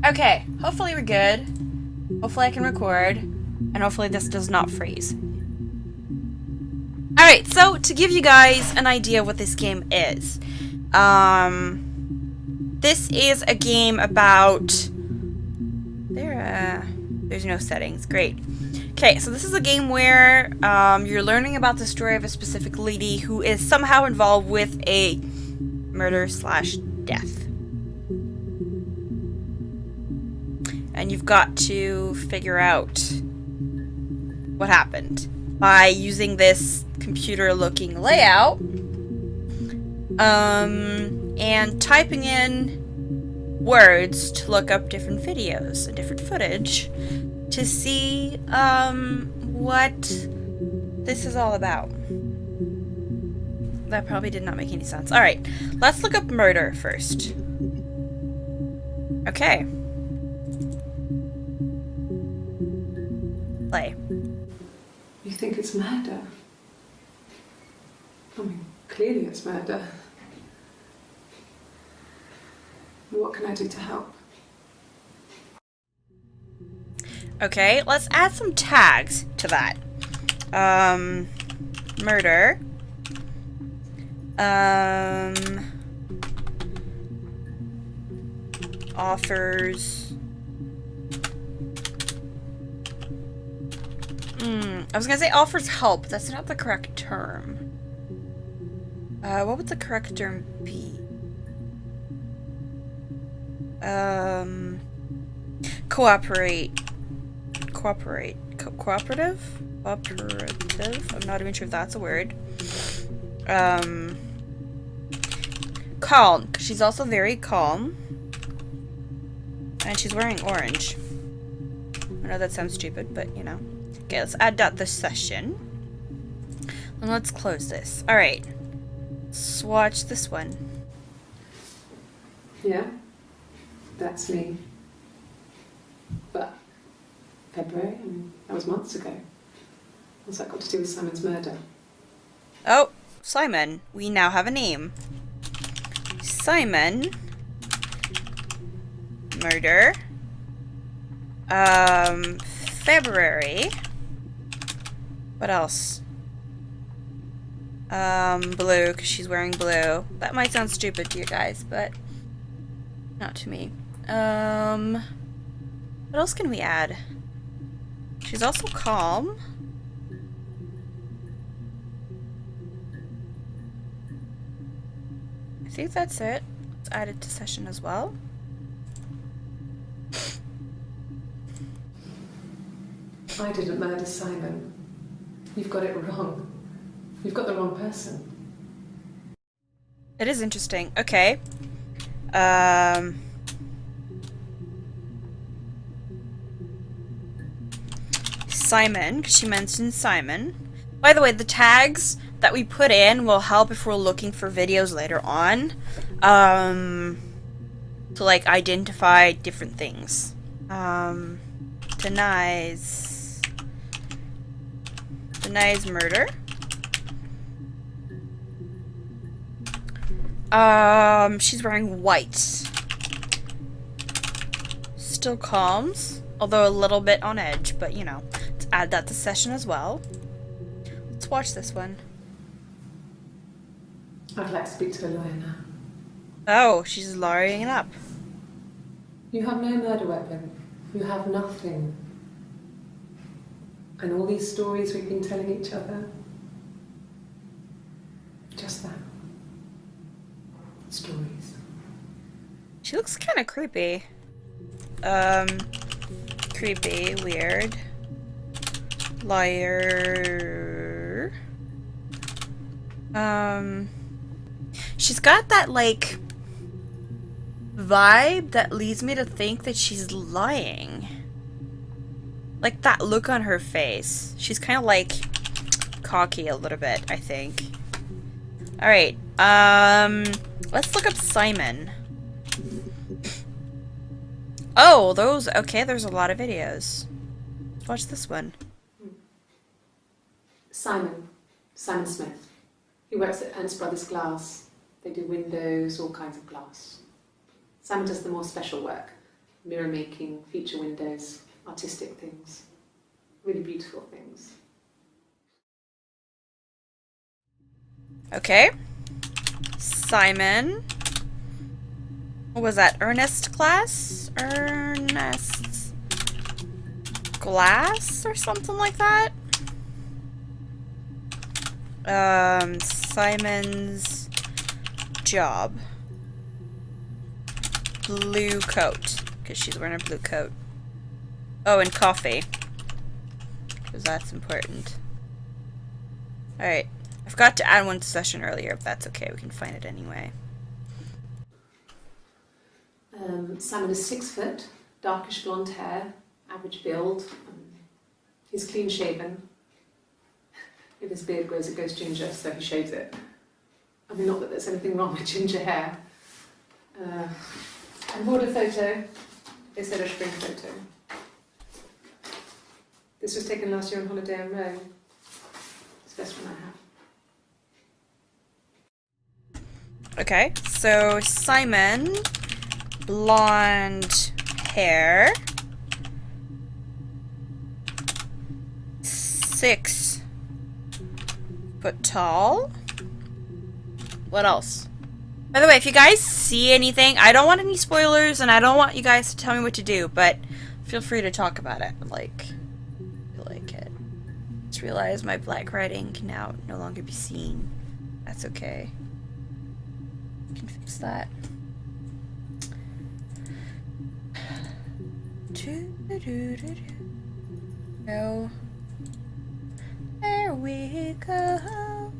Okay, hopefully we're good. Hopefully I can record. And hopefully this does not freeze. Alright, so to give you guys an idea of what this game is. This is a game about... There's no settings. Great. Okay, so this is a game where you're learning about the story of a specific lady who is somehow involved with a murder/death. And you've got to figure out what happened by using this computer-looking layout and typing in words to look up different videos and different footage to see what this is all about. That probably did not make any sense. Alright, let's look up murder first. Okay. Play. You think it's murder? I mean, clearly it's murder. What can I do to help? Okay, let's add some tags to that. Murder. Offers. I was gonna say offers help. That's not the correct term. What would the correct term be? Cooperative? Cooperative? I'm not even sure if that's a word. Calm. She's also very calm. And she's wearing orange. I know that sounds stupid, but you know. Okay, let's add that this session. And let's close this. Alright. Let's watch this one. Yeah, that's me. But February, I mean, that was months ago. What's that got to do with Simon's murder? Oh, Simon. We now have a name. Simon. Murder. February. What else? Blue, because she's wearing blue. That might sound stupid to you guys, but not to me. What else can we add? She's also calm. I think that's it. Let's add it to session as well. I didn't murder Simon. You've got it wrong. You've got the wrong person. It is interesting. Okay. Simon, because she mentioned Simon. By the way, the tags that we put in will help if we're looking for videos later on. To like identify different things. Denies murder. She's wearing white. Still calms, although a little bit on edge, but you know. Let's add that to session as well. Let's watch this one. I'd like to speak to a lawyer now. Oh, she's lawyering it up. You have no murder weapon. You have nothing. And all these stories we've been telling each other. Just that. Stories. She looks kind of creepy. Creepy, weird. Liar. She's got that, like, vibe that leads me to think that she's lying. Like, that look on her face. She's kind of, like, cocky a little bit, I think. Alright, let's look up Simon. Oh, okay, there's a lot of videos. Let's watch this one. Simon Smith. He works at Ernst Brothers Glass. They do windows, all kinds of glass. Simon does the more special work. mirror making, feature windows, artistic things, really beautiful things. Okay. Simon. What was that? Ernest class? Ernest's glass or something like that? Simon's job. Blue coat. Because she's wearing a blue coat. Oh, and coffee. Because that's important. Alright. I forgot to add one to session earlier, if that's okay. We can find it anyway. Simon is 6 foot, darkish blonde hair, average build. He's clean shaven. If his beard grows, it goes ginger, so he shaves it. I mean, not that there's anything wrong with ginger hair. And border photo. They said a spring photo. This was taken last year on holiday in Rome. It's the best one I have. Okay, so Simon, blonde hair, 6 foot tall. What else? By the way, if you guys see anything, I don't want any spoilers, and I don't want you guys to tell me what to do, but feel free to talk about it, like you like it. Just realize my black writing can now no longer be seen. That's okay. I can fix that. No. There we go.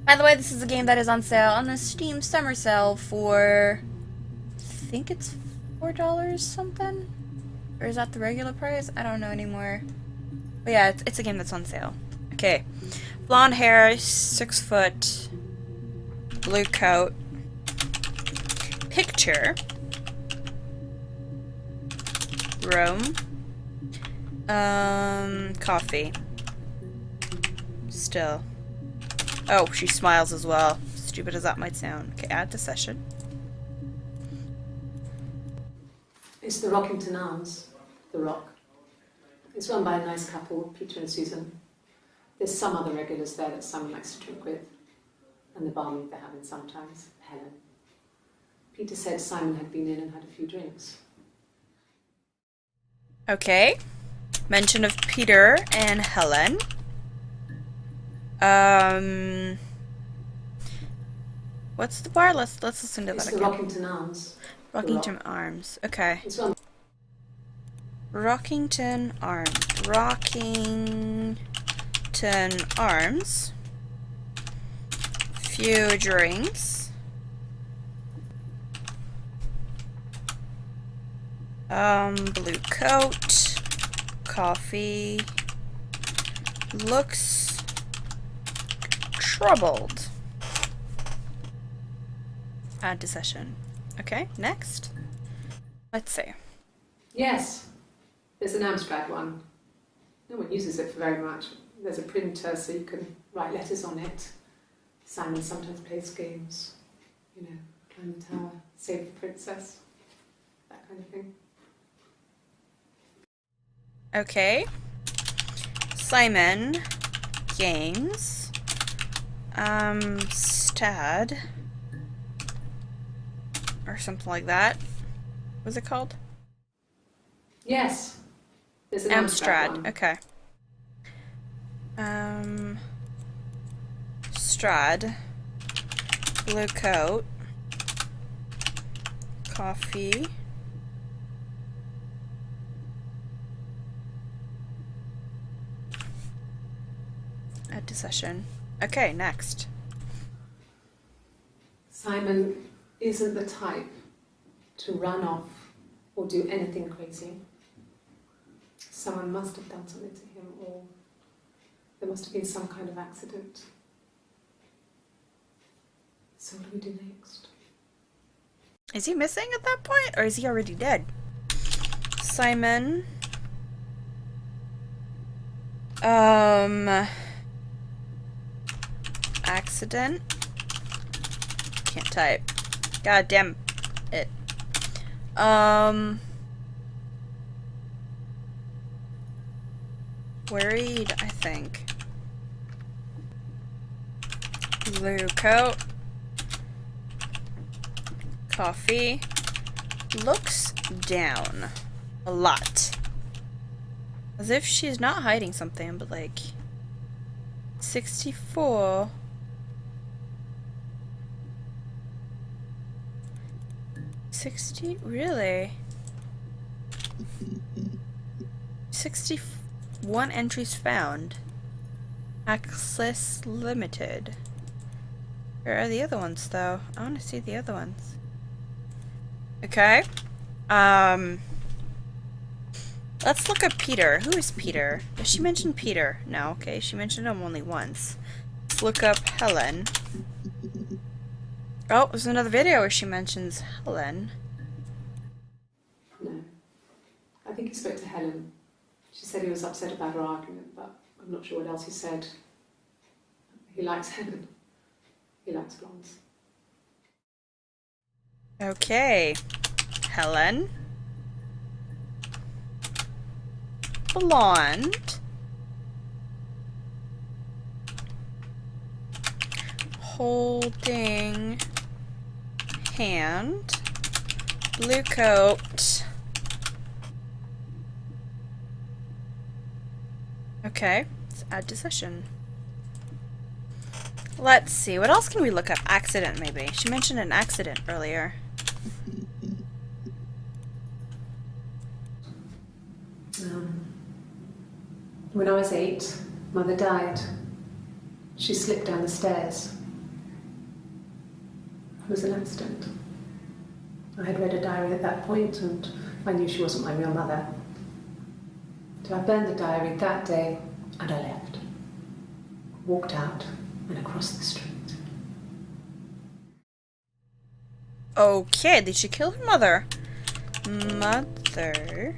By the way, this is a game that is on sale on the Steam summer sale for, I think it's $4 something? Or is that the regular price? I don't know anymore. But yeah, it's a game that's on sale. Okay. Blonde hair, 6 foot, blue coat. Picture. Rome. Coffee. Still. Oh, she smiles as well. Stupid as that might sound. Okay, add to session. It's the Rockington Arms, The Rock. It's run by a nice couple, Peter and Susan. There's some other regulars there that Simon likes to drink with, and the barmaid they're having sometimes, Helen. Peter said Simon had been in and had a few drinks. Okay. Mention of Peter and Helen. What's the bar? Let's listen to It's that the again. Rockington Arms. Rockington Arms. Okay. It's run Rockington Arms. Rockington Arms. Few drinks. Blue coat. Coffee. Looks troubled. Add to session. Okay, next. Let's see. Yes, there's an Amstrad one. No one uses it for very much. There's a printer so you can write letters on it. Simon sometimes plays games, you know, climb the tower, save the princess, that kind of thing. Okay. Simon. Games. Stad. Or something like that. What's it called? Yes, there's an Amstrad. one. Okay. Strad. Blue coat. Coffee. Add to session. Okay, next. Simon isn't the type to run off or do anything crazy. Someone must have done something to him, or there must have been some kind of accident. So what do we do next? Is he missing at that point, or is he already dead? Simon. Accident. Can't type. God damn it. Worried, I think. Blue coat. Coffee. Looks down. A lot. As if she's not hiding something, but like... 64... 60? Really? 61 entries found. Access limited. Where are the other ones, though? I want to see the other ones. Okay. Let's look up Peter. Who is Peter? Does she mention Peter? No, okay. She mentioned him only once. Let's look up Helen. Oh, there's another video where she mentions Helen. No. I think he spoke to Helen. She said he was upset about her argument, but I'm not sure what else he said. He likes Helen. He likes blondes. Okay. Helen. Blonde. Holding hand. Blue coat. Okay, let's add to session. Let's see, what else can we look up? Accident, maybe. She mentioned an accident earlier. When I was 8, Mother died. She slipped down the stairs. It was an accident. I had read a diary at that point and I knew she wasn't my real mother. So I burned the diary that day and I left. Walked out and across the street. Okay, did she kill her mother? Mother...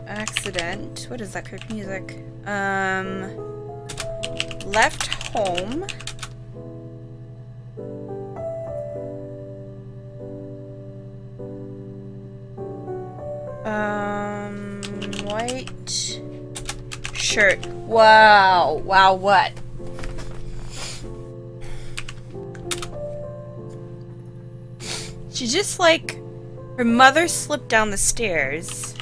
Accident. What is that? Quick music. Left home. White shirt. Wow. Wow, what? She just like... Her mother slipped down the stairs.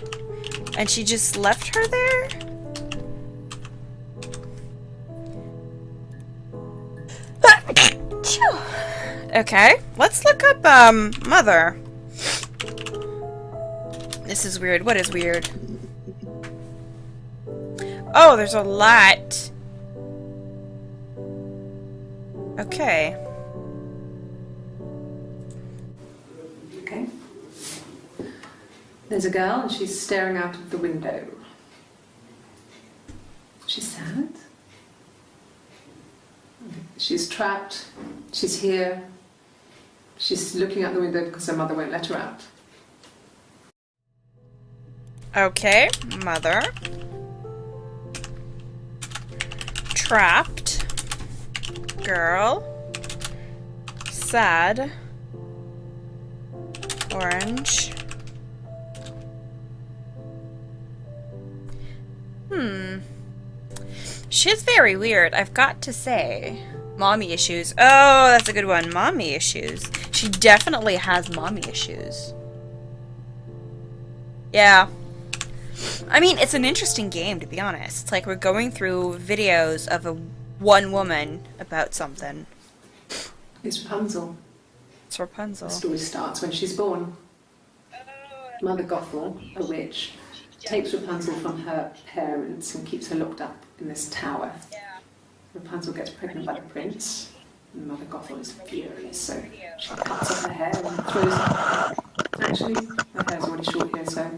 And she just left her there? Okay, let's look up, mother. This is weird. What is weird? Oh, there's a lot. Okay. Okay. There's a girl and she's staring out of the window. She's sad. She's trapped. She's here. She's looking out the window because her mother won't let her out. Okay, mother. Trapped. Girl. Sad. Orange. She's very weird, I've got to say. Mommy issues. Oh, that's a good one. Mommy issues. She definitely has mommy issues. Yeah. I mean, it's an interesting game, to be honest. It's like we're going through videos of one woman about something. It's Rapunzel. It's Rapunzel. The story starts when she's born. Mother Gothel, a witch, takes Rapunzel from her parents and keeps her locked up in this tower. Rapunzel gets pregnant by the prince, and Mother Gothel is furious, so she cuts off her hair and throws it. Actually, her hair's already short here, so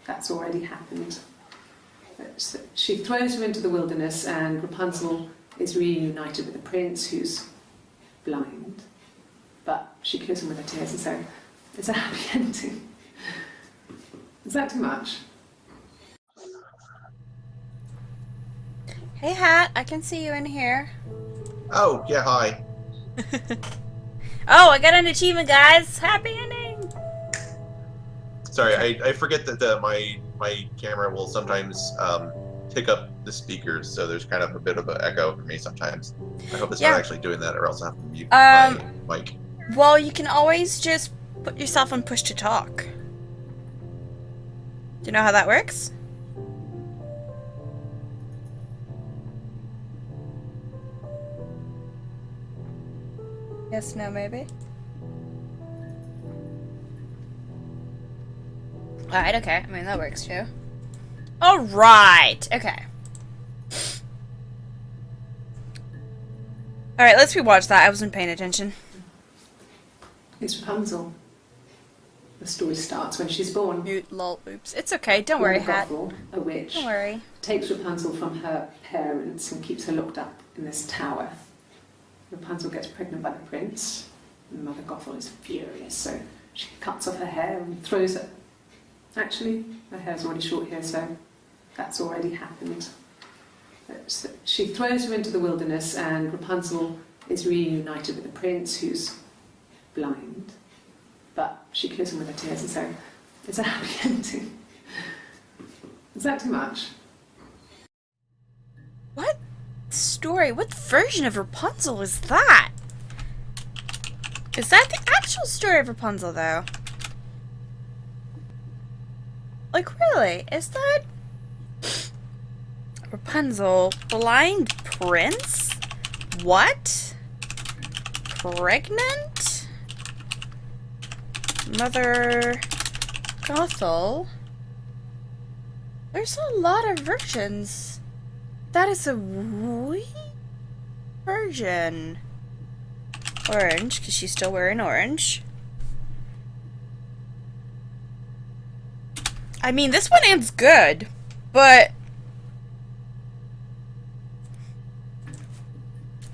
that's already happened. So she throws her into the wilderness, and Rapunzel is reunited with the prince, who's blind. But she kills him with her tears, and so it's a happy ending. Is that too much? Hey, Hat, I can see you in here. Oh, yeah, hi. Oh, I got an achievement, guys! Happy ending! Sorry, I forget that my camera will sometimes pick up the speakers, so there's kind of a bit of an echo for me sometimes. I hope it's not actually doing that, or else I have to mute my mic. Well, you can always just put yourself on push to talk. Do you know how that works? Yes, no, maybe? Alright, okay. I mean, that works too. Alright, okay. Alright, let's rewatch that. I wasn't paying attention. It's Rapunzel. The story starts when she's born. Mute, lol, oops. It's okay, don't worry, Hat. A witch, Don't worry. takes Rapunzel from her parents and keeps her locked up in this tower. Rapunzel gets pregnant by the prince, and Mother Gothel is furious, so she cuts off her hair and throws it. Actually, her hair's already short here, so that's already happened. So she throws her into the wilderness, and Rapunzel is reunited with the prince, who's blind. But she kills him with her tears, and so it's a happy ending. Is that too much? What story? What version of Rapunzel is that? Is that the actual story of Rapunzel, though? Like, really? Is that Rapunzel, blind prince? What? Pregnant? Mother Gothel? There's a lot of versions. That is a weird version. Orange, because she's still wearing orange. I mean, this one ends good, but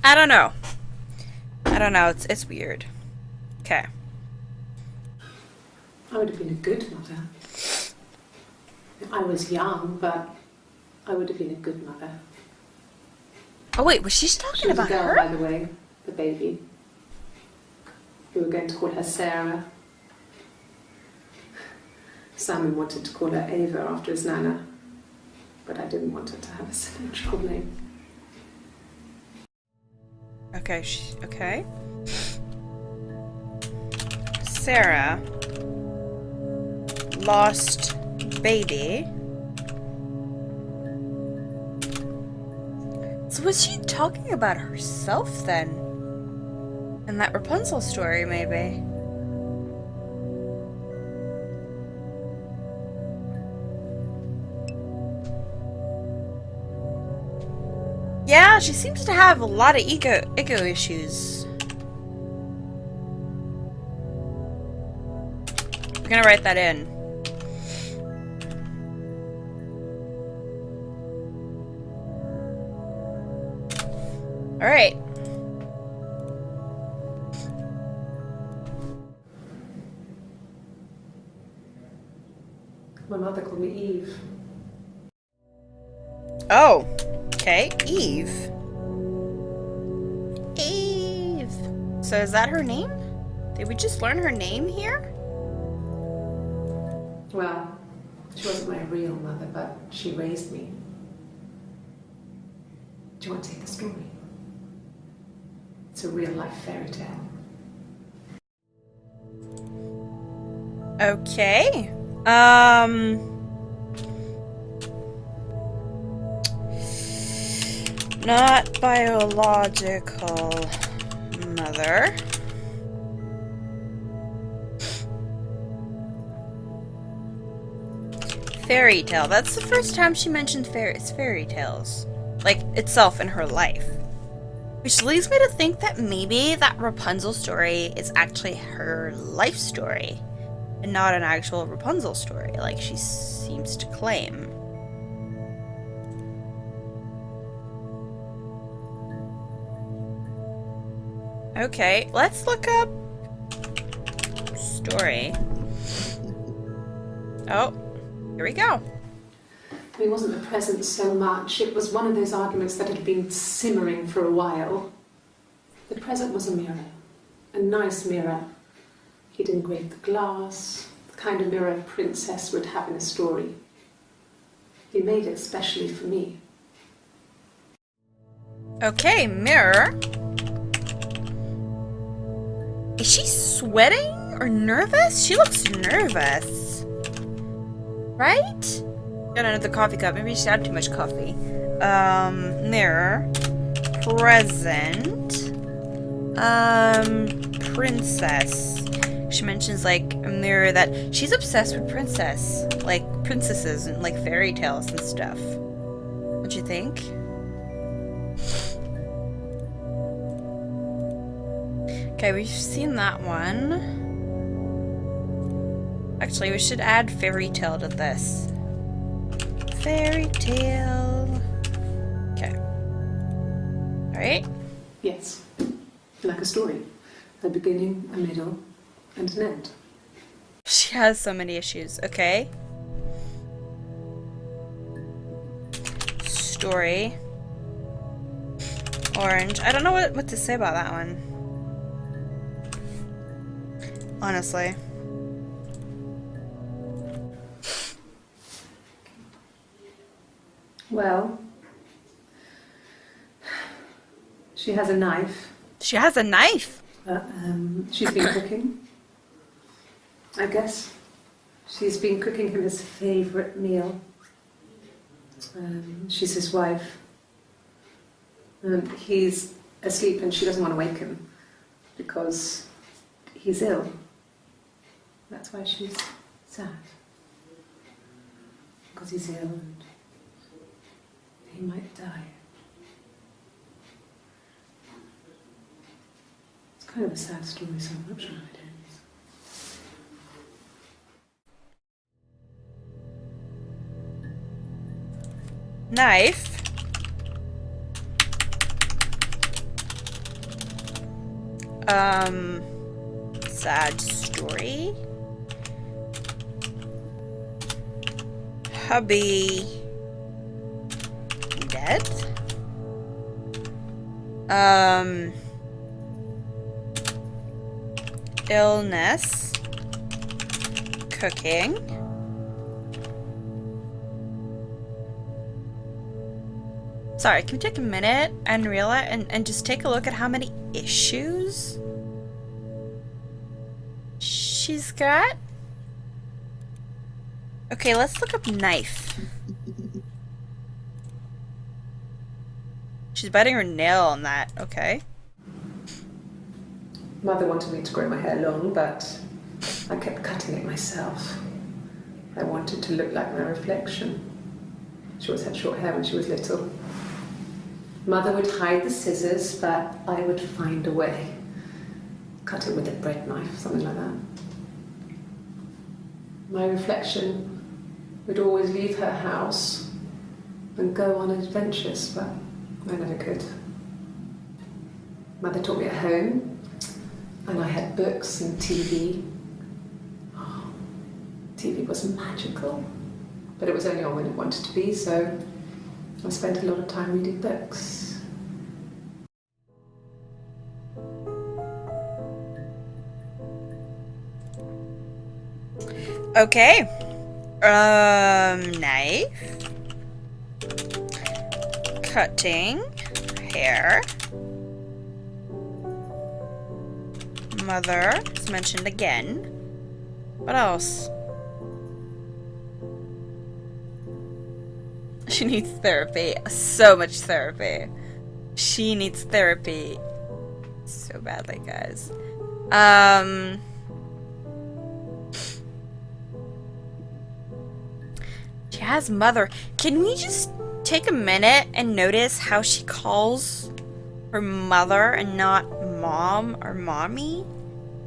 I don't know. I don't know. It's weird. Okay. I would have been a good mother. I was young, but I would have been a good mother. Oh wait, was she talking She was a about girl, her? by the way, the baby. We were going to call her Sarah. Simon wanted to call her Ava after his nana, but I didn't want her to have a silly troll name. Okay, okay. Sarah lost baby. So was she talking about herself then? In that Rapunzel story, maybe? Yeah, she seems to have a lot of ego issues. We're gonna write that in. Alright. My mother called me Eve. Oh. Okay, Eve. Eve. So is that her name? Did we just learn her name here? Well, she wasn't my real mother, but she raised me. Do you want to hear the story? It's a real-life fairy tale. Okay. Not biological mother. Fairy tale. That's the first time she mentioned fairy tales. Like, itself in her life. Which leads me to think that maybe that Rapunzel story is actually her life story. And not an actual Rapunzel story, like she seems to claim. Okay, let's look up story. Oh, here we go. It wasn't the present so much. It was one of those arguments that had been simmering for a while. The present was a mirror. a nice mirror. He'd engraved the glass, the kind of mirror a princess would have in a story. He made it specially for me. Okay, mirror. Is she sweating or nervous? She looks nervous. Right? Got another coffee cup. Maybe she had too much coffee. Mirror. Present. Princess. She mentions like a mirror that she's obsessed with princesses and like fairy tales and stuff. What'd you think? Okay, we've seen that one. Actually, we should add fairy tale to this. Fairy tale. Okay. Alright. Yes, like a story. A beginning, a middle, and an end. She has so many issues. Okay. Story. Orange. I don't know what to say about that one. Honestly. Well, she has a knife. She has a knife. She's been cooking. I guess she's been cooking him his favourite meal. She's his wife. He's asleep and she doesn't want to wake him because he's ill. That's why she's sad. Because he's ill and he might die. It's kind of a sad story, so I'm not sure how it ends. Knife. Sad story. Hubby dead. Illness. Cooking. Sorry, can we take a minute and realize and just take a look at how many issues she's got? Okay, let's look up knife. She's biting her nail on that. Okay. Mother wanted me to grow my hair long, but I kept cutting it myself. I wanted to look like my reflection. She always had short hair when she was little. Mother would hide the scissors, but I would find a way. Cut it with a bread knife, something like that. My reflection would always leave her house and go on adventures, but I never could. Mother taught me at home, and I had books and TV. Oh, TV was magical, but it was only on when it wanted to be, so I spent a lot of time reading books. Okay. Knife. Cutting. Hair. Mother is mentioned again. What else? She needs therapy. So much therapy. She needs therapy so badly, guys. She has mother. Can we just take a minute and notice how she calls her mother and not mom or mommy?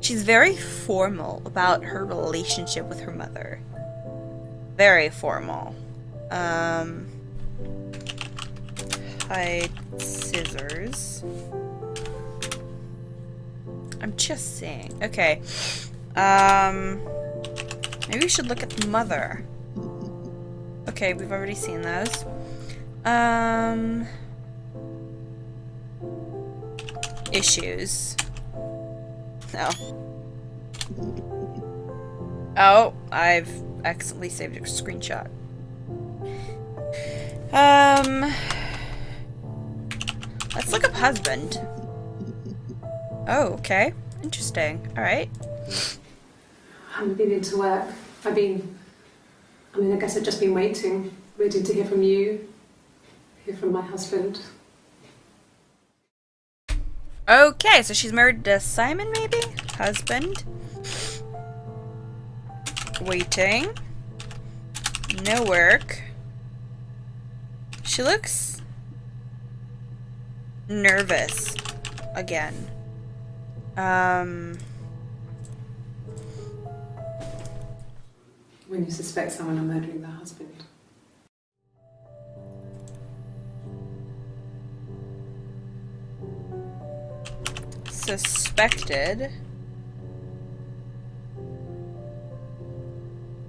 She's very formal about her relationship with her mother. Very formal. Hide scissors. I'm just saying. Okay. Maybe we should look at mother. Okay, we've already seen those. Issues. No. Oh, I've accidentally saved a screenshot. Let's look up husband. Oh, okay. Interesting. Alright. I haven't been into work. I guess I've just been waiting to hear from you, hear from my husband. Okay, so she's married to Simon, maybe? Husband. Waiting. No work. She looks nervous again. When you suspect someone of murdering their husband. Suspected.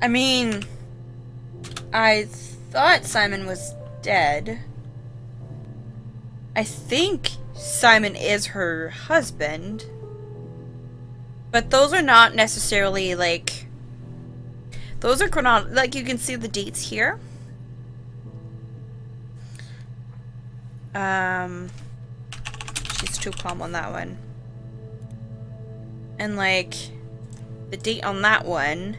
I mean, I thought Simon was dead. I think Simon is her husband. But those are not necessarily, like... Those are like, you can see the dates here. She's too calm on that one. And, like, the date on that one...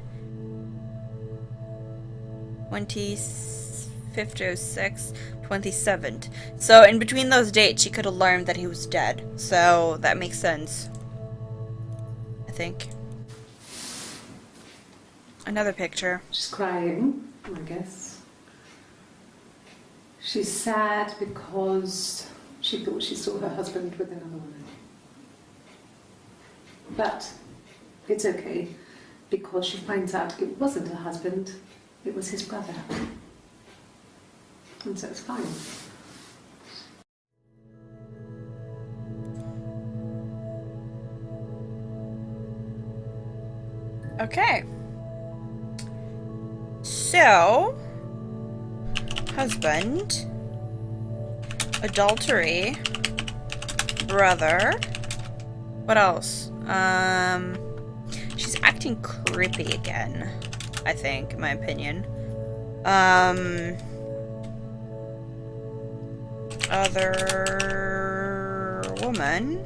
25th, 06, 27th. So, in between those dates, she could have learned that he was dead. So, that makes sense. I think. Another picture. She's crying, I guess. She's sad because she thought she saw her husband with another woman. But it's okay, because she finds out it wasn't her husband, it was his brother. And so it's fine. Okay. So, husband, adultery, brother, what else? She's acting creepy again, I think, in my opinion. Other woman.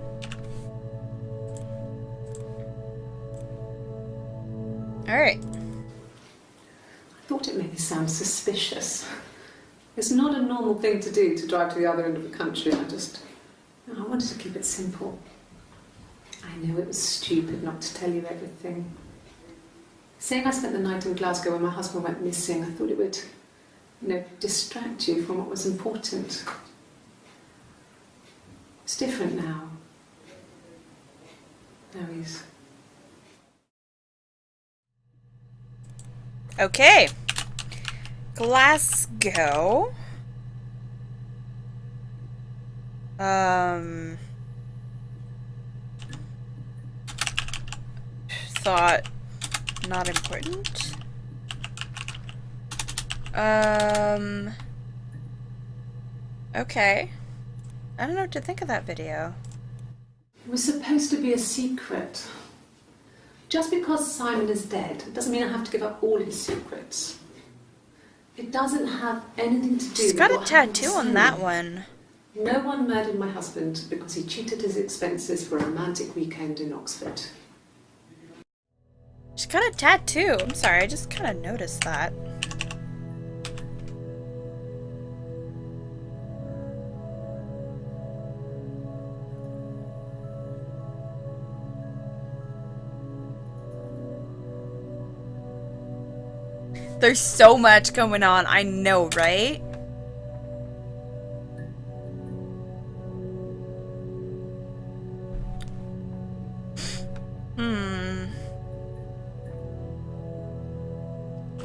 Alright. I thought it made me sound suspicious. It's not a normal thing to do, to drive to the other end of the country. I wanted to keep it simple. I know it was stupid not to tell you everything. Saying I spent the night in Glasgow when my husband went missing, I thought it would, distract you from what was important. It's different now. Now he's... Okay. Glasgow. Thought not important. Okay. I don't know what to think of that video. It was supposed to be a secret. Just because Simon is dead doesn't mean I have to give up all his secrets. It doesn't have anything to do She's with got a what happened to tattoo on Simon. that one. No one murdered my husband because he cheated his expenses for a romantic weekend in Oxford. She's got a tattoo. I'm sorry, I just kind of noticed that. There's so much going on, I know, right?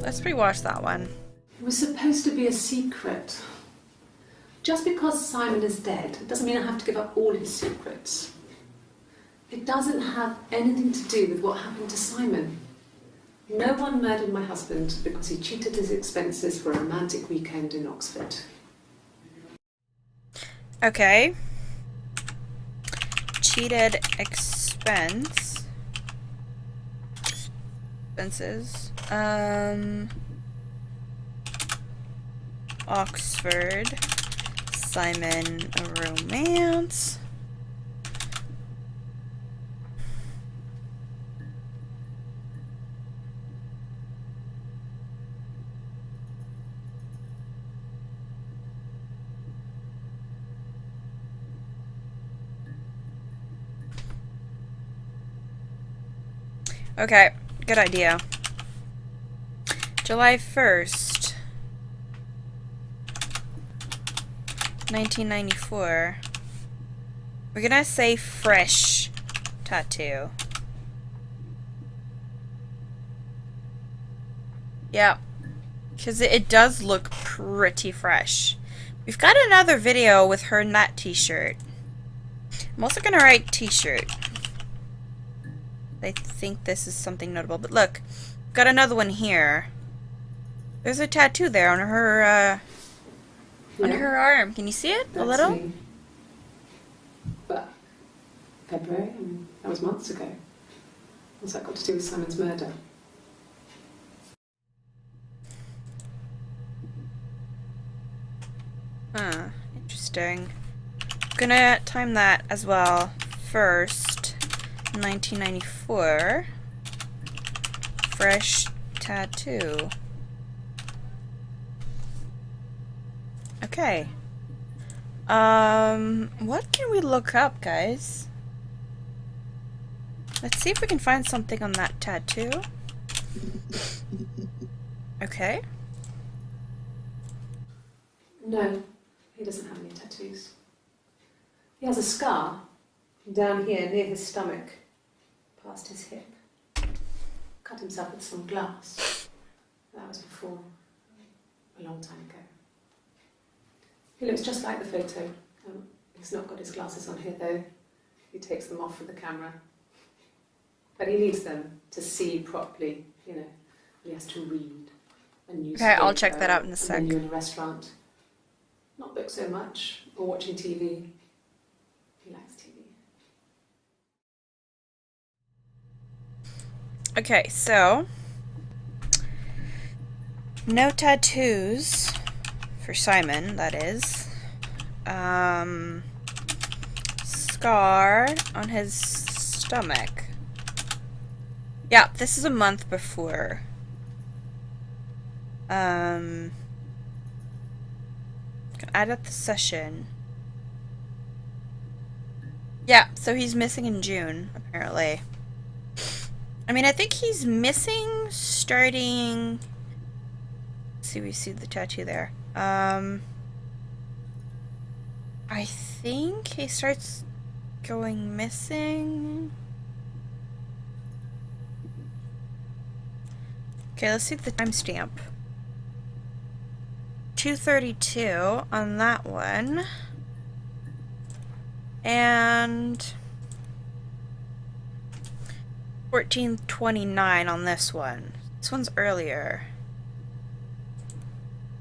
Let's rewatch that one. It was supposed to be a secret. Just because Simon is dead doesn't mean I have to give up all his secrets. It doesn't have anything to do with what happened to Simon. No one murdered my husband because he cheated his expenses for a romantic weekend in Oxford. Okay. Cheated expense. expenses. Oxford. Simon, a romance. Okay, good idea. July 1st, 1994. We're gonna say fresh tattoo. Yeah, because it does look pretty fresh. We've got another video with her in that t-shirt. I'm also gonna write t-shirt. I think this is something notable, but look, got another one here. There's a tattoo there on her, on her arm. Can you see it a little? Me. But February, I mean, that was months ago. What's that got to do with Simon's murder? Huh, interesting. Gonna time that as well. First, 1994. Fresh tattoo. Okay. What can we look up, guys? Let's see if we can find something on that tattoo. Okay. No, he doesn't have any tattoos. He has a scar down here near his stomach, past his hip. Cut himself with some glass. That was before, a long time ago. He looks just like the photo. He's not got his glasses on here though. He takes them off with the camera. But he needs them to see properly, you know. He has to read a newspaper. Okay, I'll check that out in a sec. When you're in a restaurant. Not book so much, or watching TV. He likes TV. Okay, so no tattoos for Simon, that is. Scar on his stomach. Yeah, this is a month before. Can add up the session. Yeah, so he's missing in June, apparently. I mean, I think he's missing starting... Let's see, we see the tattoo there. I think he starts going missing... Okay, let's see the timestamp. 2:32 on that one. And 14:29 on this one. This one's earlier.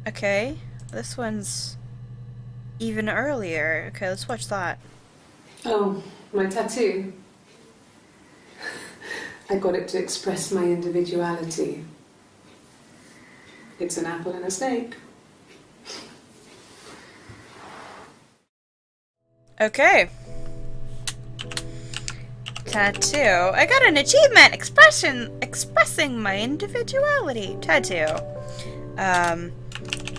Okay, this one's even earlier. Okay, let's watch that. Oh, my tattoo. I got it to express my individuality. It's an apple and a snake. Okay. Tattoo. I got an achievement! Expressing my individuality. Tattoo.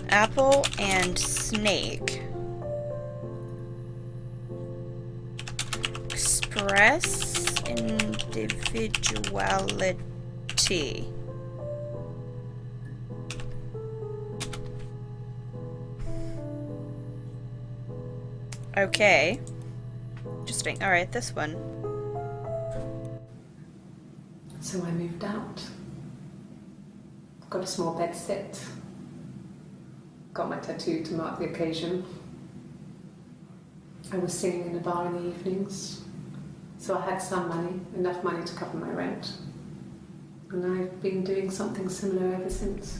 Apple and snake. Express individuality. Okay. Interesting. Alright, this one. So I moved out. Got a small bed sit. Got my tattoo to mark the occasion. I was singing in a bar in the evenings. So I had some money, enough money to cover my rent. And I've been doing something similar ever since.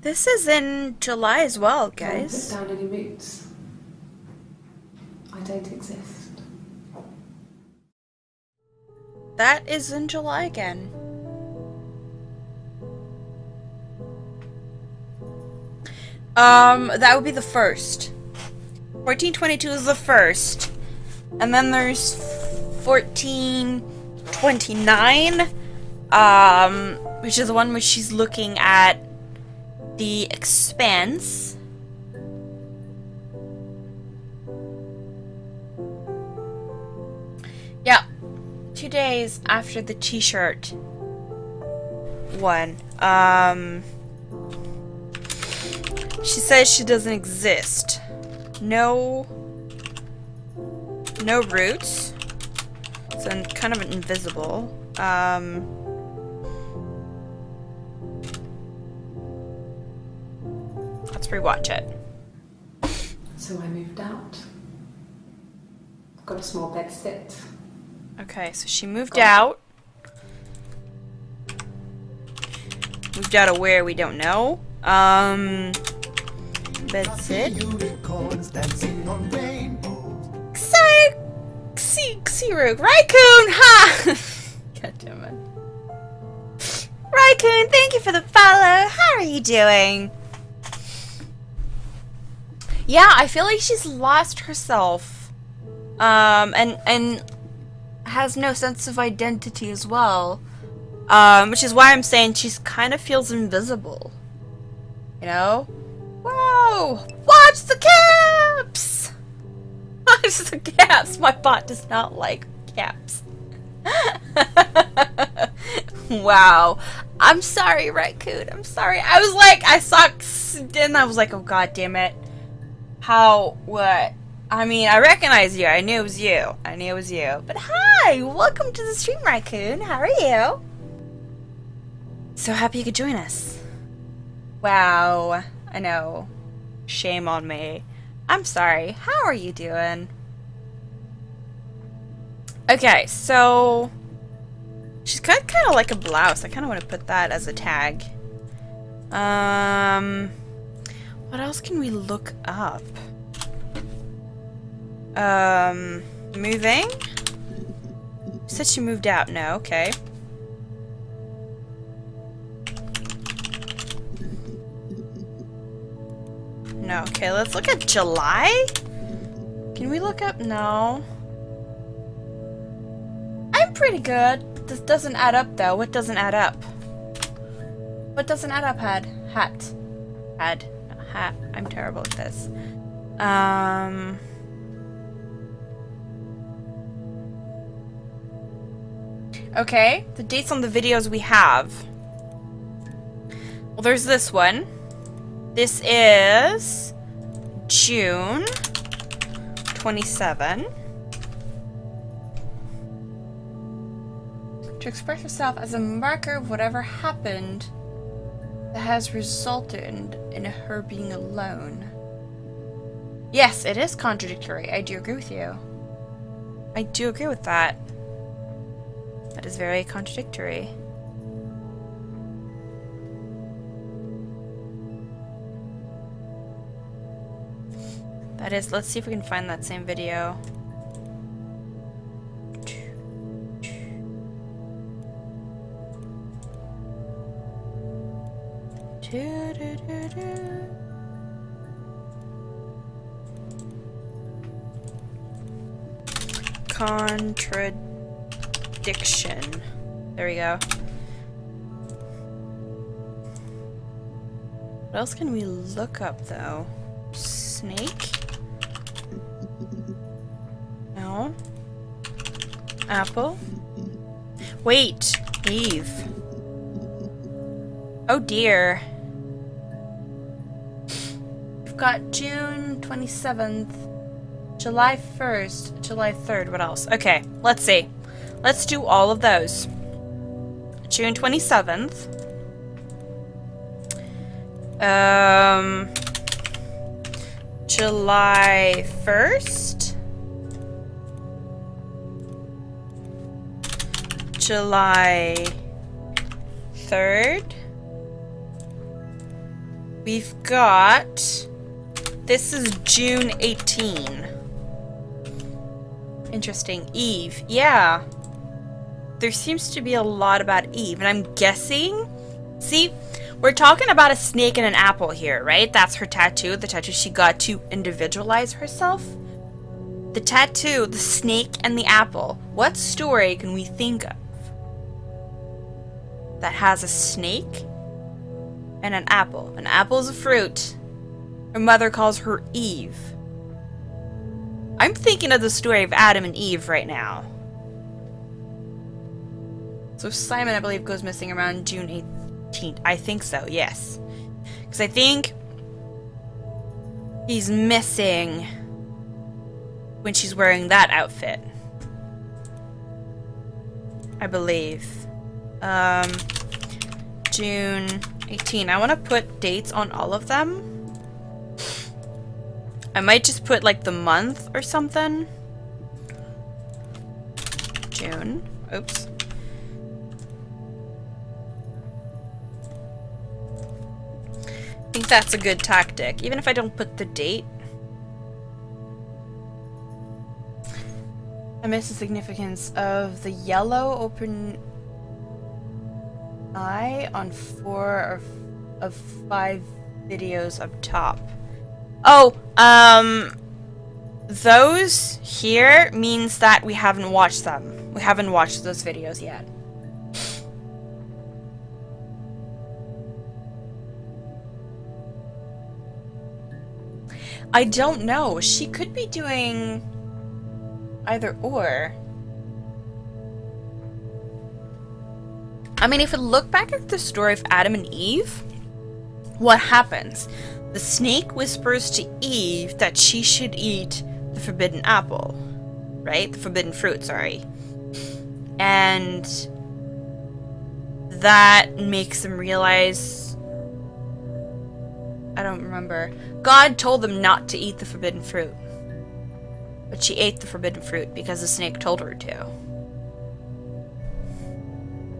This is in July as well, guys. Don't put down any moods. I don't exist. That is in July again. That would be the first. 1422 is the first. And then there's 1429, which is the one where she's looking at the expanse. Yeah, 2 days after the t-shirt one. She says she doesn't exist. No roots. So I'm kind of invisible. Let's rewatch it. So I moved out. I've got a small bed set. Okay, so she moved out. Moved out of where we don't know. Bed sit. Xirug. Raccoon! Ha! God damn it. Raccoon, thank you for the follow. How are you doing? Yeah, I feel like she's lost herself. And has no sense of identity as well. Which is why I'm saying she's kind of feels invisible. You know? Whoa! Watch the caps! Watch the caps! My bot does not like caps. Wow. I'm sorry, Raccoon. I'm sorry. I was like, I saw, and I was like, oh god damn it. How, what? I mean, I recognize you. I knew it was you. I knew it was you. But hi! Welcome to the stream, Raccoon. How are you? So happy you could join us. Wow. I know. Shame on me. I'm sorry. How are you doing? Okay, so she's kind of like a blouse. I kind of want to put that as a tag. What else can we look up? Moving? Said she moved out. No, okay. No, okay, let's look at July? Can we look up? No. I'm pretty good. This doesn't add up, though. What doesn't add up? What doesn't add up, Hat? No, hat. I'm terrible at this. Okay, the dates on the videos we have. Well, there's this one. This is June 27. To express yourself as a marker of whatever happened that has resulted in her being alone. Yes, it is contradictory. I do agree with you. I do agree with that. That is very contradictory. That is, let's see if we can find that same video. Contradiction. There we go. What else can we look up though? Snake? No. Apple? Wait! Eve. Oh dear. We've got June 27th, July 1st, July 3rd. What else? Okay, let's see. Let's do all of those. June 27th. July 1st. July 3rd. We've got... This is June 18. Interesting. Eve. Yeah. There seems to be a lot about Eve, and I'm guessing... See, We're talking about a snake and an apple here, right? That's her tattoo, the tattoo she got to individualize herself. The tattoo, the snake and the apple. What story can we think of that has a snake and an apple? An apple is a fruit. Her mother calls her Eve. I'm thinking of the story of Adam and Eve right now. So Simon, I believe, goes missing around June 18th. I think so, yes. Because I think he's missing when she's wearing that outfit. I believe. June 18. I want to put dates on all of them. I might just put like the month or something. June. Oops. I think that's a good tactic, even if I don't put the date. I miss the significance of the yellow open eye on 4 of 5 videos up top. Oh, those here means that we haven't watched them. We haven't watched those videos yet. I don't know. She could be doing either or. I mean, if we look back at the story of Adam and Eve, what happens? The snake whispers to Eve that she should eat the forbidden apple, right? The forbidden fruit, sorry. And that makes them realize... I don't remember. God told them not to eat the forbidden fruit. But she ate the forbidden fruit because the snake told her to.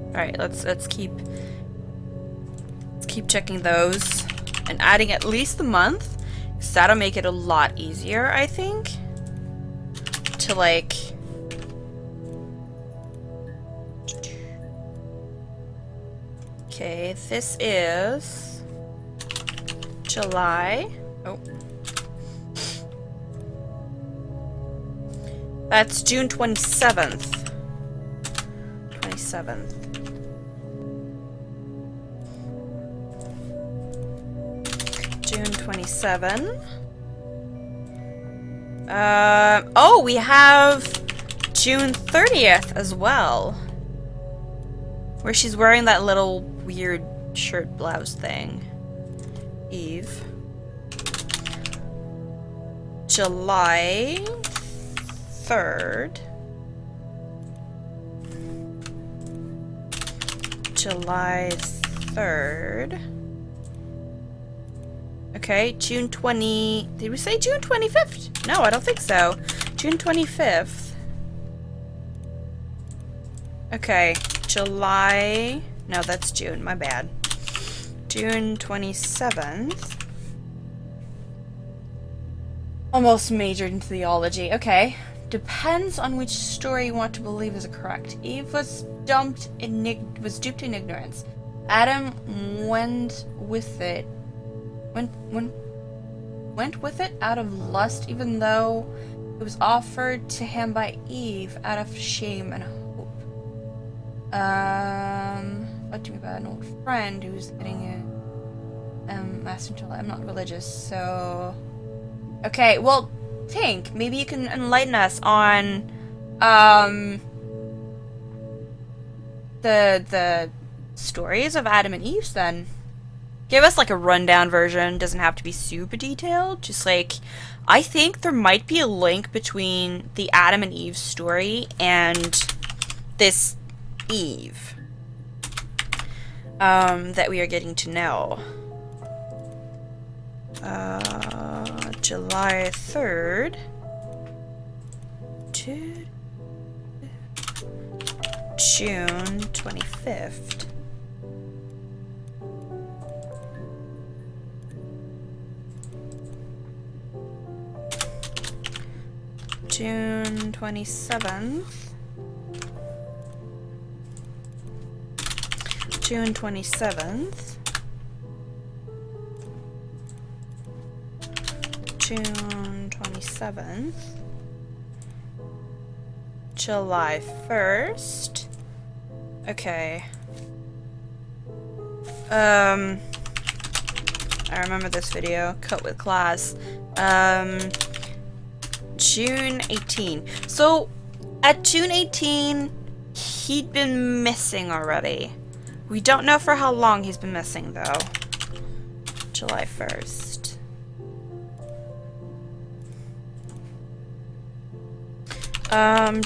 Alright, let's keep checking those. And adding at least the month. Because that'll make it a lot easier, I think. To like... Okay, this is... July. Oh. That's June 27th. 27th. June 27. Oh, we have June 30th as well. Where she's wearing that little weird shirt blouse thing. Eve. July 3rd. July 3rd. Okay, June 20... Did we say June 25th? No, I don't think so. June 25th. Okay, July... No, that's June, my bad. June 27th. Almost majored in theology. Okay. Depends on which story you want to believe is correct. Eve was duped in ignorance. Adam went with it out of lust, even though it was offered to him by Eve out of shame and hope. Led to me by an old friend who's getting a master until I'm not religious, so okay, well, Tink, maybe you can enlighten us on the stories of Adam and Eve then. Give us like a rundown version. Doesn't have to be super detailed. Just like, I think there might be a link between the Adam and Eve story and this Eve that we are getting to know. July 3rd to June 25th. June 27th. June 27th. June 27th. July 1st. Okay. I remember this video. Cut with class. June 18. So, at June 18, he'd been missing already. We don't know for how long he's been missing, though. July 1st.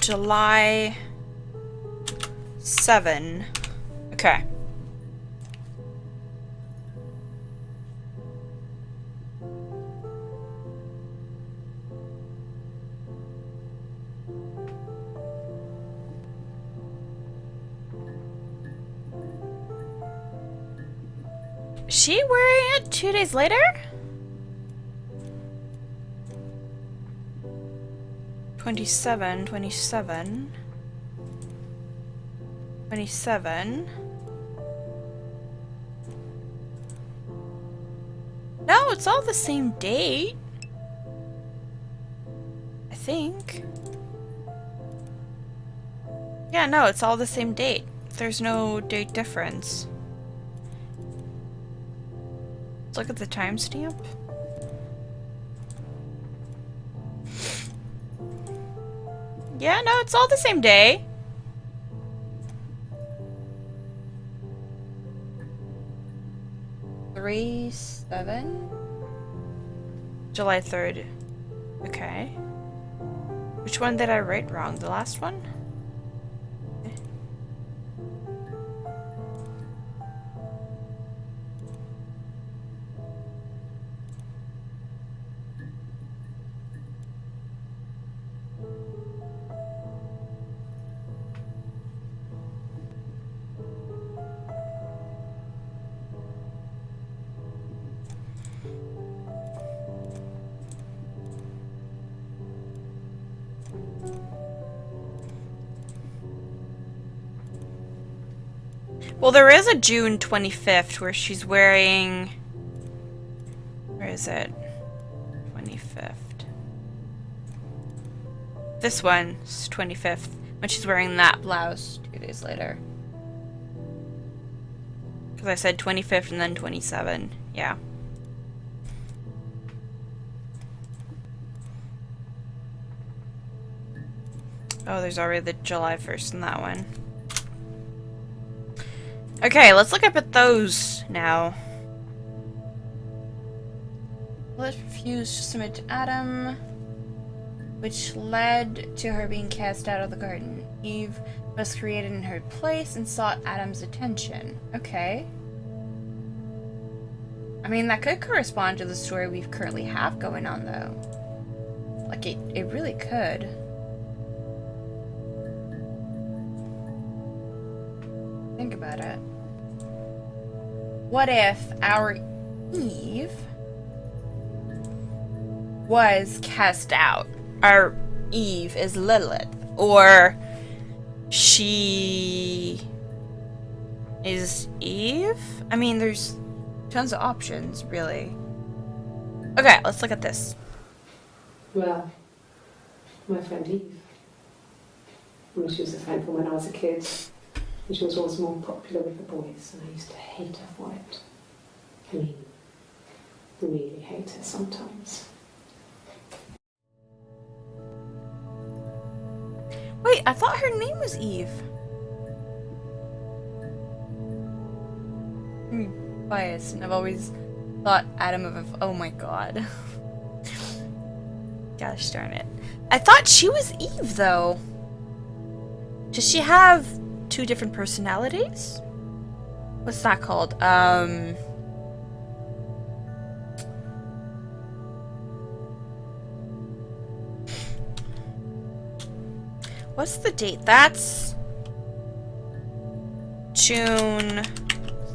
July 7. Okay. Is she wearing it 2 days later? '27. No, it's all the same date. I think. Yeah, no, it's all the same date. There's no date difference. Let's look at the timestamp. Yeah, no, it's all the same day. Three, 7. July 3rd. Okay. Which one did I write wrong? The last one? Well, there is a June 25th where she's wearing... Where is it? 25th. This one's 25th, when she's wearing that blouse 2 days later. Because I said 25th and then 27. Yeah. Oh, there's already the July 1st in that one. Okay, let's look up at those now. Let's refuse to submit to Adam, which led to her being cast out of the garden. Eve was created in her place and sought Adam's attention. Okay. I mean, that could correspond to the story we currently have going on, though. Like, it really could. Think about it. What if our Eve was cast out? Our Eve is Lilith. Or she is Eve? I mean, there's tons of options, really. Okay, let's look at this. Well, my friend Eve. I mean, she was a friend from when I was a kid. And she was always more popular with the boys, and I used to hate her for it. I mean, really hate her sometimes. Wait, I thought her name was Eve. I'm biased, and I've always thought Adam of... Oh my god. Gosh darn it. I thought she was Eve, though. Does she have 2 different personalities? What's that called? What's the date? That's June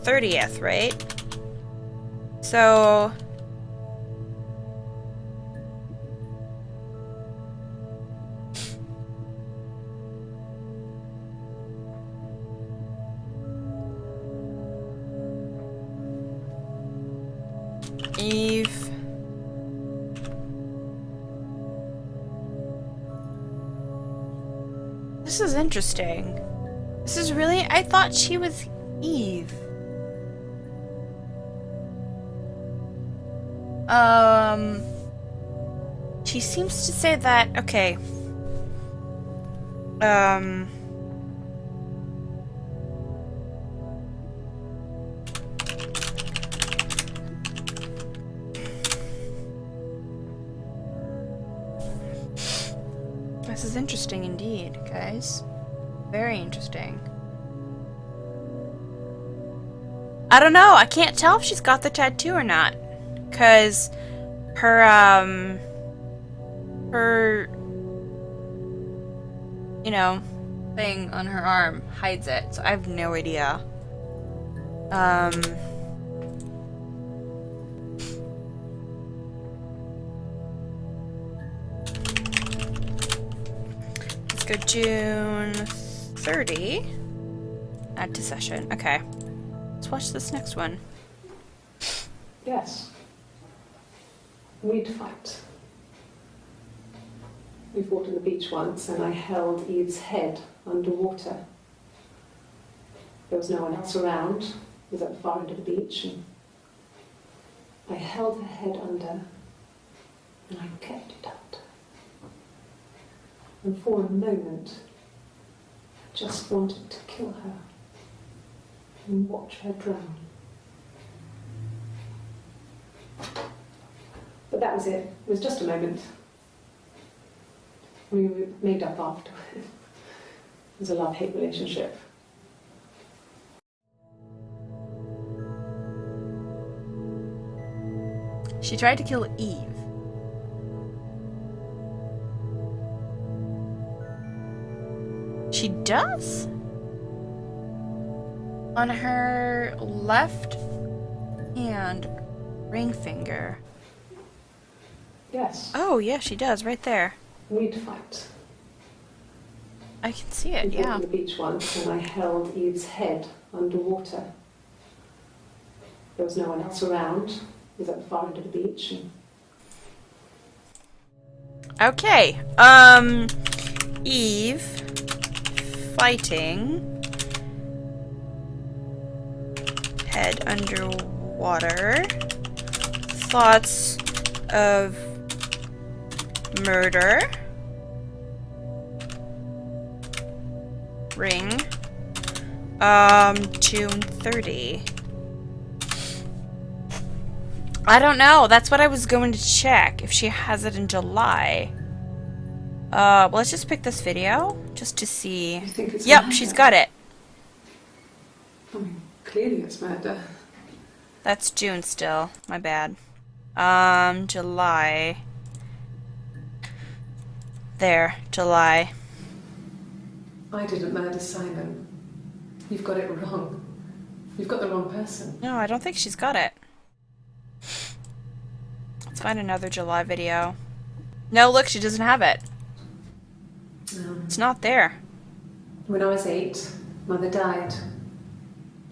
30th, right? So Eve This is interesting. This is really... I thought she was Eve. She seems to say that... Okay. This is interesting indeed, guys. Very interesting. I don't know. I can't tell if she's got the tattoo or not. Because her, you know, thing on her arm hides it. So I have no idea. Let's go June 30. Add to session. Okay. Let's watch this next one. Yes. We'd fight. We fought on the beach once, and I held Eve's head underwater. There was no one else around. It was at the far end of the beach, and I held her head under, and I kept it out. And for a moment, I just wanted to kill her and watch her drown. But that was it. It was just a moment. We made up after. It was a love-hate relationship. She tried to kill Eve. She does? On her left hand ring finger. Yes. Oh, yeah, she does, right there. We'd fight. I can see it, We fought yeah. on the beach once, and I held Eve's head underwater. There was no one else around. It was at the far end of the beach. And Okay, Eve fighting head underwater, thoughts of murder, ring, June 30. I don't know. That's what I was going to check, if she has it in July. Well, let's just pick this video, just to see. you think it's Yep, murder? she's got it. I mean, clearly it's murder. That's June still. My bad. July. There, July. I didn't murder Simon. You've got it wrong. You've got the wrong person. No, I don't think she's got it. Let's find another July video. No, look, she doesn't have it. No. It's not there. When I was 8, Mother died.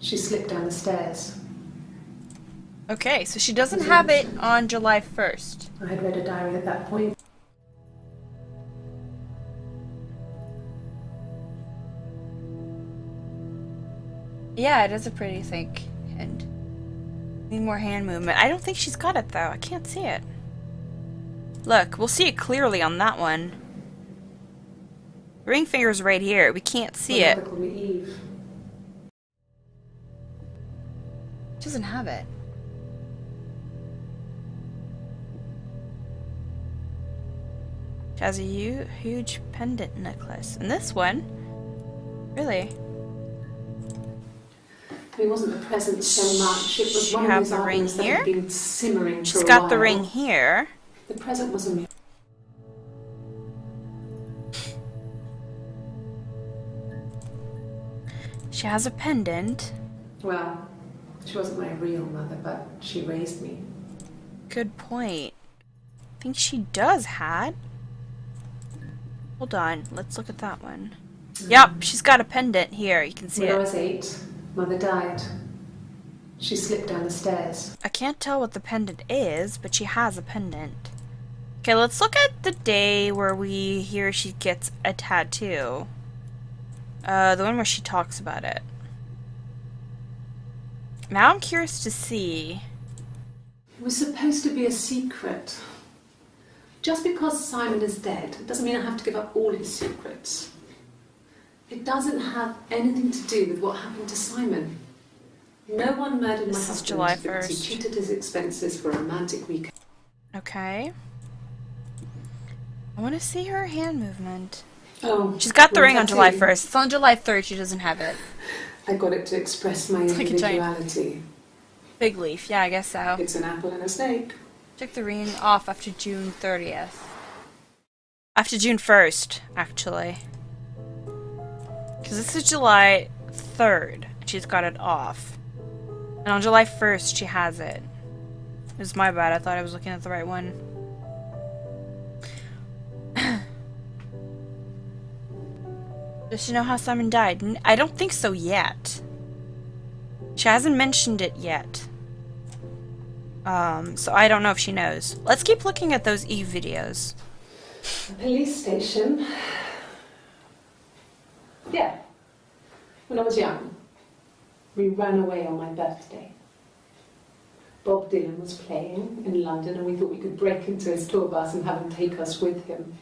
She slipped down the stairs. Okay, so she doesn't have it on July 1st. I had read a diary at that point. Yeah, it is a pretty thick hand. Need more hand movement. I don't think she's got it, though. I can't see it. Look, we'll see it clearly on that one. Ring finger's right here. We can't see My it. mother called me Eve. She doesn't have it. She has a huge pendant necklace. And this one, really? It wasn't the present so much. It was She one of have those the ring arguments that here? had been simmering for She's a got the while. ring here. The present was a She has a pendant. Well, she wasn't my real mother, but she raised me. Good point. I think she does had. Hold on, let's look at that one. Yep, she's got a pendant here. You can see When I it. was 8, Mother died. She slipped down the stairs. I can't tell what the pendant is, but she has a pendant. Okay, let's look at the day where we hear she gets a tattoo. The one where she talks about it. Now I'm curious to see. It was supposed to be a secret. Just because Simon is dead doesn't mean I have to give up all his secrets. It doesn't have anything to do with what happened to Simon. No one murdered my husband July because he 1st. cheated his expenses for a romantic weekend. Okay. I want to see her hand movement. Oh, She's got the well, ring on tattoo. July 1st. It's on July 3rd. She doesn't have it. I got it to express my like a giant- individuality. Big leaf. Yeah, I guess so. It's an apple and a snake. Took the ring off after June 30th. After June 1st, actually. Because this is July 3rd. She's got it off. And on July 1st, she has it. It was my bad. I thought I was looking at the right one. Does she know how Simon died? I don't think so yet. She hasn't mentioned it yet. So I don't know if she knows. Let's keep looking at those Eve videos. The police station. Yeah. When I was young, we ran away on my birthday. Bob Dylan was playing in London and we thought we could break into his tour bus and have him take us with him.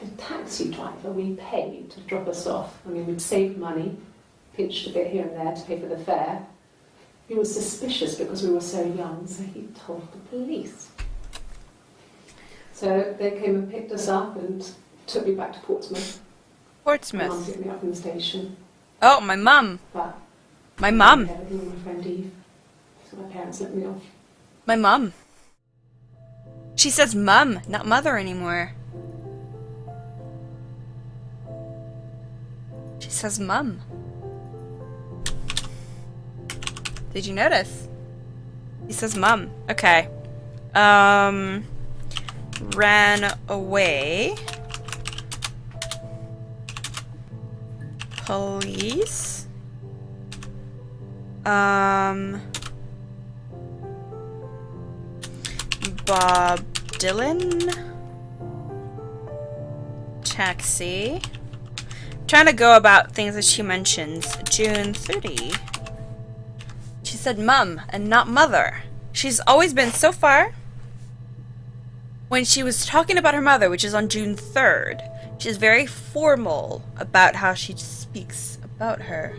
The taxi driver we paid to drop us off. I mean, we'd saved money, pitched a bit here and there to pay for the fare. He was suspicious because we were so young, so he told the police. So they came and picked us up and took me back to Portsmouth. My mum Portsmouth. picked me up from the station. Oh, my mum. But My mum. everything with my friend Eve. So my parents let me off. My mum. She says mum, not mother anymore. She says mum. Did you notice? He says mum. Okay. Ran away. Police. Bob Dylan. Taxi. Trying to go about things that she mentions. June 30. She said mum and not mother. She's always been so far. When she was talking about her mother, which is on June 3rd, she's very formal about how she speaks about her.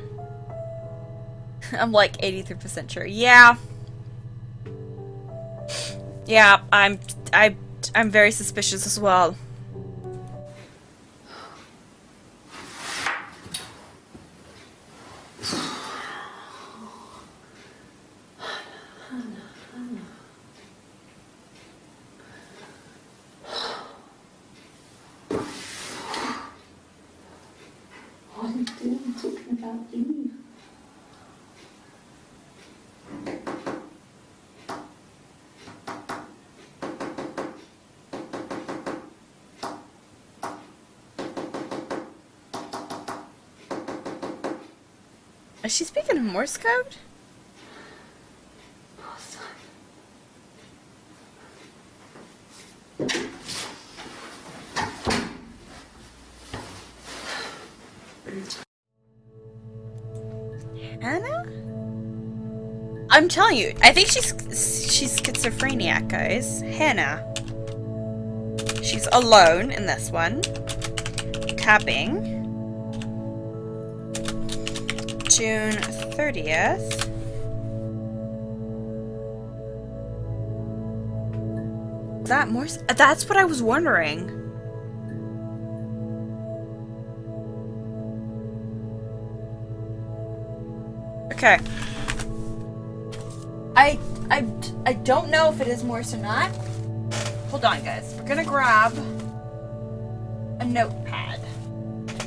I'm like 83% sure. Yeah. Yeah, I'm very suspicious as well. What are you doing talking about Eve? Is she speaking in Morse code? Poor Simon. Hannah? I'm telling you, I think she's schizophrenic, guys. Hannah. She's alone in this one. Tapping. June 30th. Is that Morse? That's what I was wondering. Okay. I don't know if it is Morse or not. Hold on, guys. We're gonna grab a notepad.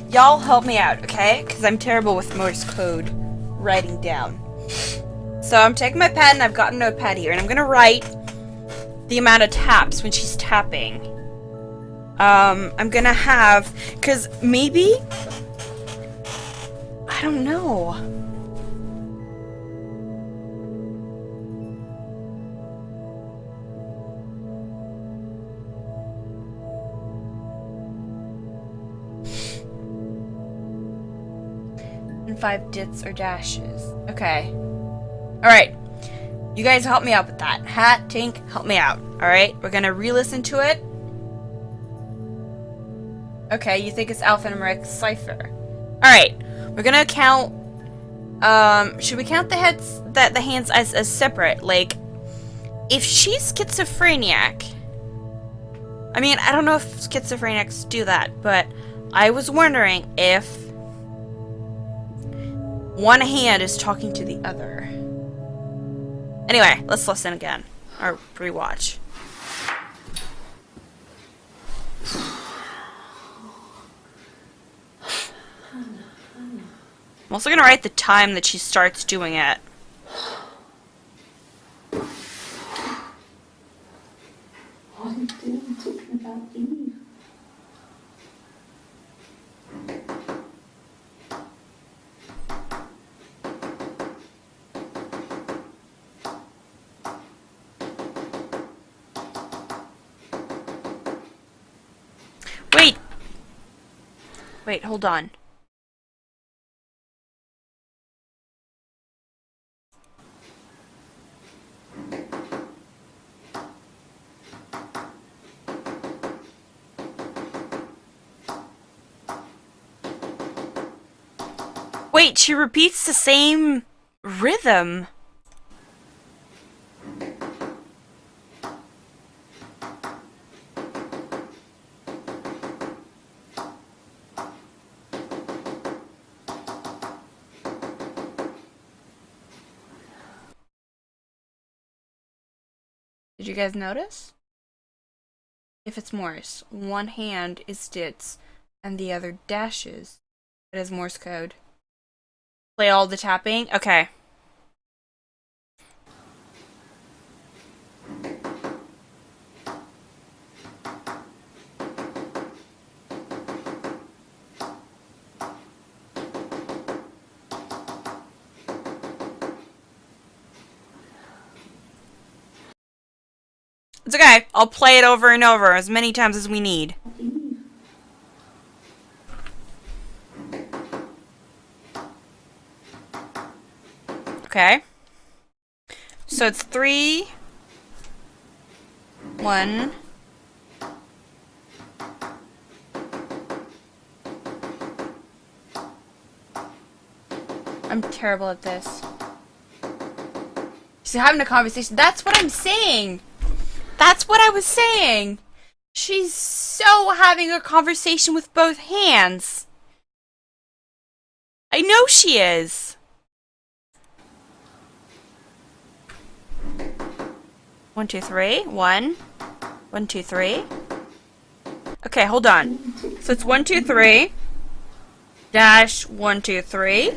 Y'all help me out, okay? Because I'm terrible with Morse code writing down. So I'm taking my pen and I've got a notepad here and I'm gonna write the amount of taps when she's tapping. I'm gonna have, because maybe, I don't know. 5 dits or dashes. Okay. Alright. You guys help me out with that. Hat, Tink, help me out. Alright, we're gonna re-listen to it. Okay, you think it's alphanumeric cipher. Alright, we're gonna count, should we count the hands as separate? Like, if she's schizophrenic, I mean, I don't know if schizophrenics do that, but I was wondering if one hand is talking to the other. Anyway, let's listen again. Or rewatch. I'm also gonna write the time that she starts doing it. What are you doing talking about Eve? Wait! Wait, hold on. Wait, she repeats the same rhythm. Did you guys notice? If it's Morse, one hand is dits and the other dashes. It is Morse code. Play all the tapping? Okay. It's okay. I'll play it over and over as many times as we need. Okay. So it's 3, 1. I'm terrible at this. She's having a conversation. That's what I'm saying. That's what I was saying. She's so having a conversation with both hands. I know she is. 1, 2, 3. 1. 1, 2, 3. Okay, hold on. So it's 1, 2, 3. Dash 1, 2, 3.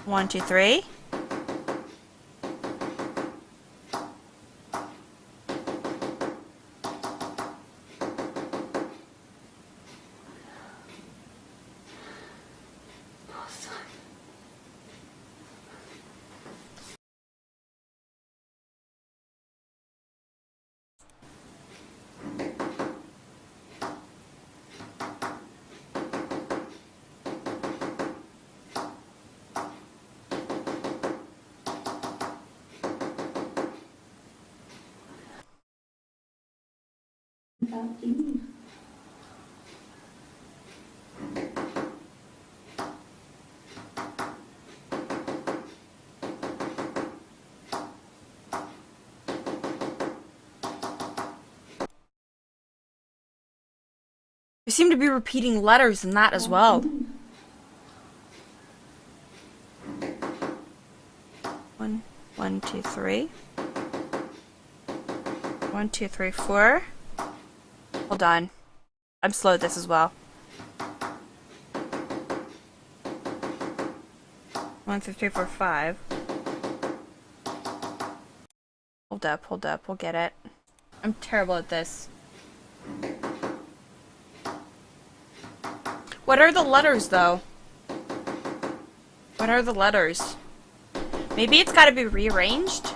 1, 2, 3. About Eve. You seem to be repeating letters in that as well. 1, 1, 2, 3. 1, 2, 3, 4. Hold on. I'm slow at this as well. 1, 2, 3, 4, 5. Hold up. We'll get it. I'm terrible at this. What are the letters, though? What are the letters? Maybe it's gotta be rearranged?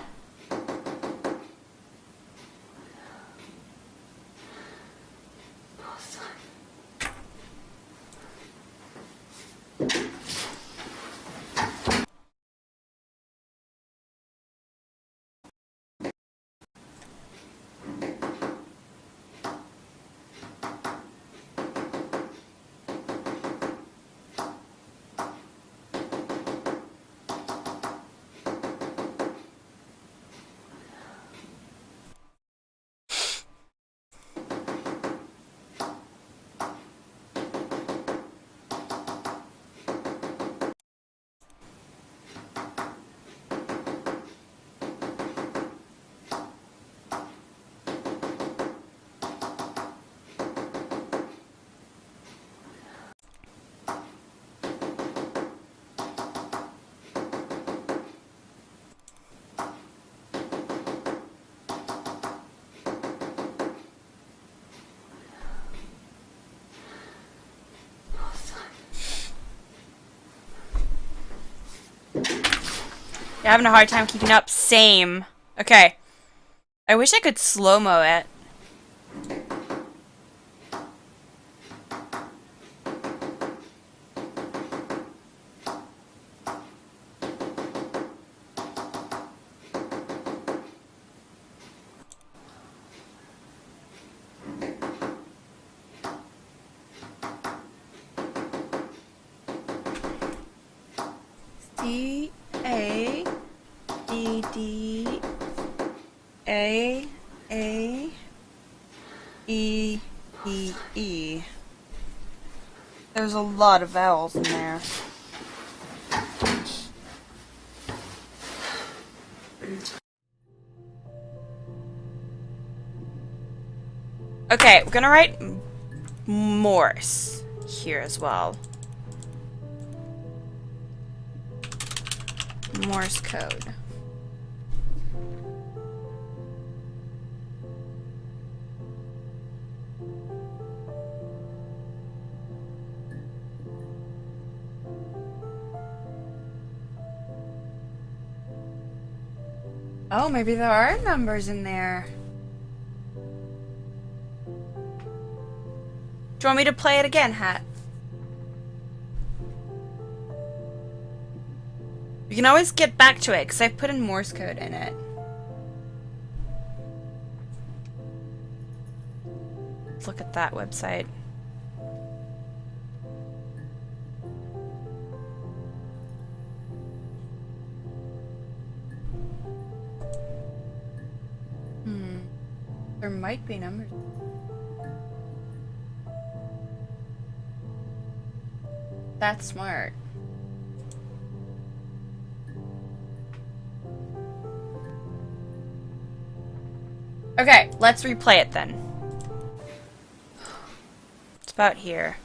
You're having a hard time keeping up? Same. Okay. I wish I could slow-mo it. D A D D A A E E E. There's a lot of vowels in there. Okay, we're gonna write Morse here as well. Morse code. Oh, maybe there are numbers in there. Do you want me to play it again, Hat? You can always get back to it, because I've put in Morse code in it. Let's look at that website. There might be numbers. That's smart. Okay, let's replay it then. It's about here.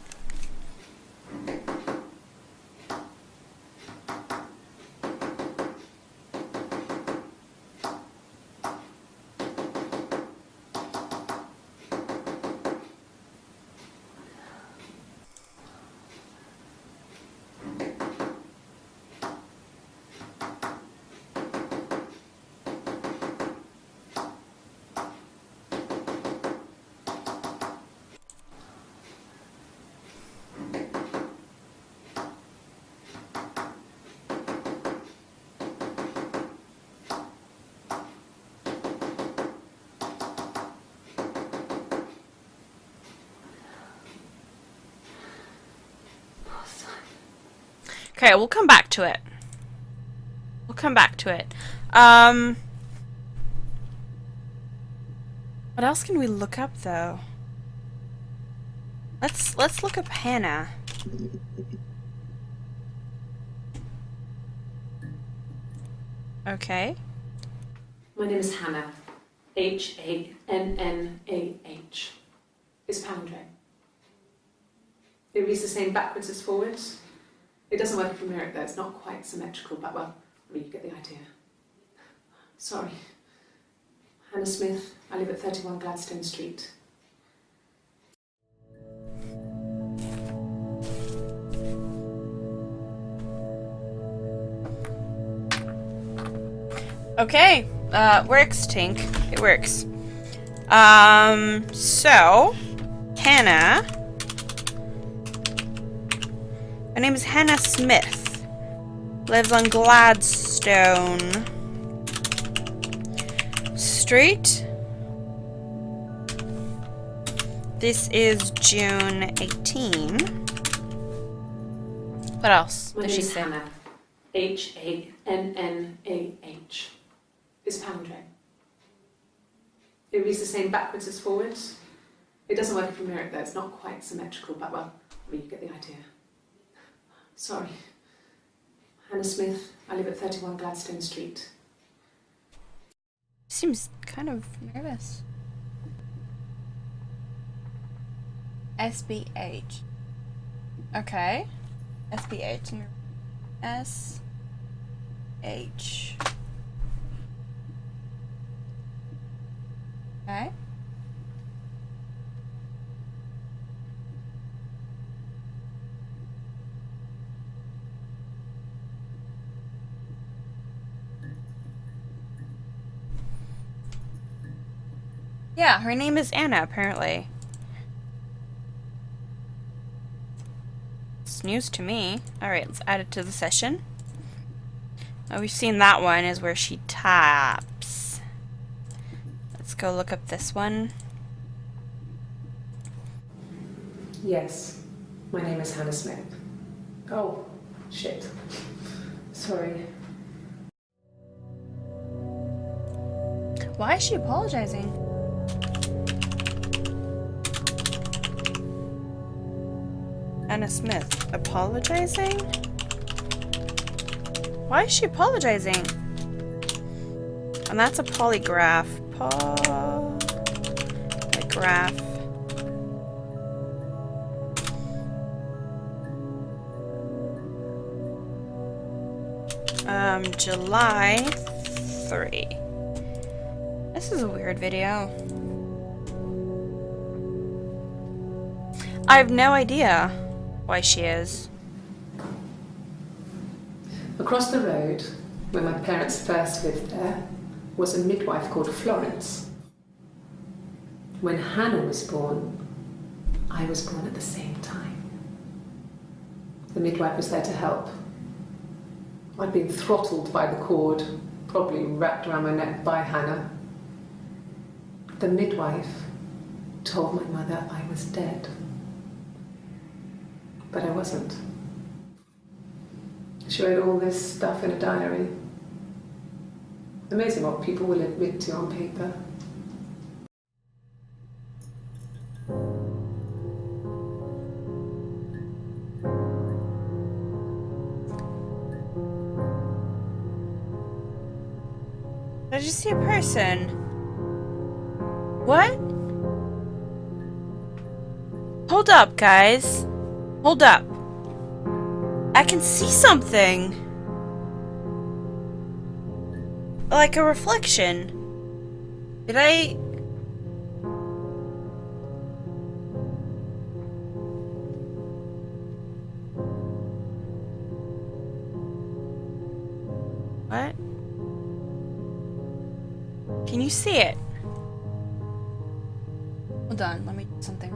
Okay, we'll come back to it. We'll come back to it. What else can we look up though? Let's look up Hannah. Okay. My name is Hannah. H-A-N-N-A-H. It's palindrome. It reads the same backwards as forwards. It doesn't work if you mirror it though, it's not quite symmetrical, but well, I mean, you get the idea. Sorry. Hannah Smith, I live at 31 Gladstone Street. Okay, works, Tink. It works. So, Hannah. Her name is Hannah Smith. Lives on Gladstone Street. This is June 18. What else does she say? Hannah. H-A-N-N-A-H. It's palindrome. It reads the same backwards as forwards. It doesn't work if you mirror it though, it's not quite symmetrical, but well, I mean, you get the idea. Sorry. Hannah Smith, I live at 31 Gladstone Street. Seems kind of nervous. SBH. Okay. SBH. S-H. Okay. Yeah, her name is Anna, apparently. It's news to me. Alright, let's add it to the session. Oh, we've seen that one is where she taps. Let's go look up this one. Yes, my name is Hannah Smith. Oh, shit. Sorry. Why is she apologizing? Anna Smith apologizing? Why is she apologizing? And that's a polygraph. Polygraph. July 3. This is a weird video. I have no idea why she is. Across the road, where my parents first lived there, was a midwife called Florence. When Hannah was born, I was born at the same time. The midwife was there to help. I'd been throttled by the cord, probably wrapped around my neck by Hannah. The midwife told my mother I was dead. But I wasn't. She wrote all this stuff in a diary. Amazing what people will admit to on paper. Did I just see a person? What? Hold up, guys. Hold up. I can see something. Like a reflection. Did I... What? Can you see it? Hold on, let me do something.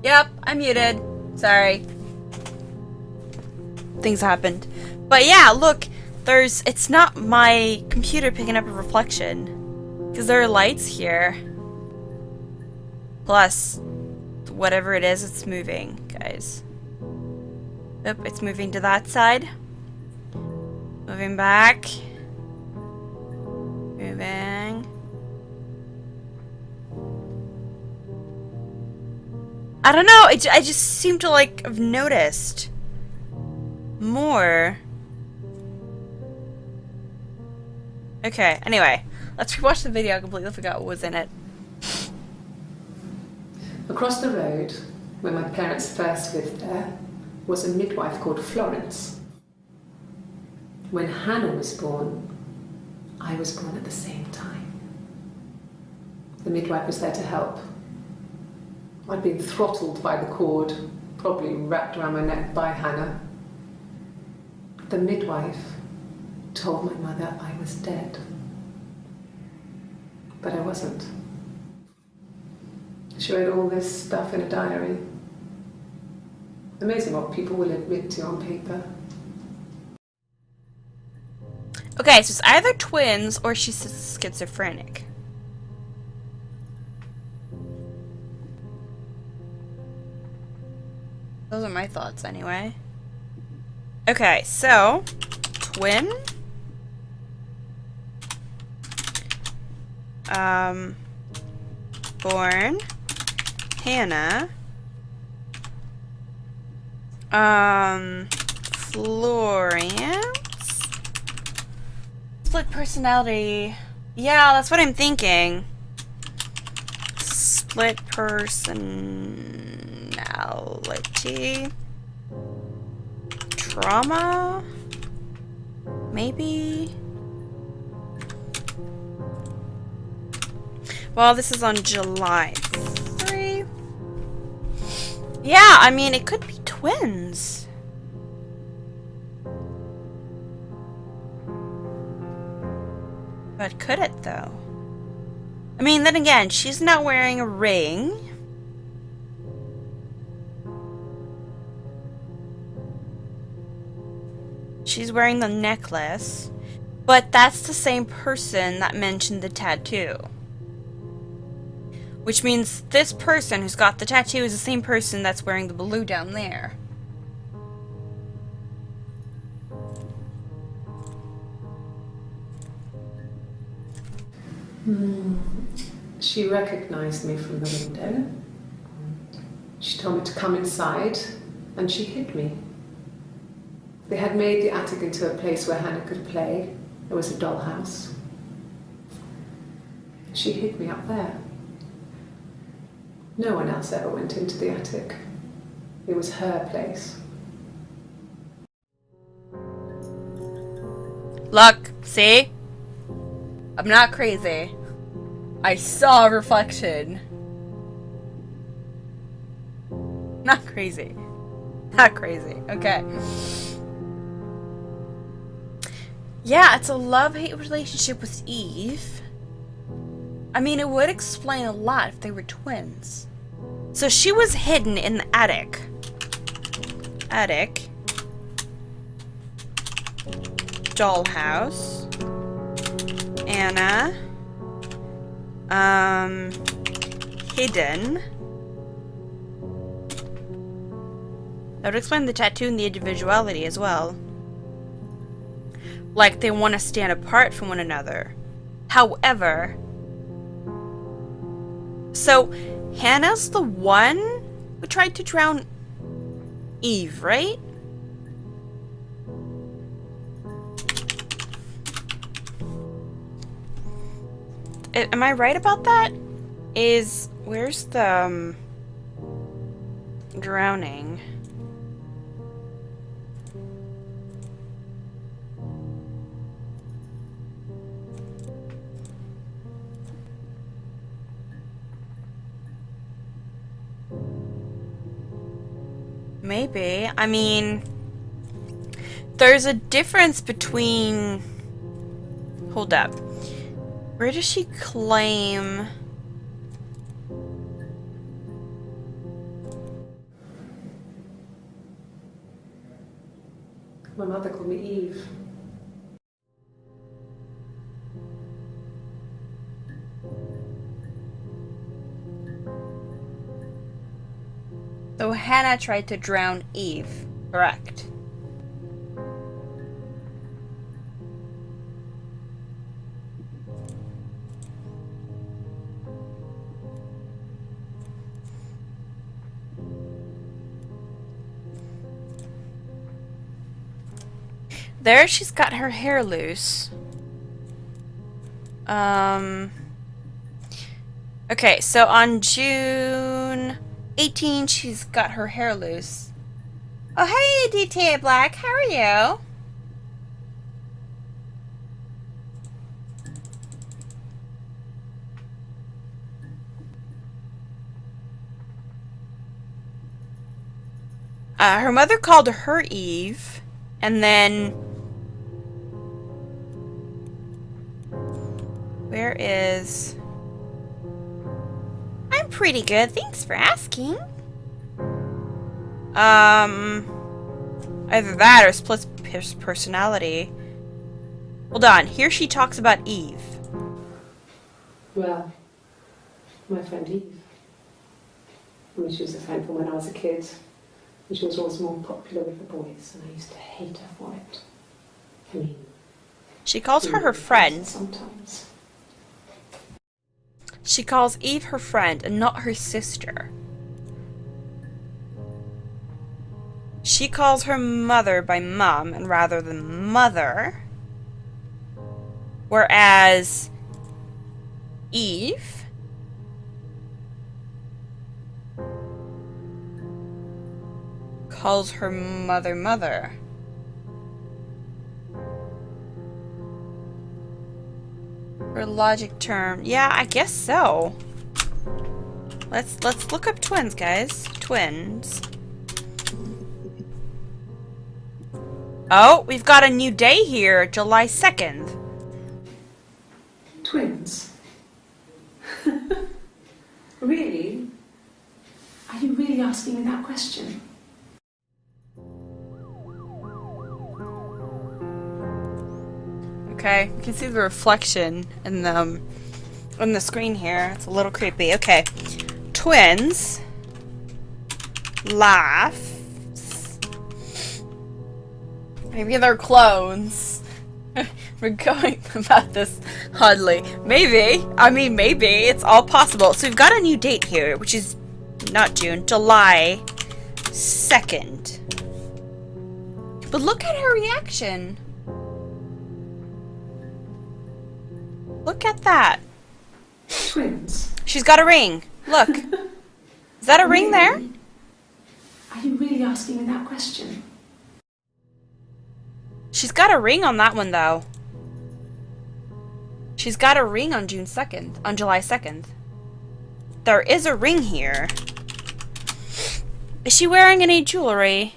Yep, I'm muted. Sorry. Things happened. But yeah, look, it's not my computer picking up a reflection. Because there are lights here. Plus, whatever it is, it's moving, guys. Oop, it's moving to that side. Moving back. Moving. I don't know, I just seem to, like, have noticed more. Okay, anyway, let's rewatch the video. I completely forgot what was in it. Across the road, where my parents first lived there, was a midwife called Florence. When Hannah was born, I was born at the same time. The midwife was there to help. I'd been throttled by the cord, probably wrapped around my neck by Hannah. The midwife told my mother I was dead. But I wasn't. She wrote all this stuff in a diary. Amazing what people will admit to on paper. Okay, so it's either twins or she's schizophrenic. Those are my thoughts anyway. Okay, so twin. Born Hannah. Florence. Split personality. Yeah, that's what I'm thinking. Split personality. Trauma? Maybe? Well, this is on July 3. Yeah, I mean, it could be twins. But could it, though? I mean, then again, she's not wearing a ring. She's wearing the necklace. But that's the same person that mentioned the tattoo. Which means this person who's got the tattoo is the same person that's wearing the blue down there. She recognized me from the window. She told me to come inside, and she hid me. They had made the attic into a place where Hannah could play. There was a dollhouse. She hid me up there. No one else ever went into the attic. It was her place. Look, see? I'm not crazy. I saw a reflection. Not crazy. Not crazy. Okay. Yeah, it's a love-hate relationship with Eve. I mean, it would explain a lot if they were twins. So she was hidden in the attic. Attic. Dollhouse. Anna. Hidden. That would explain the tattoo and the individuality as well. Like they want to stand apart from one another. However, so Hannah's the one who tried to drown Eve, right? Am I right about that? Where's the drowning? Maybe. I mean, there's a difference between... Hold up. Where does she claim... My mother called me Eve. So Hannah tried to drown Eve, correct? There she's got her hair loose. Okay, so on June 18, she's got her hair loose. Oh, hey, DTA Black, how are you? Her mother called her Eve, and then... Where is... I'm pretty good. Thanks for asking. Either that or splits his personality. Hold on. Here she talks about Eve. Well, my friend Eve. I mean, she was a friend from when I was a kid. And she was always more popular with the boys, and I used to hate her for it. I mean... She calls her her friend. Sometimes. She calls Eve her friend and not her sister. She calls her mother by mom and rather than mother. Whereas Eve calls her mother mother. Her logic term. Yeah, I guess so. Let's look up twins, guys. Twins. Oh, we've got a new day here, July 2nd. Twins? Really? Are you really asking me that question? Okay, you can see the reflection in the screen here. It's a little creepy. Okay. Twins laughs. Maybe they're clones. We're going about this oddly. Maybe. I mean, maybe. It's all possible. So we've got a new date here, which is not June, July 2nd. But look at her reaction. Look at that. Twins? She's got a ring. Look. Is that a ring there? Are you really asking me that question? She's got a ring on that one, though. She's got a ring on June 2nd. On July 2nd. There is a ring here. Is she wearing any jewelry?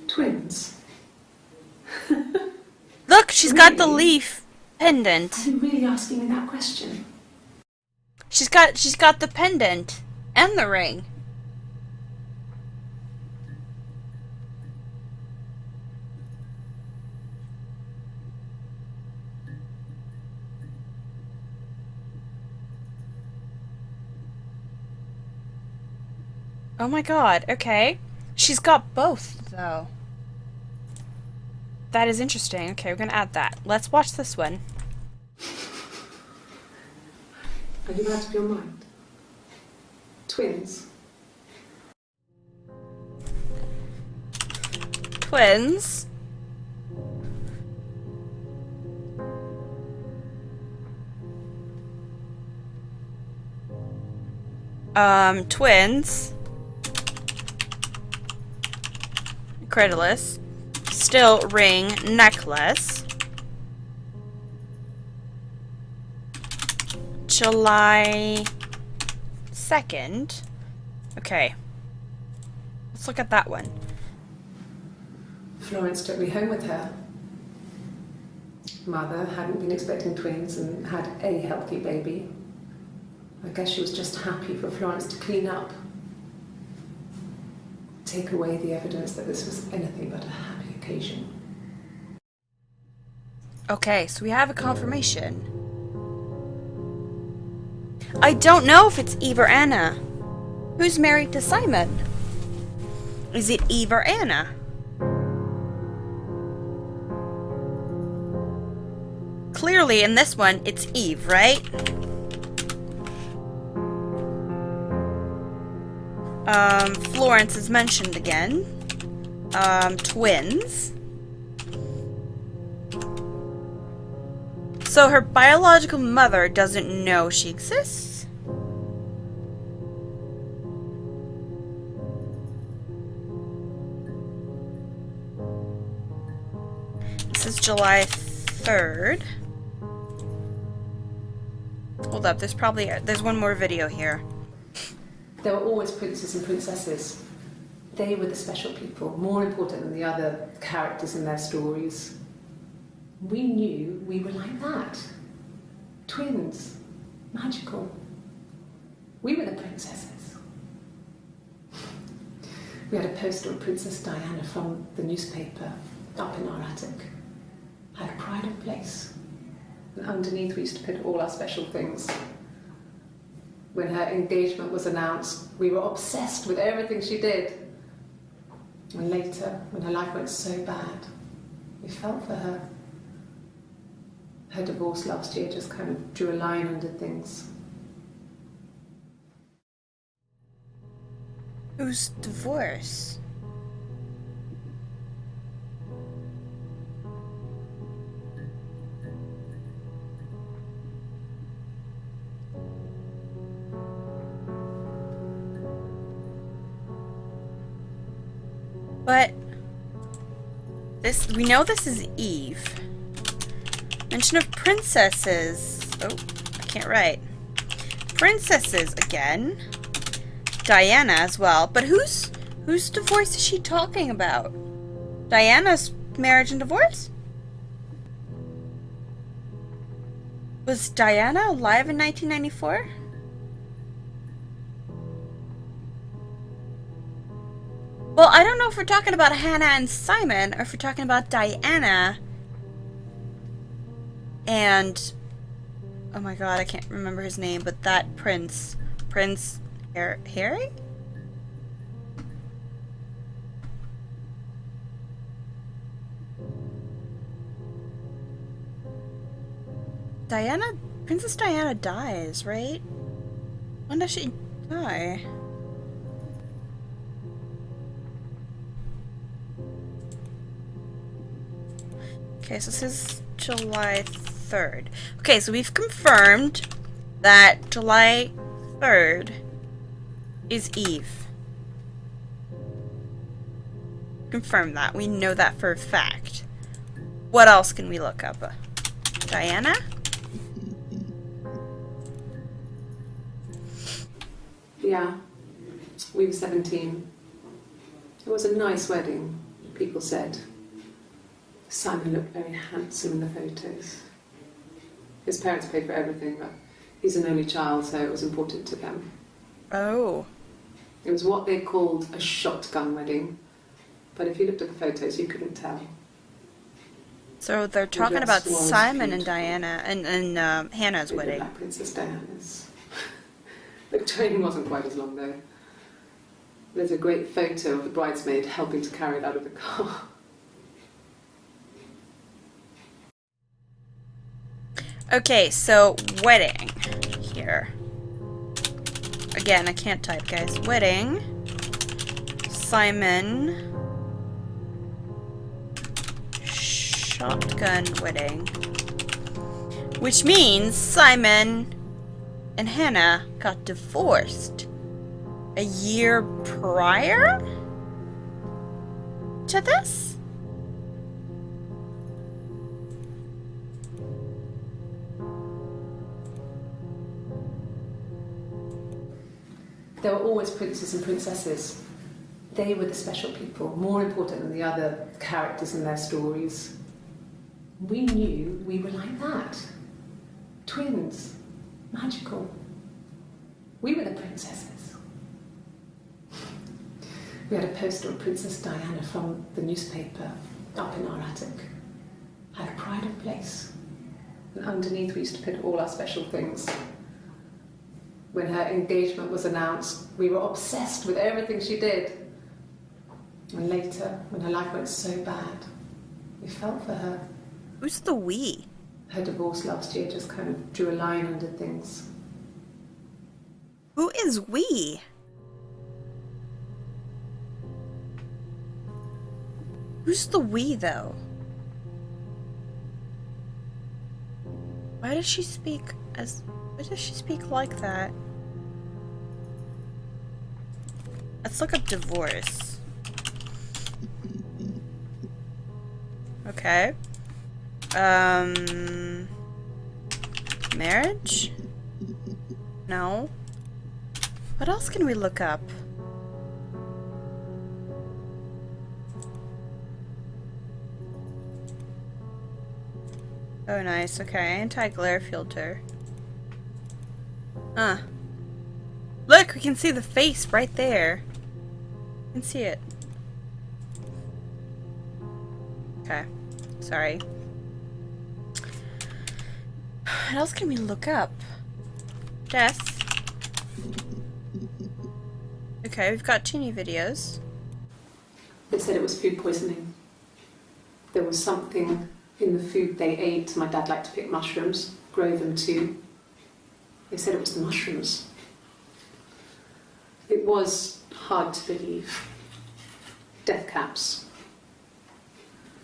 Twins? Look, she's got the leaf pendant. Are you really asking me that question? She's got the pendant and the ring. Oh my god, okay. She's got both, though. That is interesting. Okay, we're gonna add that. Let's watch this one. Are you out of your mind? Twins? Twins. Twins. Incredulous. Still ring necklace. July 2nd. Okay. Let's look at that one. Florence took me home with her. Mother hadn't been expecting twins and had a healthy baby. I guess she was just happy for Florence to clean up. Take away the evidence that this was anything but a happy occasion. Okay, so we have a confirmation. I don't know if it's Eve or Anna. Who's married to Simon? Is it Eve or Anna? Clearly in this one, it's Eve, right? Florence is mentioned again. Twins. So her biological mother doesn't know she exists? This is July 3rd. Hold up, there's one more video here. There were always princes and princesses. They were the special people, more important than the other characters in their stories. We knew we were like that. Twins. Magical. We were the princesses. We had a poster of Princess Diana from the newspaper up in our attic. Had a pride of place. And underneath we used to put all our special things. When her engagement was announced, we were obsessed with everything she did. And later, when her life went so bad, we felt for her. Her divorce last year just kind of drew a line under things. Whose divorce? But this, we know this is Eve. Mention of princesses. Oh, I can't write. Princesses again. Diana as well. But whose divorce is she talking about? Diana's marriage and divorce? Was Diana alive in 1994? Well, I don't know if we're talking about Hannah and Simon, or if we're talking about Diana and... oh my god, I can't remember his name, but that Prince Harry? Princess Diana dies, right? When does she die? Okay, so this is July 3rd. Okay, so we've confirmed that July 3rd is Eve. Confirm that. We know that for a fact. What else can we look up? Diana? Yeah, we were 17. It was a nice wedding, people said. Simon looked very handsome in the photos. His parents paid for everything, but he's an only child, so it was important to them. Oh. It was what they called a shotgun wedding, but if you looked at the photos, you couldn't tell. So they're talking about Simon and Diana and Hannah's wedding. Like Princess Diana's. The training wasn't quite as long though. There's a great photo of the bridesmaid helping to carry it out of the car. Okay, so wedding here. Again, I can't type, guys. Wedding. Simon. Shotgun wedding. Which means Simon and Hannah got divorced a year prior to this? There were always princes and princesses. They were the special people, more important than the other characters in their stories. We knew we were like that. Twins. Magical. We were the princesses. We had a poster of Princess Diana from the newspaper up in our attic. Had a pride of place. And underneath we used to put all our special things. When her engagement was announced, we were obsessed with everything she did. And later, when her life went so bad, we felt for her. Who's the we? Her divorce last year just kind of drew a line under things. Who is we? Who's the we, though? Why does she speak like that? Let's look up divorce. Okay. Marriage? No. What else can we look up? Oh, nice. Okay. Anti-glare filter. Look, we can see the face right there. You can see it. Okay. Sorry. What else can we look up? Death. Okay, we've got 2 new videos. They said it was food poisoning. There was something in the food they ate. My dad liked to pick mushrooms, grow them too. They said it was the mushrooms. It was hard to believe. Death caps.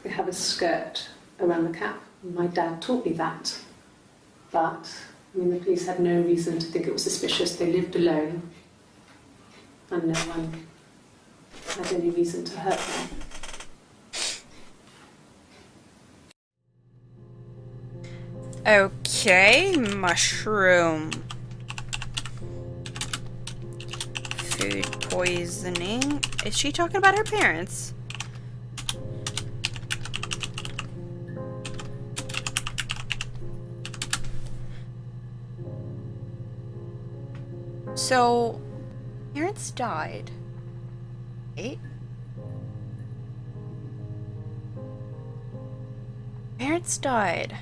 They have a skirt around the cap. My dad taught me that. But, I mean, the police had no reason to think it was suspicious. They lived alone. And no one had any reason to hurt them. Okay, mushroom. Food poisoning. Is she talking about her parents? So, parents died. Right? Parents died.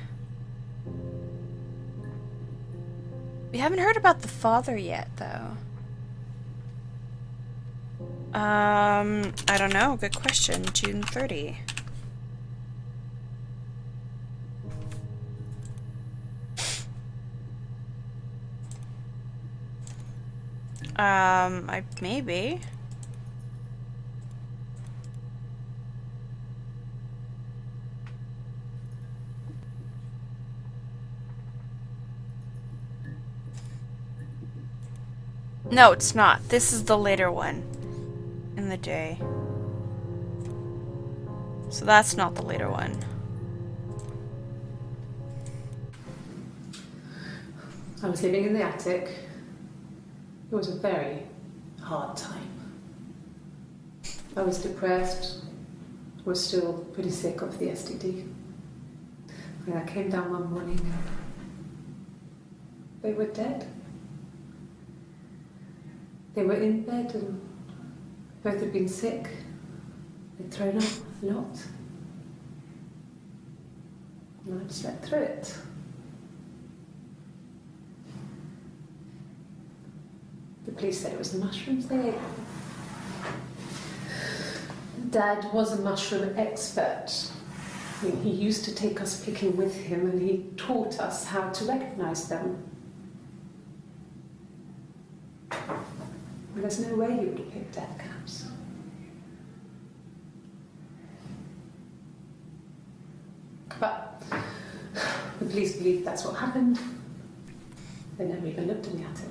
We haven't heard about the father yet, though. I don't know. Good question. June 30. Maybe. No, it's not. This is the later one in the day. So that's not the later one. I was living in the attic. It was a very hard time. I was depressed, was still pretty sick of the STD. And I came down one morning and they were dead. They were in bed and both had been sick. They'd thrown up a lot. And I'd slept through it. The police said it was the mushrooms they ate. Dad was a mushroom expert. I mean, he used to take us picking with him and he taught us how to recognize them. And there's no way you would have picked death caps. But the police believe that's what happened. They never even looked in the attic.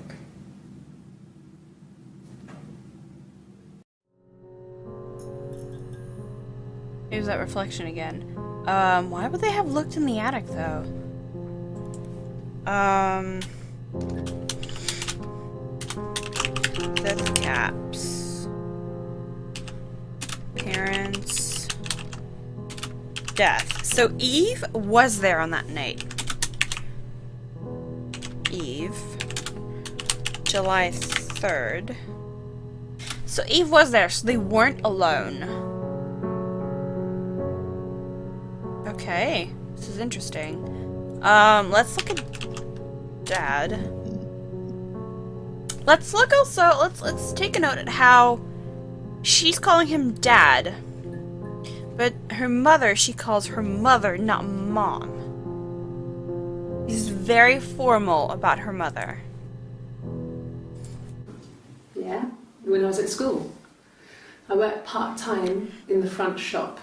Here's that reflection again. Why would they have looked in the attic, though? Death caps. Parents. Death. So Eve was there on that night. Eve. July 3rd. So Eve was there, so they weren't alone. Okay, this is interesting. Let's look at Dad. Let's look also, let's take a note at how she's calling him Dad. But her mother, she calls her mother, not Mom. He's very formal about her mother. Yeah, when I was at school. I worked part-time in the front shop.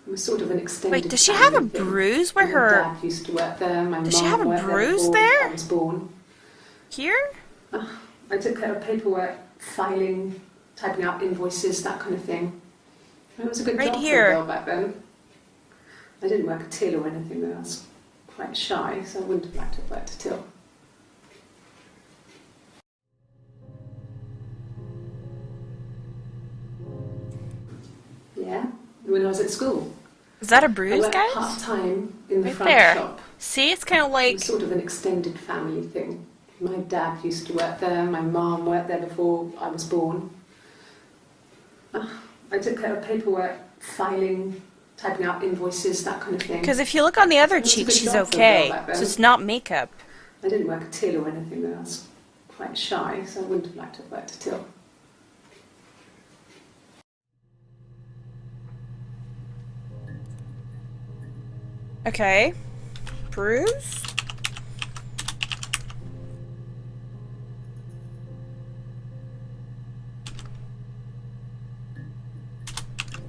It was sort of an extended. Wait, does she have a family thing. bruise where My her... dad used to work there. My Does she mum have a worked bruise before there? I was born. Here? I took care of paperwork, filing, typing out invoices, that kind of thing. It was a good Right job here. for a girl back then. I didn't work a till or anything though. I was quite shy, so I wouldn't have liked to have worked a till. Yeah, when I was at school. Is that a I bruise, worked guys? part-time in the Right front there. shop. See, it's kind of It like... was sort of an extended family thing. My dad used to work there, my mum worked there before I was born. I took care of paperwork, filing, typing out invoices, that kind of thing. Because if you look on the other It was a cheek, good she's job for a okay. girl back So then. it's not makeup. I didn't work a till or anything though, I was quite shy, so I wouldn't have liked to have worked a till. Okay. Bruce?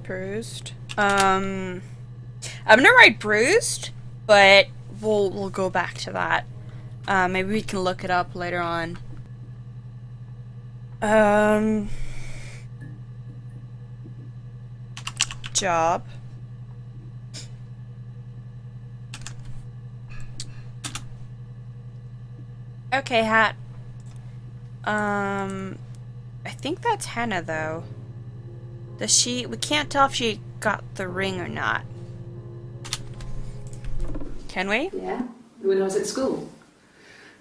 Bruised. I'm gonna write bruised, but we'll go back to that. Maybe we can look it up later on. Job. Okay, hat. I think that's Hannah though. Does she? We can't tell if she got the ring or not. Can we? Yeah, when I was at school.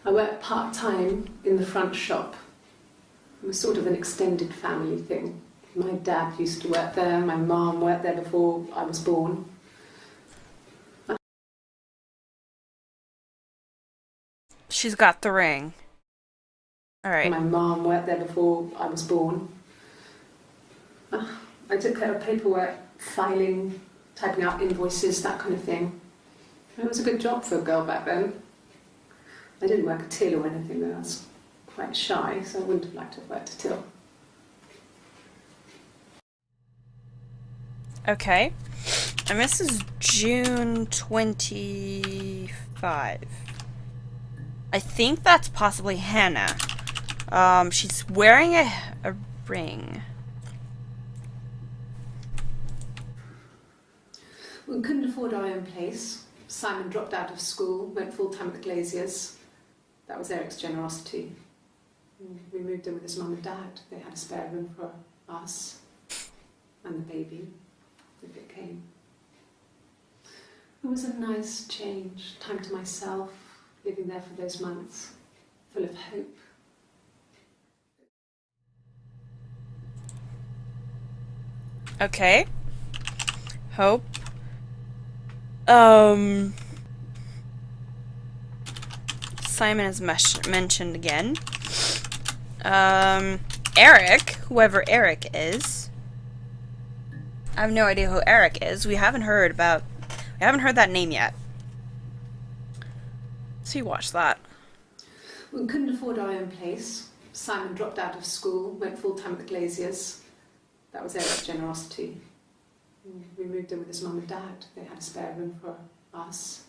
I worked part-time in the front shop. It was sort of an extended family thing. My dad used to work there, my mum worked there before I was born. She's got the ring. Alright. My mum worked there before I was born. I took care of paperwork, filing, typing out invoices, that kind of thing. It was a good job for a girl back then. I didn't work a till or anything though, I was quite shy, so I wouldn't have liked to have worked a till. Okay. And this is June 25. I think that's possibly Hannah. She's wearing a ring. We couldn't afford our own place. Simon dropped out of school, went full-time at the Glaziers. That was Eric's generosity. We moved in with his mum and dad. They had a spare room for us and the baby, if it came. It was a nice change, time to myself, living there for those months, full of hope. Okay. Hope. Simon is mentioned again. Eric, whoever Eric is. I have no idea who Eric is. We haven't heard that name yet. So you watch that. We couldn't afford our own place. Simon dropped out of school, went full-time at the Glaziers. That was Eric's generosity. We moved in with his mum and dad. They had a spare room for us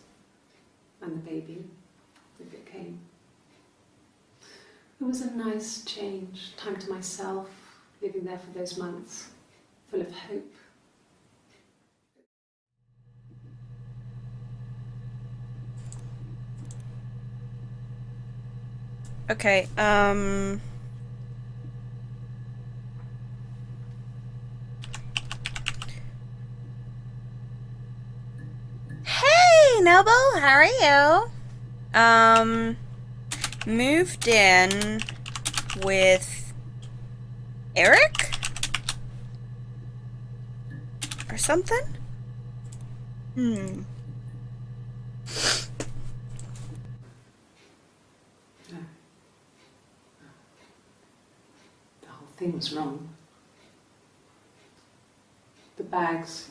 and the baby, if it came. It was a nice change, time to myself, living there for those months, full of hope. Okay, Hey, Noble, how are you? Moved in with Eric? Or something? No. The whole thing was wrong. The bags,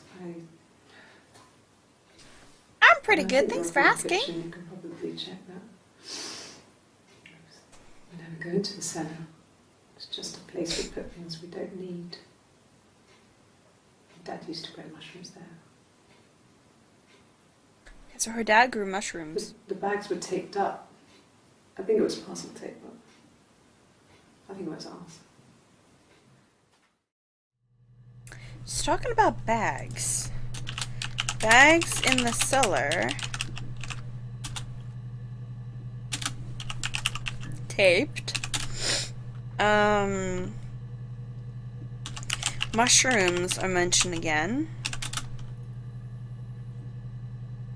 I'm pretty I good, think thanks for they're in the asking. kitchen. You can probably check that. We never go into the cellar. It's just a place we put things we don't need. Dad used to grow mushrooms there. So her dad grew mushrooms. The bags were taped up. I think it was parcel tape, but I think it was ours. Just talking about bags. Bags in the cellar. Taped. Mushrooms are mentioned again.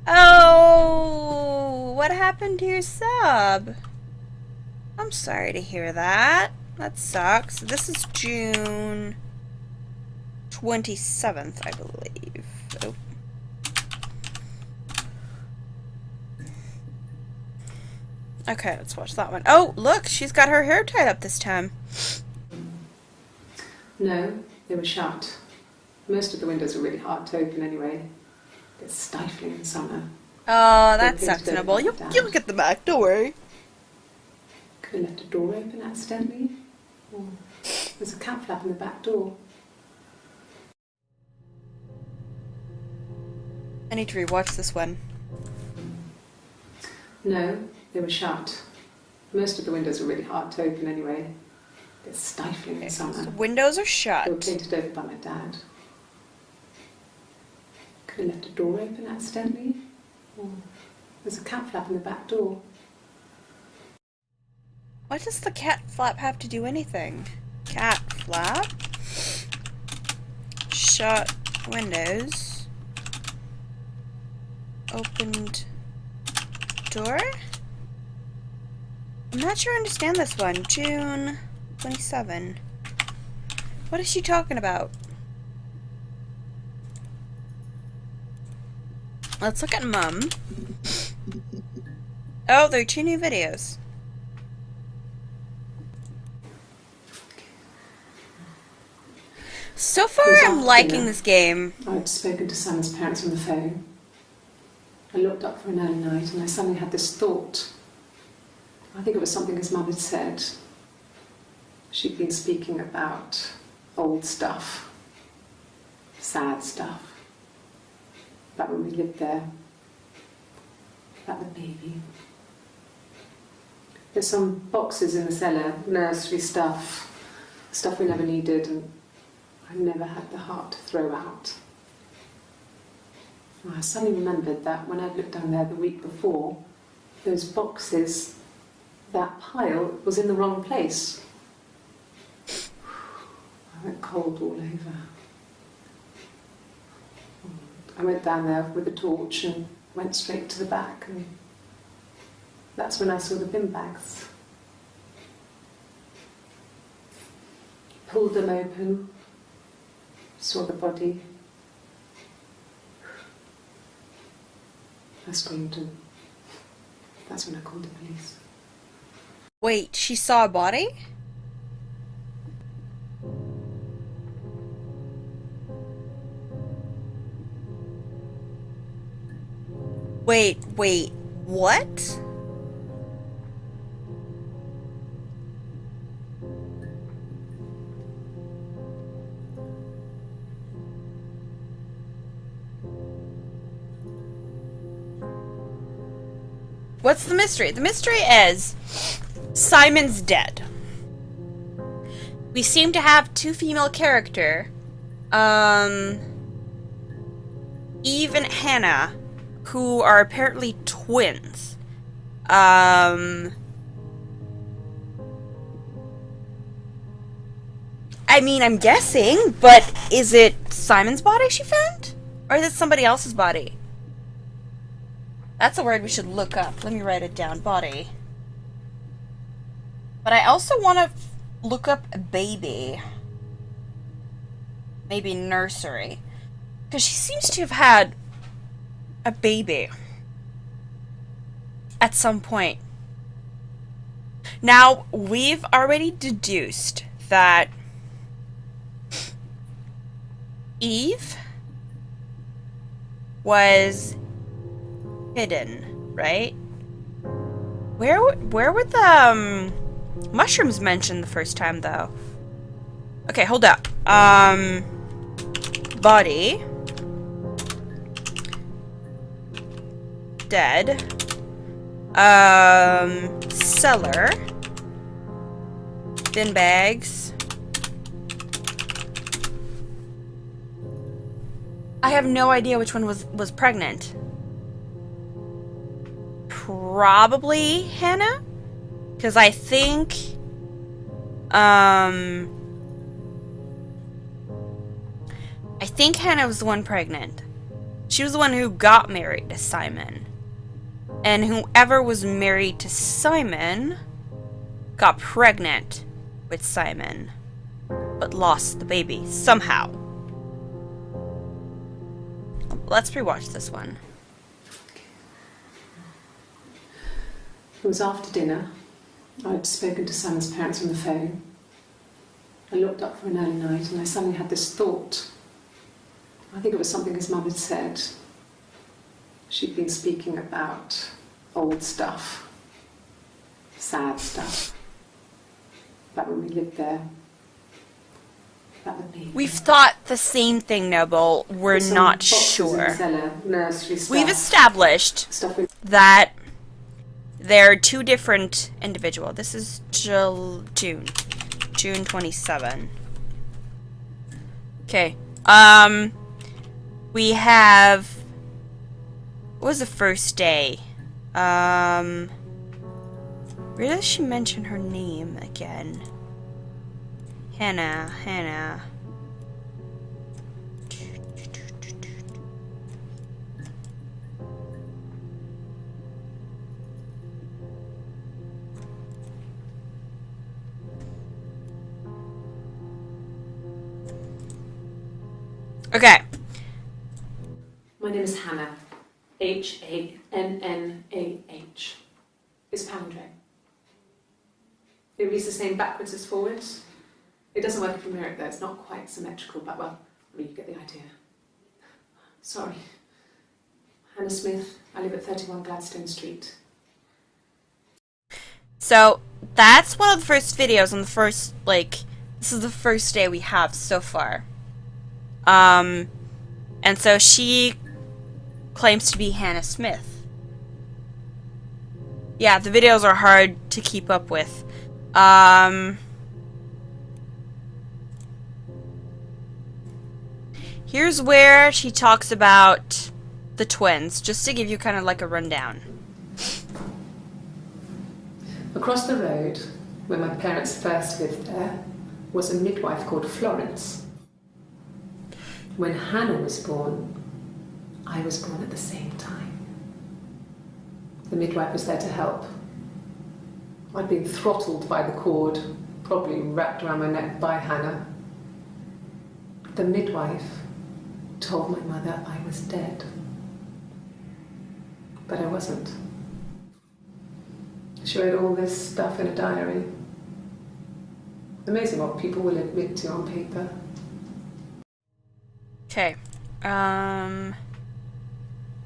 Oh, what happened to your sub? I'm sorry to hear that. That sucks. This is June 27th, I believe. Oh. Okay, let's watch that one. Oh, look, she's got her hair tied up this time. No, they were shut. Most of the windows are really hard to open anyway. It's stifling in summer. Oh, that sucks, Noble. You'll get them back, don't worry. Could have left a door open accidentally. Oh, there's a cat flap in the back door. I need to rewatch this one. No, they were shut. Most of the windows are really hard to open anyway. It's stifling in summer. The windows are They were shut. painted over by my dad. Could have left a door open accidentally. Oh, there's a cat flap in the back door. What does the cat flap have to do anything? Cat flap? Shut windows. Opened door? I'm not sure I understand this one. June 27. What is she talking about? Let's look at Mum. Oh, there are 2 new videos. So far, I'm liking this game. I'd spoken to Simon's parents on the phone. I looked up for an early night and I suddenly had this thought. I think it was something his mum had said. She'd been speaking about old stuff, sad stuff, about when we lived there, about the baby. There's some boxes in the cellar, nursery stuff we never needed, and I never had the heart to throw out. I suddenly remembered that when I'd looked down there the week before, those boxes, that pile was in the wrong place. I went cold all over. I went down there with a torch and went straight to the back, and that's when I saw the bin bags. Pulled them open, saw the body. I screamed, and that's when I called the police. Wait, she saw a body? Wait, what? What's the mystery? The mystery is Simon's dead. We seem to have 2 female characters, Eve and Hannah, who are apparently twins. I mean, I'm guessing, but is it Simon's body she found? Or is it somebody else's body? That's a word we should look up. Let me write it down. Body. But I also want to look up baby. Maybe nursery. Because she seems to have had a baby at some point. Now, we've already deduced that Eve was hidden, right? Where were the mushrooms mentioned the first time, though? Okay, hold up. Body. Dead. Cellar. Bin bags. I have no idea which one was pregnant. Probably Hannah? Because I think Hannah was the one pregnant. She was the one who got married to Simon. And whoever was married to Simon got pregnant with Simon, but lost the baby somehow. Let's rewatch this one. It was after dinner. I'd spoken to Simon's parents on the phone. I looked up for an early night and I suddenly had this thought. I think it was something his mum had said. She'd been speaking about old stuff, sad stuff, about when we lived there. About the baby. We've thought the same thing, Noble. We're Some not boxes in the sure. cellar, nursery stuff, We've established stuff we that they're two different individuals. This is June 27. Okay. We have. What was the first day? Where does she mention her name again? Hannah. Okay. My name is Hannah. Hannah. It's palindrome. It reads the same backwards as forwards. It doesn't work if you mirror it though, it's not quite symmetrical, but well, I mean, you get the idea. Sorry. Hannah Smith, I live at 31 Gladstone Street. So, that's one of the first videos on the first, this is the first day we have so far. And so she claims to be Hannah Smith. Yeah, the videos are hard to keep up with. Here's where she talks about the twins, just to give you kind of like a rundown. Across the road, where my parents first lived there, was a midwife called Florence. When Hannah was born, I was born at the same time. The midwife was there to help. I'd been throttled by the cord, probably wrapped around my neck by Hannah. The midwife told my mother I was dead. But I wasn't. She wrote all this stuff in a diary. Amazing what people will admit to on paper. Okay. Here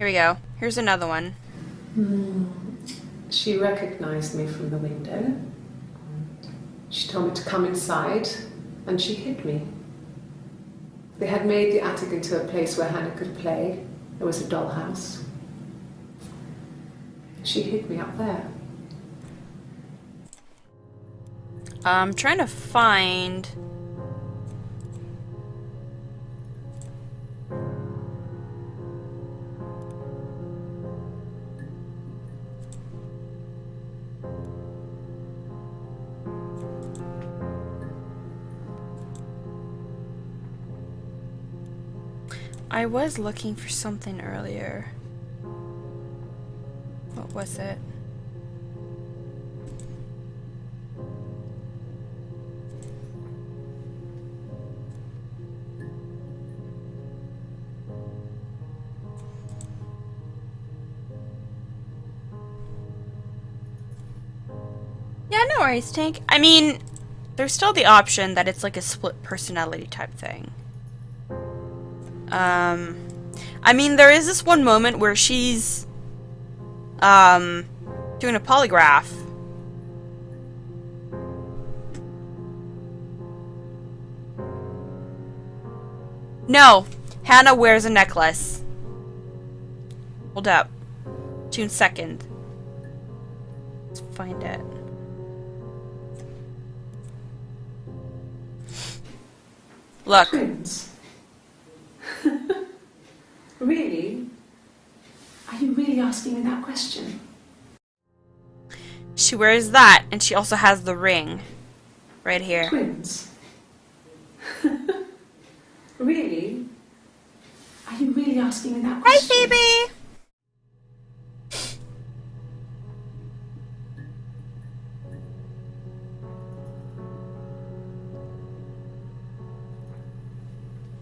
we go. Here's another one. She recognized me from the window. She told me to come inside, and she hid me. They had made the attic into a place where Hannah could play. There was a dollhouse. She hid me up there. I'm trying to find... I was looking for something earlier. What was it? Yeah, no worries, Tank. I mean, there's still the option that it's like a split personality type thing. I mean, there is this one moment where she's, doing a polygraph. No, Hannah wears a necklace. Hold up. June 2nd. Let's find it. Look. Twins? Really? Are you really asking me that question? She wears that, and she also has the ring. Right here. Twins? Really? Are you really asking me that question? Hi, Phoebe!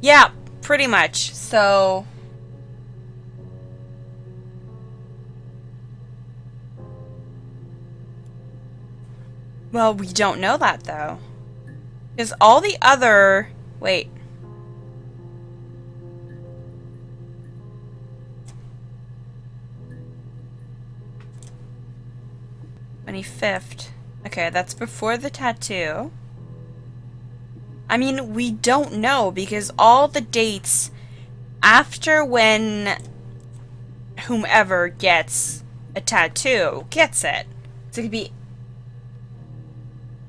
Yeah, pretty much. So... Well, we don't know that, though. Because all the other... Wait. "25th. Okay, that's before the tattoo. I mean, we don't know, because all the dates after when whomever gets a tattoo gets it. So it could be...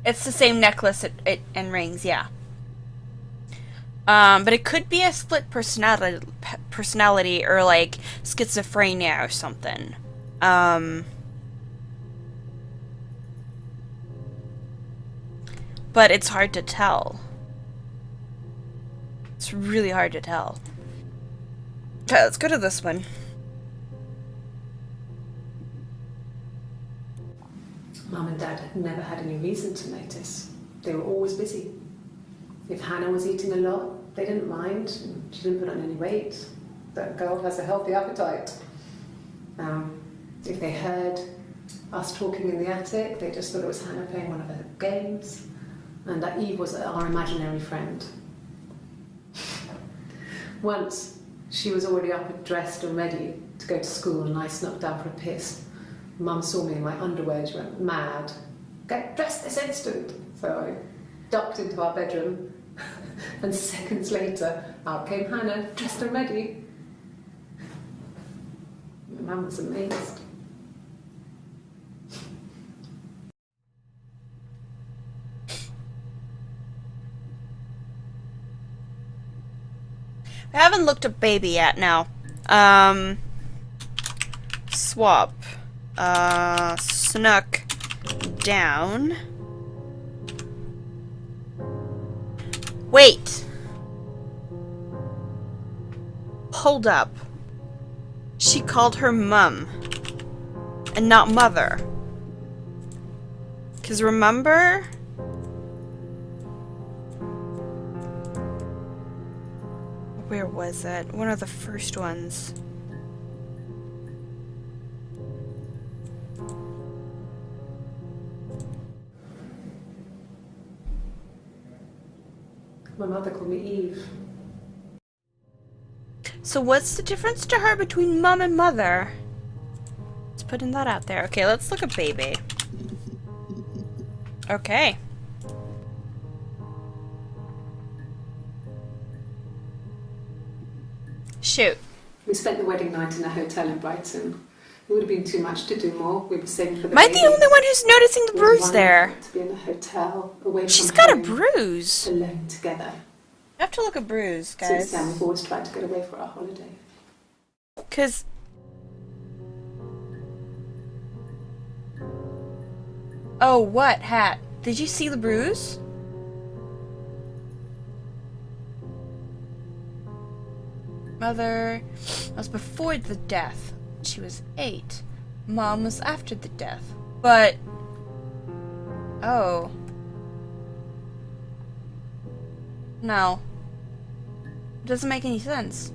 It's the same necklace and rings, yeah. But it could be a split personality or like schizophrenia or something. But it's hard to tell. It's really hard to tell. Okay, let's go to this one. Mum and Dad had never had any reason to notice. They were always busy. If Hannah was eating a lot, they didn't mind. She didn't put on any weight. That girl has a healthy appetite. If they heard us talking in the attic, they just thought it was Hannah playing one of her games, and that Eve was our imaginary friend. Once, she was already up and dressed and ready to go to school, and I snuck down for a piss. Mum saw me in my underwear, she went mad. "Get dressed this instant!" So I ducked into our bedroom, and seconds later, out came Hannah, dressed and ready. Mum was amazed. I haven't looked up baby yet now. Swap. Snuck down. Wait. Hold up. She called her mum. And not mother. 'Cause remember? Where was it? One of the first ones. My mother called me Eve. So what's the difference to her between mum and mother? Let's putting that out there. Okay, let's look at baby. Okay. Shoot. We spent the wedding night in a hotel in Brighton. It would have been too much to do more. We were saving for the Am I baby. the only one who's noticing the It was bruise there? wonderful to be in a hotel, away from She's got a home, bruise. alone together. I have to look at bruise, Since guys. then, we've always tried to get away for our holiday. Cause oh, what hat? Did you see the bruise? Mother was before the death. She was 8. Mom was after the death. But oh. No. It doesn't make any sense.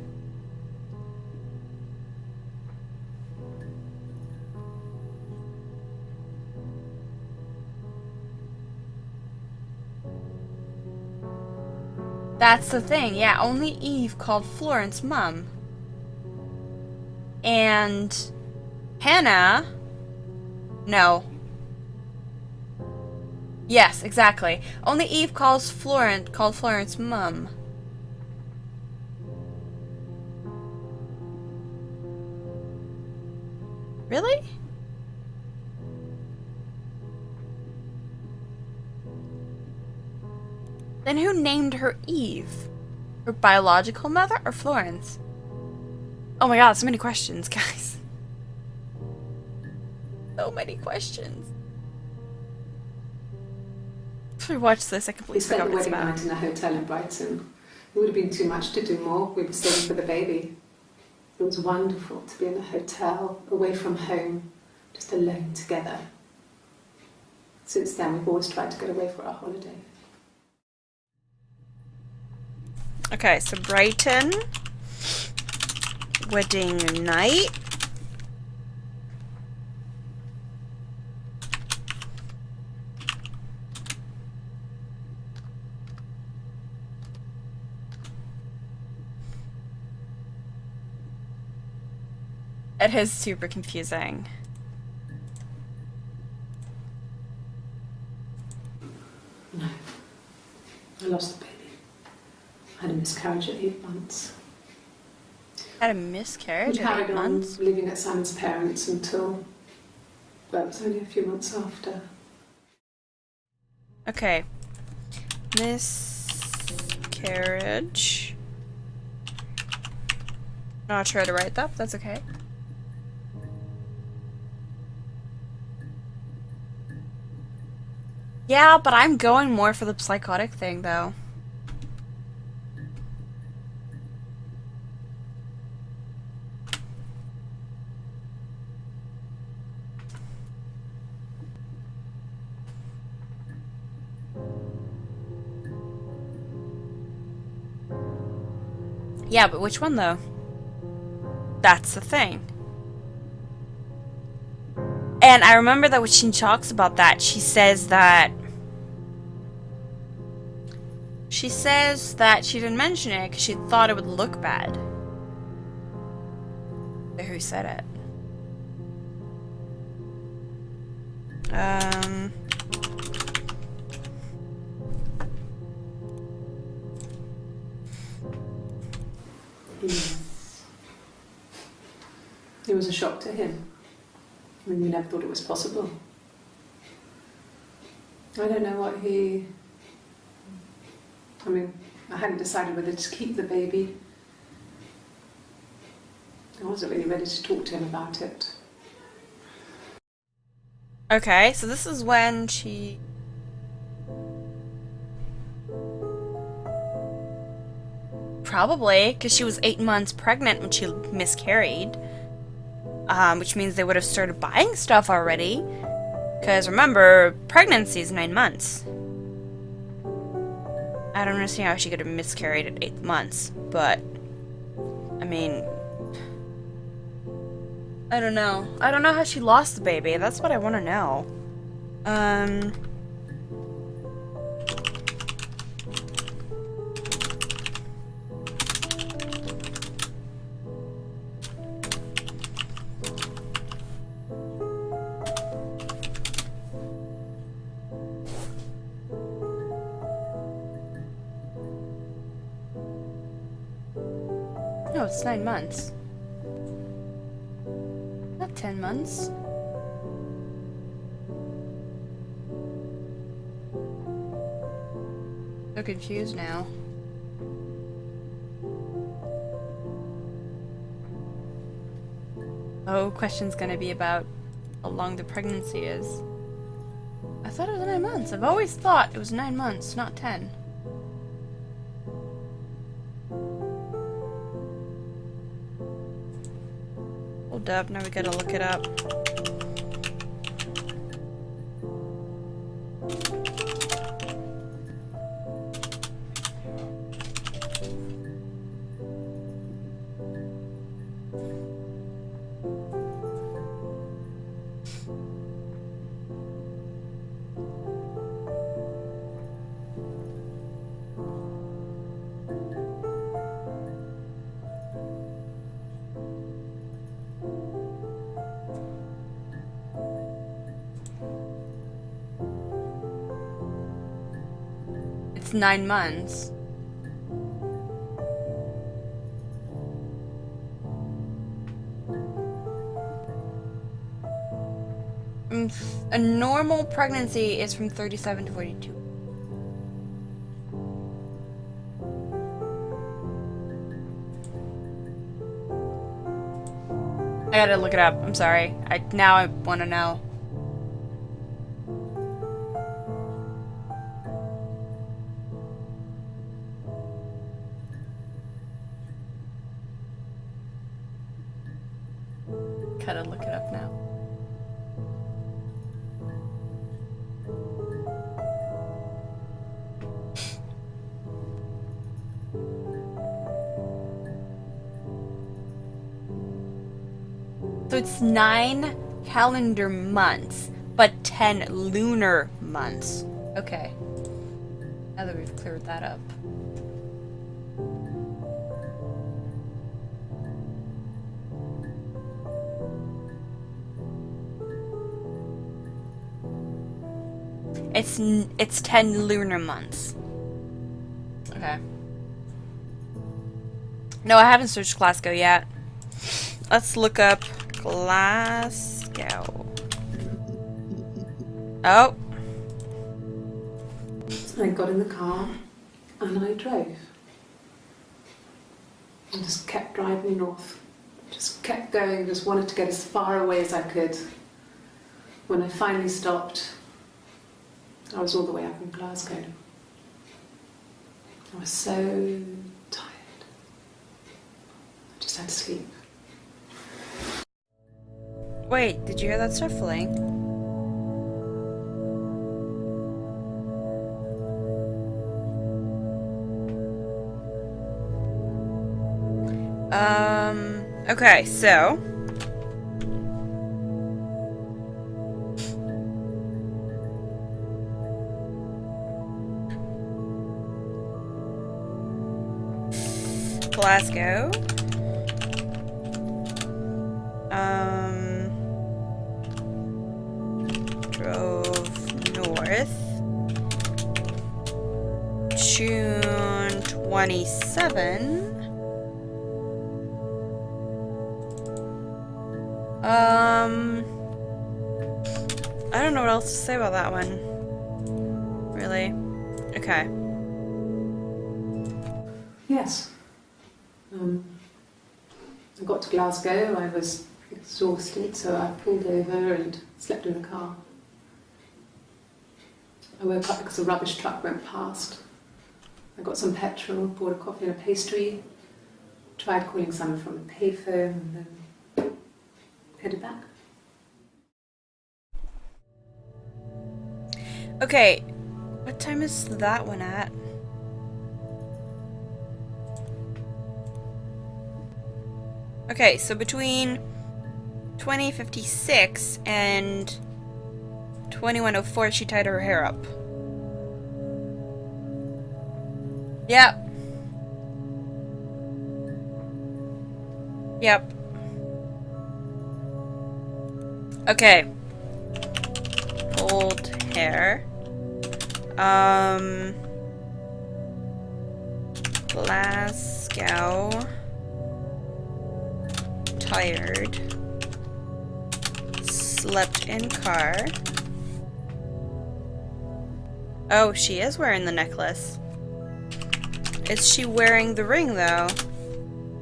That's the thing, yeah, only Eve called Florence mum. And Hannah... No. Yes, exactly. Only Eve called Florence mum. Really? Then who named her Eve? Her biological mother or Florence? Oh my god, so many questions, guys. So many questions. If we watch this, I We completely spent forgot the what it's wedding about. night in a hotel in Brighton. It would have been too much to do more. We were saving for the baby. It was wonderful to be in a hotel, away from home, just alone together. Since then, we've always tried to get away for our holiday. Okay, so Brighton. Wedding night. It is super confusing. No. I lost the baby. I had a miscarriage at 8 months. Had a miscarriage We at carried 8 on months? living at Simon's parents until, well, it was only a few months after. Okay. Miscarriage. Not sure how to write that, but that's okay. Yeah, but I'm going more for the psychotic thing, though. Yeah, but which one, though? That's the thing. And I remember that when she talks about that, she says that she didn't mention it because she thought it would look bad. Who said it? Yes. It was a shock to him. I mean, we never thought it was possible. I don't know what he... I mean, I hadn't decided whether to keep the baby. I wasn't really ready to talk to him about it. Okay, so this is when she... Probably, because she was 8 months pregnant when she miscarried. Which means they would have started buying stuff already. Because remember, pregnancy is 9 months. I don't understand how she could have miscarried at 8 months, but... I mean... I don't know. I don't know how she lost the baby. That's what I want to know. No, it's 9 months. Not 10 months. So confused now. Oh, question's gonna be about how long the pregnancy is. I thought it was 9 months. I've always thought it was 9 months, not 10. Hold up, now we gotta look it up. It's 9 months. A normal pregnancy is from 37 to 42. I gotta look it up. I'm sorry. Now I want to know. Gotta look it up now. So it's 9 calendar months, but 10 lunar months. Okay. Now that we've cleared that up. It's 10 lunar months. Okay. No, I haven't searched Glasgow yet. Let's look up Glasgow. Oh. I got in the car and I drove. And just kept driving north. Just kept going, just wanted to get as far away as I could. When I finally stopped, I was all the way up in Glasgow. I was so tired. I just had to sleep. Wait, did you hear that shuffling? Okay, so Glasgow. Drove north. June 27. I don't know what else to say about that one. Really? Okay. Yes. I got to Glasgow, I was exhausted, so I pulled over and slept in the car. I woke up because a rubbish truck went past. I got some petrol, bought a coffee and a pastry, tried calling someone from the payphone, and then headed back. Okay, what time is that one at? Okay, so between 20:56 and 21:04, she tied her hair up. Yep. Yep. Okay. Old hair. Glasgow. Tired. Slept in car. Oh, she is wearing the necklace. Is she wearing the ring, though?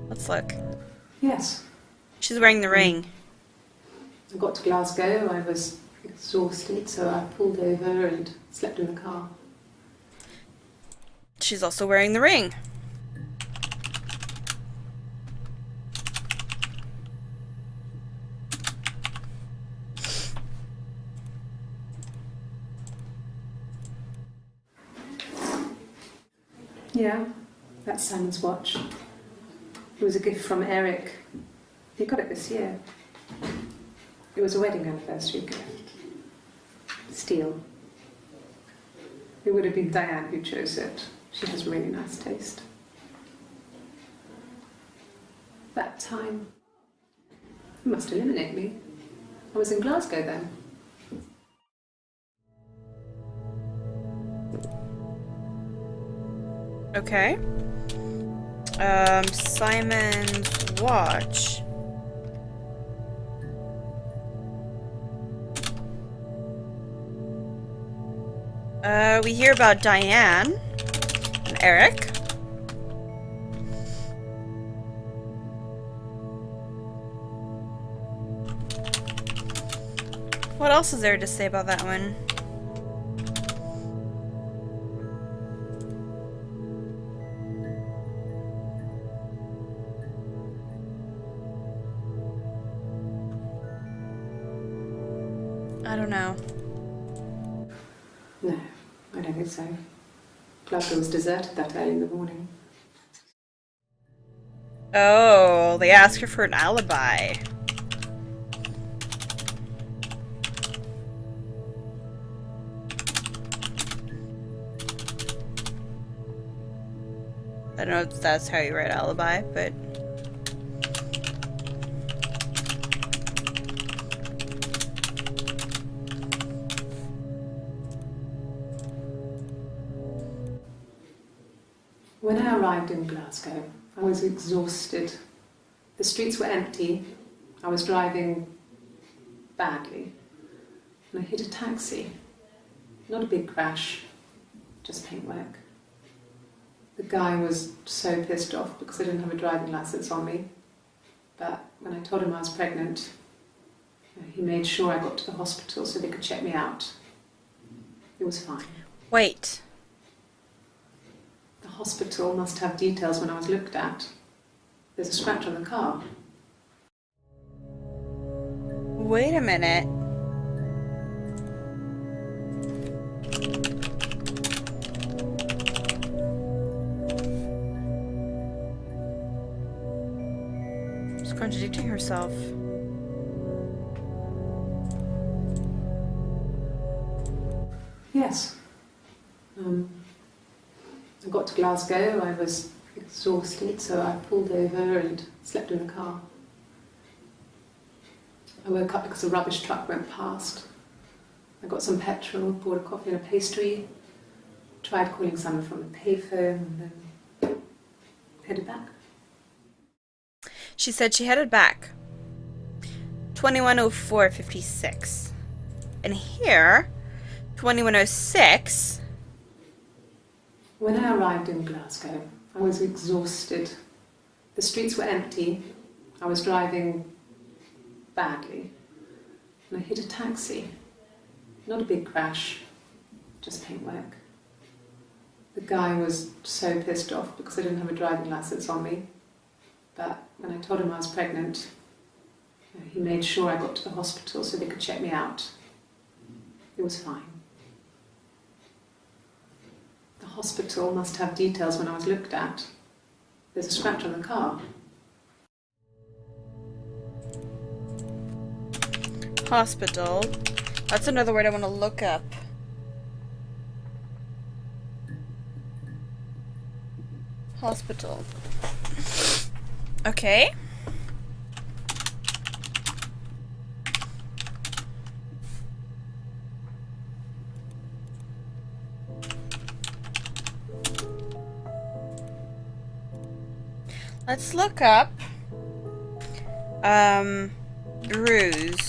Let's look. Yes. She's wearing the ring. I got to Glasgow, I was exhausted, so I pulled over and slept in the car. She's also wearing the ring. Yeah, that's Simon's watch. It was a gift from Eric. He got it this year. It was a wedding anniversary gift. Steel. It would have been Diane who chose it. She has really nice taste. That time, it must eliminate me. I was in Glasgow then. Okay. Simon's watch. We hear about Diane and Eric. What else is there to say about that one? I don't know. No, I don't think so. Glasgow was deserted that early in the morning. Oh, they asked her for an alibi. I don't know if that's how you write alibi, but... When I arrived in Glasgow, I was exhausted. The streets were empty. I was driving badly. And I hit a taxi. Not a big crash, just paintwork. The guy was so pissed off because I didn't have a driving license on me. But when I told him I was pregnant, he made sure I got to the hospital so they could check me out. It was fine. Wait. The hospital must have details when I was looked at. There's a scratch on the car. Wait a minute. She's contradicting herself. Yes. I got to Glasgow, I was exhausted, so I pulled over and slept in the car. I woke up because a rubbish truck went past. I got some petrol, bought a coffee and a pastry, tried calling someone from the payphone, and then headed back. She said she headed back. 21:04:56. And here, 21:06. When I arrived in Glasgow, I was exhausted. The streets were empty. I was driving badly. And I hit a taxi. Not a big crash, just paintwork. The guy was so pissed off because I didn't have a driving license on me. But when I told him I was pregnant, he made sure I got to the hospital so they could check me out. It was fine. The hospital must have details when I was looked at. There's a scratch on the car. Hospital. That's another word I want to look up. Hospital. Okay. Let's look up bruise.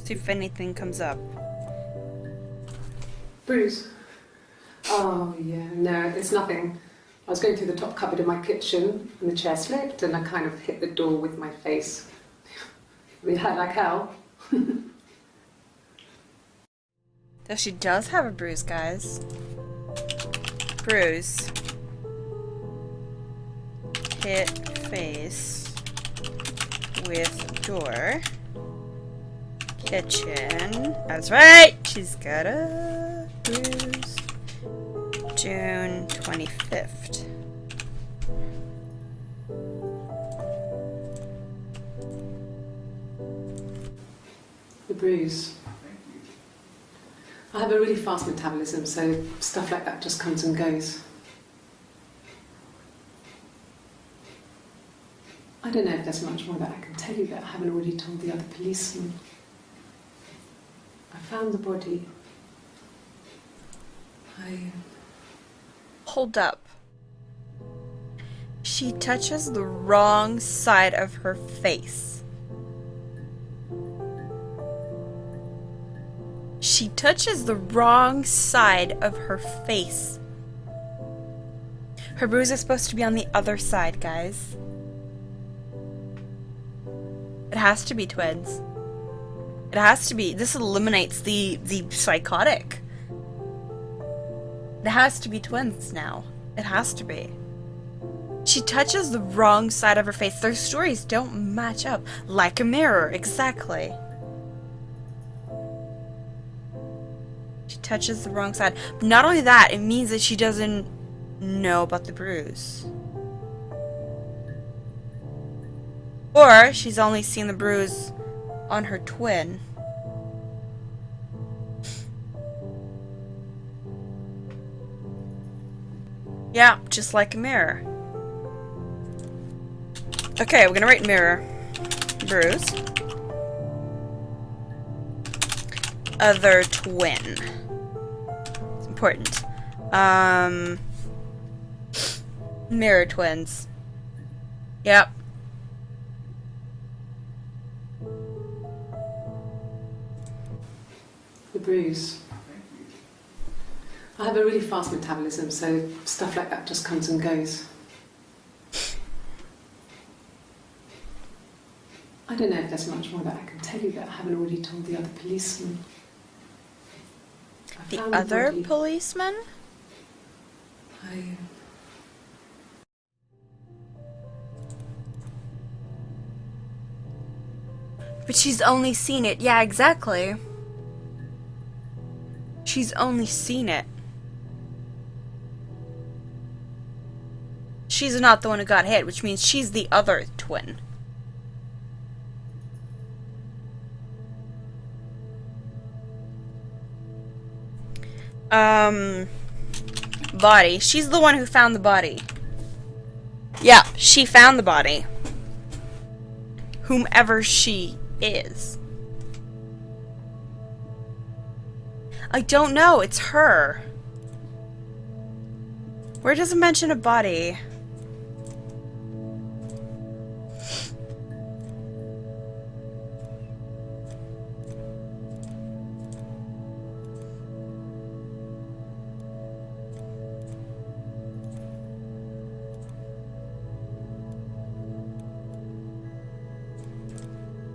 See if anything comes up. Bruise? Oh yeah, no, it's nothing. I was going through the top cupboard in my kitchen and the chair slipped and I kind of hit the door with my face. It hurt like hell. So she does have a bruise, guys. Bruise. Hit face with door. Kitchen. That's right! She's got a bruise. June 25th. The bruise. I have a really fast metabolism, so stuff like that just comes and goes. I don't know if there's much more that I can tell you that I haven't already told the other policemen. I found the body. Hold up. She touches the wrong side of her face. She touches the wrong side of her face. Her bruise is supposed to be on the other side, guys. It has to be twins. It has to be. This eliminates the psychotic. It has to be twins now. It has to be. She touches the wrong side of her face. Their stories don't match up. Like a mirror, exactly. She touches the wrong side. Not only that, it means that she doesn't know about the bruise. Or she's only seen the bruise on her twin. Yeah, just like a mirror. Okay, we're gonna write mirror. Bruise. Other twin. It's important. Mirror twins. Yep. The bruise. I have a really fast metabolism, so stuff like that just comes and goes. I don't know if there's much more that I can tell you that I haven't already told the other policeman. The other policeman? But she's only seen it. Yeah, exactly. She's only seen it. She's not the one who got hit, which means she's the other twin. Body. She's the one who found the body. Yeah, she found the body. Whomever she is. I don't know, it's her. Where does it mention a body?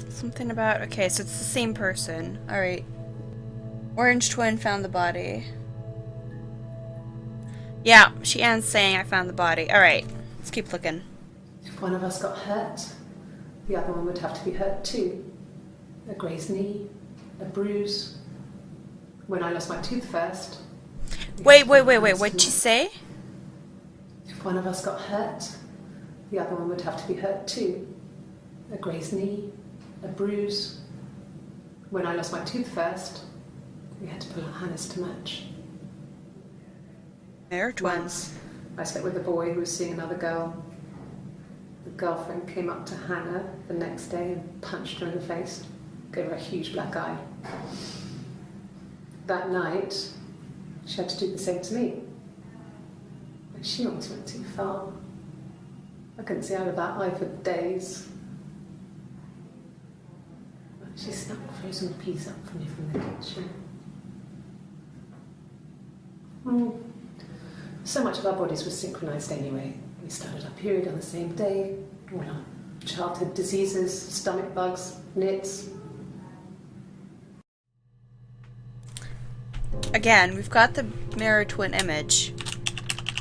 Something about... Okay, so it's the same person. Alright. Orange twin found the body. Yeah, she ends saying I found the body. Alright, let's keep looking. If one of us got hurt, the other one would have to be hurt too. A grazed knee, a bruise. When I lost my tooth first... Wait, what'd you say? If one of us got hurt, the other one would have to be hurt too. A grazed knee, a bruise. When I lost my tooth first, we had to pull out Hannah's to match. They're twins. Once, I slept with a boy who was seeing another girl. The girlfriend came up to Hannah the next day and punched her in the face, gave her a huge black eye. That night, she had to do the same to me. But she almost went too far. I couldn't see out of that eye for days. She snuck a frozen piece up for me from the kitchen. So much of our bodies was synchronised anyway. We started our period on the same day. All our childhood diseases, stomach bugs, nits. Again, we've got the mirror twin image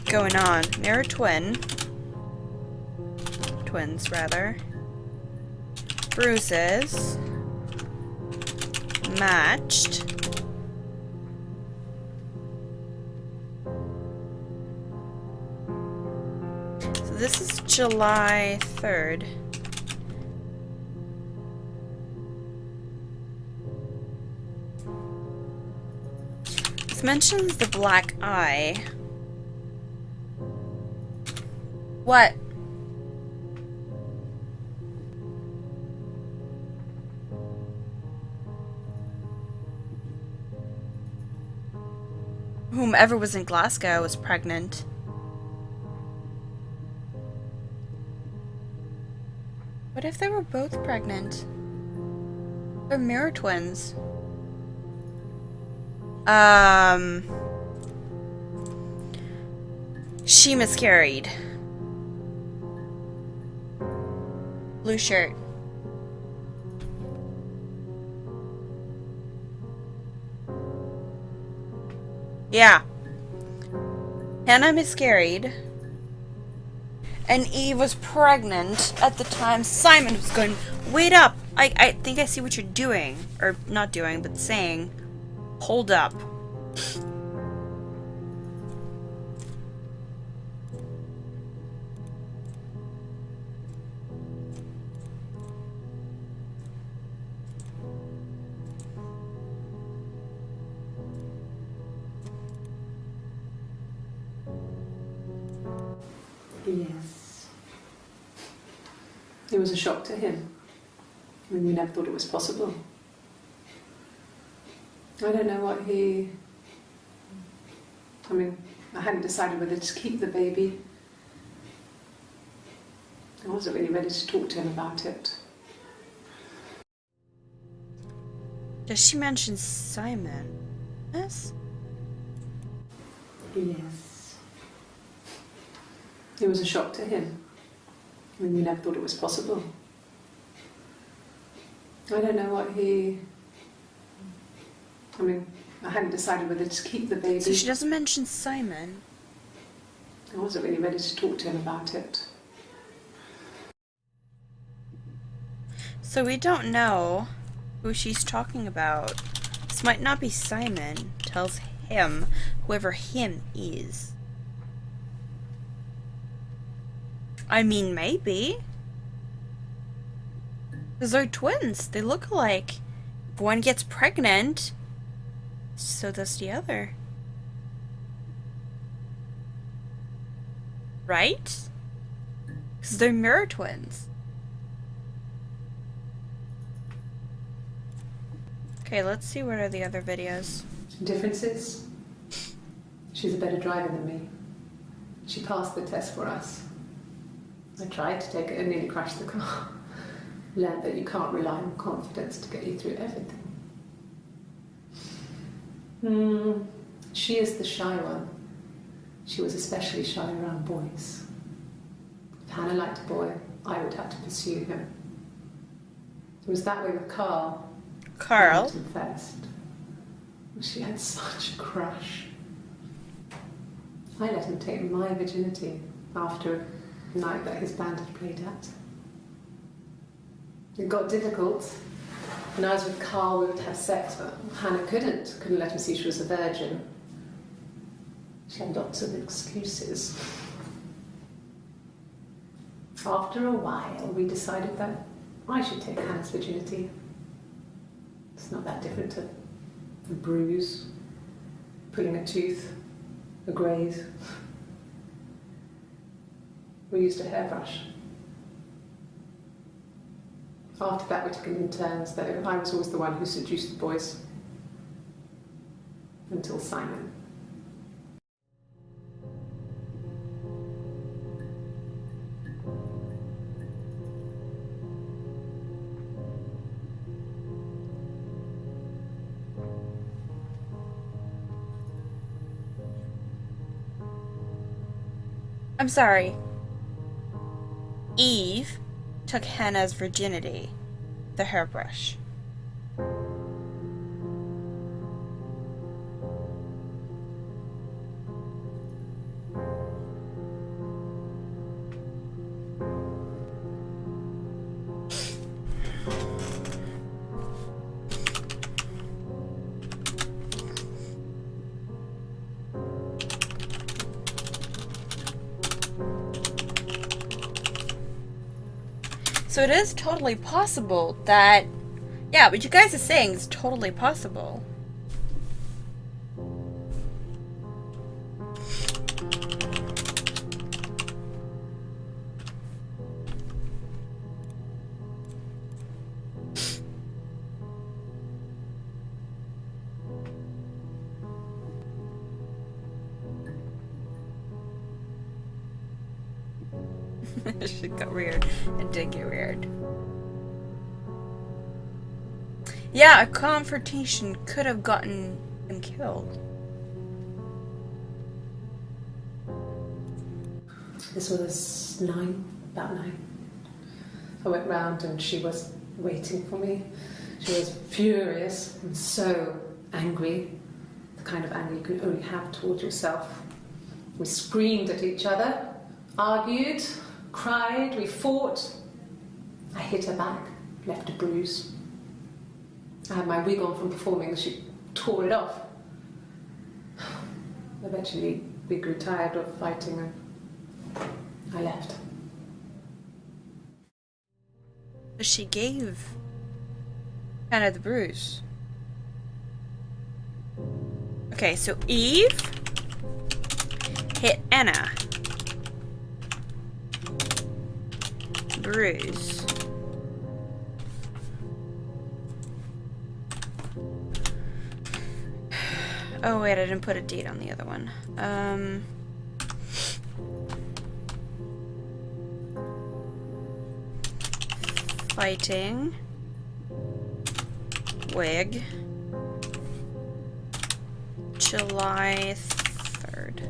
going on. Mirror twin. Twins, rather. Bruises. Matched. So this is July 3rd. This mentions the black eye. What? Whomever was in Glasgow was pregnant. What if they were both pregnant? They're mirror twins. She miscarried. Blue shirt. Yeah. Hannah miscarried. And Eve was pregnant at the time. Simon was going, wait up. I think I see what you're doing. Or not doing, but saying. Hold up. Yes. It was a shock to him. I mean, we never thought it was possible. I don't know what he... I mean, I hadn't decided whether to keep the baby. I wasn't really ready to talk to him about it. Does she mention Simon? Yes? Yes. It was a shock to him. I mean, we never thought it was possible. I don't know what he... I mean, I hadn't decided whether to keep the baby. So she doesn't mention Simon. I wasn't really ready to talk to him about it. So we don't know who she's talking about. This might not be Simon. Tells him, whoever him is. I mean, maybe. Because they're twins. They look alike. If one gets pregnant, so does the other. Right? Because they're mirror twins. Okay, let's see what are the other videos. Differences? She's a better driver than me. She passed the test for us. I tried to take it and nearly crashed the car. Learned that you can't rely on confidence to get you through everything. She is the shy one. She was especially shy around boys. If Hannah liked a boy, I would have to pursue him. It was that way with Carl. Carl? I liked him first. She had such a crush. I let him take my virginity after a night that his band had played at. It got difficult. When I was with Carl, we would have sex, but Hannah couldn't let him see she was a virgin. She had lots of excuses. After a while, we decided that I should take Hannah's virginity. It's not that different to a bruise, pulling a tooth, a graze. We used a hairbrush. After that, we took it in turns, though. I was always the one who seduced the boys. Until Simon. I'm sorry. Eve took Hannah's virginity. The hairbrush. So it is totally possible that... Yeah, what you guys are saying is totally possible. Shit got weird. It did get weird. Yeah, a confrontation could have gotten him killed. This was about 9. I went round and she was waiting for me. She was furious and so angry. The kind of anger you can only have towards yourself. We screamed at each other, argued, cried, we fought. I hit her back, left a bruise. I had my wig on from performing, she tore it off. Eventually, we grew tired of fighting and I left. But she gave Hannah the bruise. Okay, so Eve hit Anna. bruise. Oh wait, I didn't put a date on the other one. Fighting. Wig. July 3rd.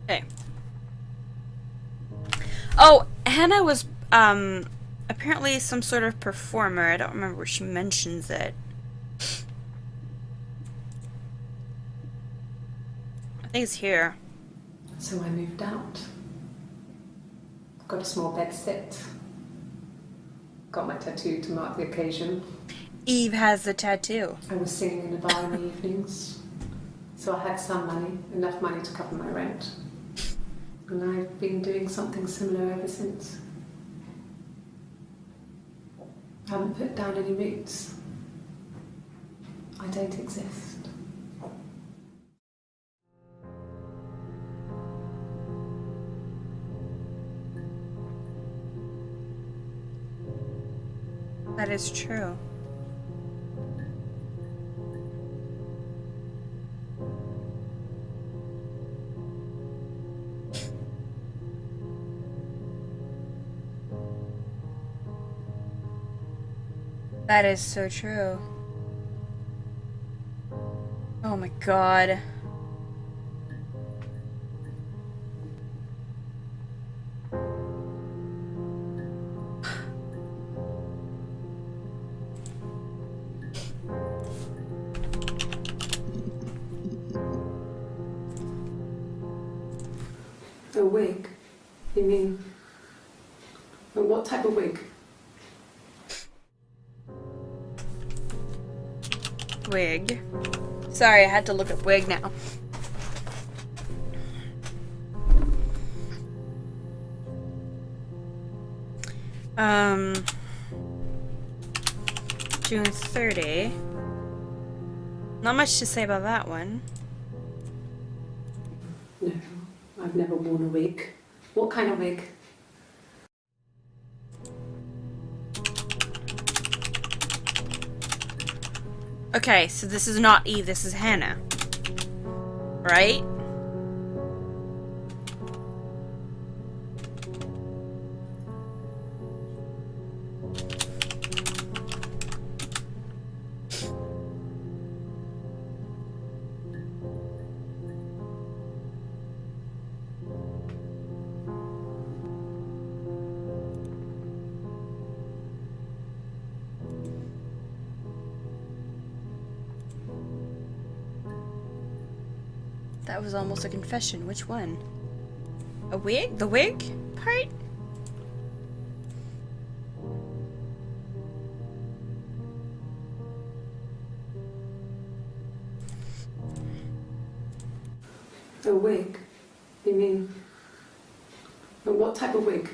Okay. Oh, Hannah was apparently some sort of performer. I don't remember where she mentions it. I think it's here. So I moved out. Got a small bed sit. Got my tattoo to mark the occasion. Eve has the tattoo. I was singing in a bar in the evenings. So I had some money, enough money to cover my rent. And I've been doing something similar ever since. I haven't put down any roots. I don't exist. That is true. That is so true. Oh my god. A wig? You mean... But what type of wig? Wig. Sorry, I had to look up wig now. June 30. Not much to say about that one. No, I've never worn a wig. What kind of wig? Okay, so this is not Eve, this is Hannah. Right? That was almost a confession. Which one? A wig? The wig part? A wig? You mean... But what type of wig?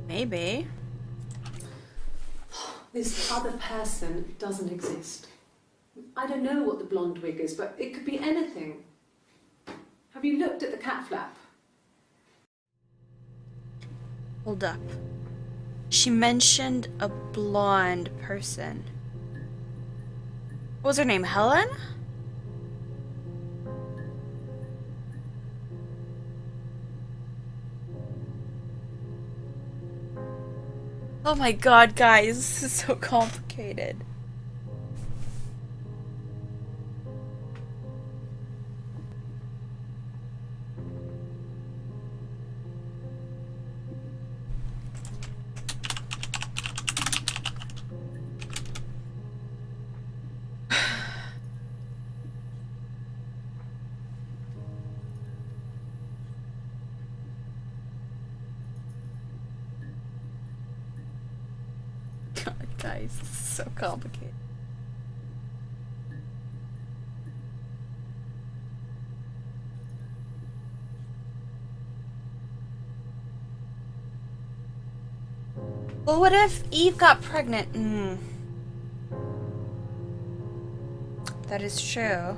Maybe. This other person doesn't exist. I don't know what the blonde wig is, but it could be anything. Have you looked at the cat flap? Hold up. She mentioned a blonde person. What was her name? Helen? Oh my god, guys, this is so complicated. God, guys, this is so complicated. Well, what if Eve got pregnant? That is true.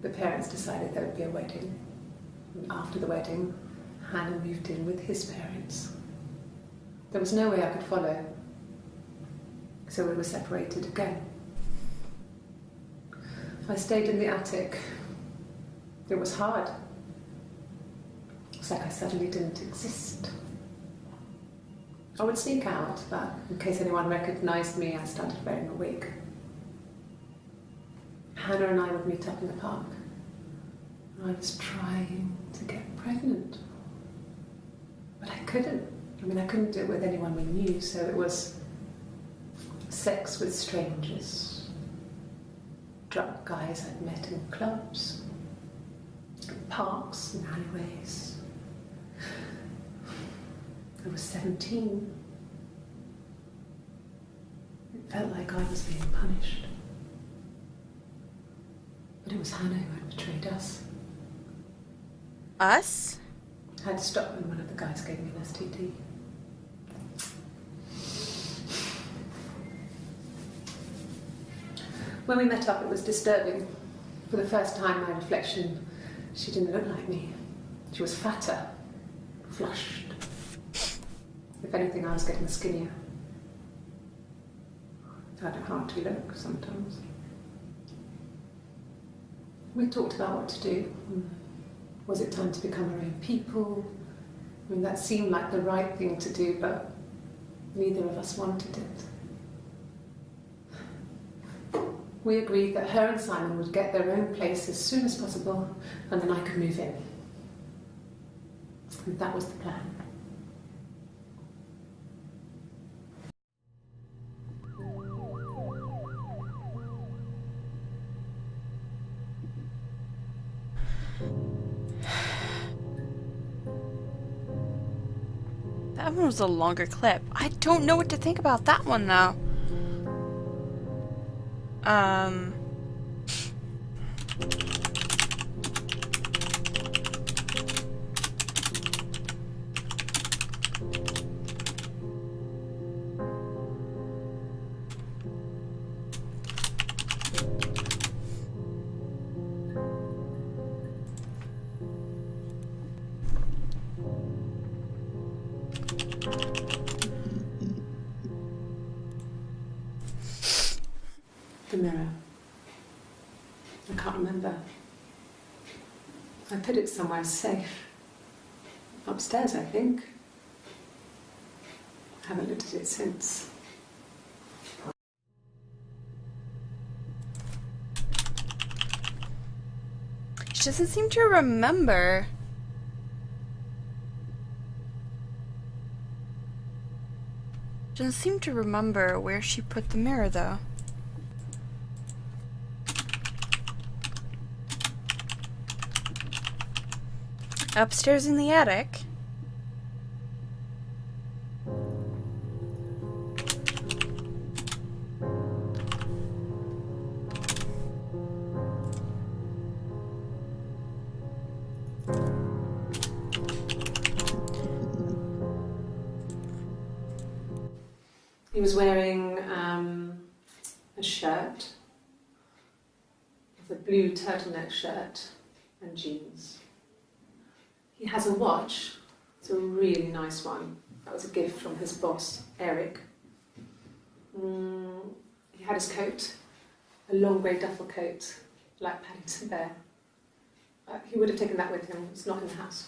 The parents decided there would be a wedding. And after the wedding, Hannah moved in with his parents. There was no way I could follow, so we were separated again. I stayed in the attic. It was hard. It's like I suddenly didn't exist. I would sneak out, but in case anyone recognized me, I started wearing a wig. Hannah and I would meet up in the park. I was trying to get pregnant, but I couldn't. I mean, I couldn't do it with anyone we knew, so it was sex with strangers, drunk guys I'd met in clubs, parks and alleyways. I was 17. It felt like I was being punished. But it was Hannah who had betrayed us. Us? I had to stop when one of the guys gave me an STD. When we met up, it was disturbing. For the first time, my reflection, she didn't look like me. She was fatter, flushed. If anything, I was getting skinnier. I found it hard to look sometimes. We talked about what to do. Was it time to become our own people? I mean, that seemed like the right thing to do, but neither of us wanted it. We agreed that her and Simon would get their own place as soon as possible, and then I could move in. And that was the plan. That one was a longer clip. I don't know what to think about that one though. The mirror. I can't remember. I put it somewhere safe. Upstairs, I think. I haven't looked at it since. She doesn't seem to remember. She doesn't seem to remember where she put the mirror though. Upstairs in the attic. He was wearing a shirt, a blue turtleneck shirt and jeans. He has a watch. It's a really nice one. That was a gift from his boss, Eric. He had his coat, a long grey duffel coat, like Paddington Bear. He would have taken that with him. It's not in the house.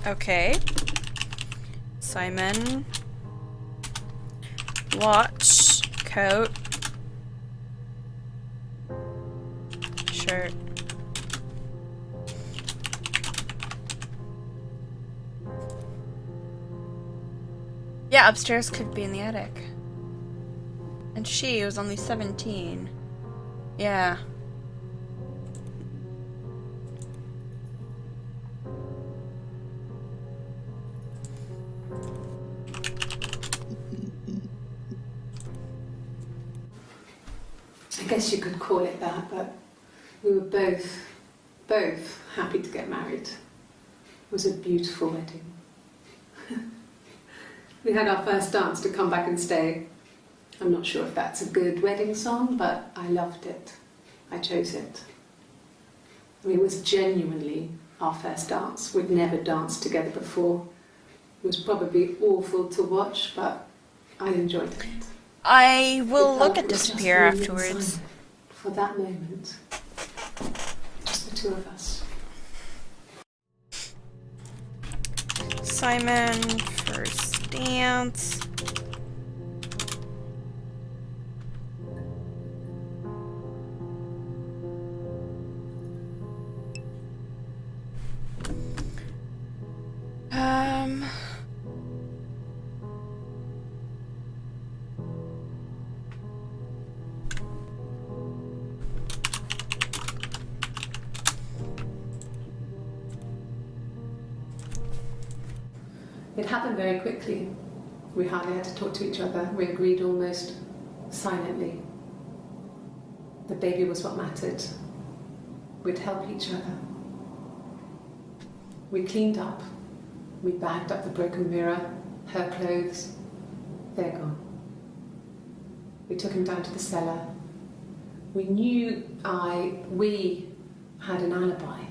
Okay. Simon. Watch. Coat. Shirt. Yeah, upstairs could be in the attic. And she was only 17. Yeah. I guess you could call it that, but we were both happy to get married. It was a beautiful wedding. We had our first dance to Come Back and Stay. I'm not sure if that's a good wedding song, but I loved it. I chose it. I mean, it was genuinely our first dance. We'd never danced together before. It was probably awful to watch, but I enjoyed it. I will It look felt at it was just Disappear really afterwards. silent for that moment. Just the two of us. Simon, first dance. It happened very quickly. We hardly had to talk to each other. We agreed almost silently. The baby was what mattered. We'd help each other. We cleaned up. We bagged up the broken mirror, her clothes. They're gone. We took him down to the cellar. We knew we had an alibi,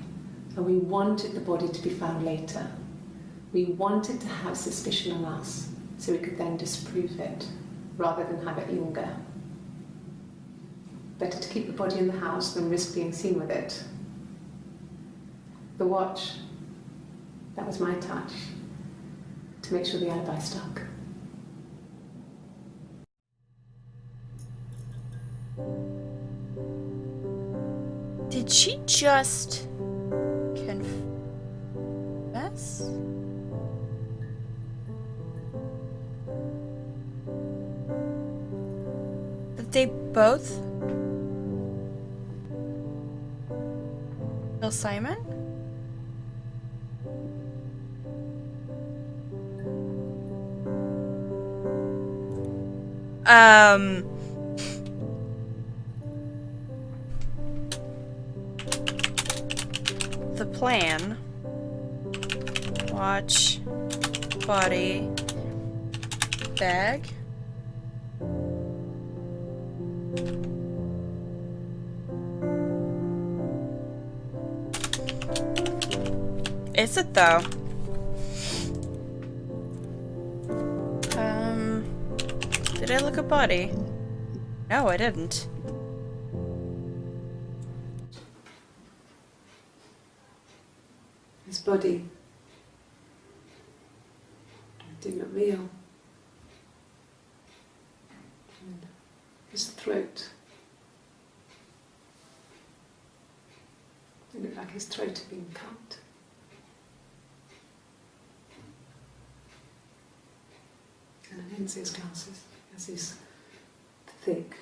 and we wanted the body to be found later. We wanted to have suspicion on us so we could then disprove it rather than have it linger. Better to keep the body in the house than risk being seen with it. The watch, that was my touch to make sure the alibi stuck. Did she just confess? That they both kill Simon? The plan. Watch. Body. Bag. Is it though? Did I look at body? No, I didn't. His body didn't look real. And his throat. It looked like his throat had been cut. And I didn't see his glasses. He has these thick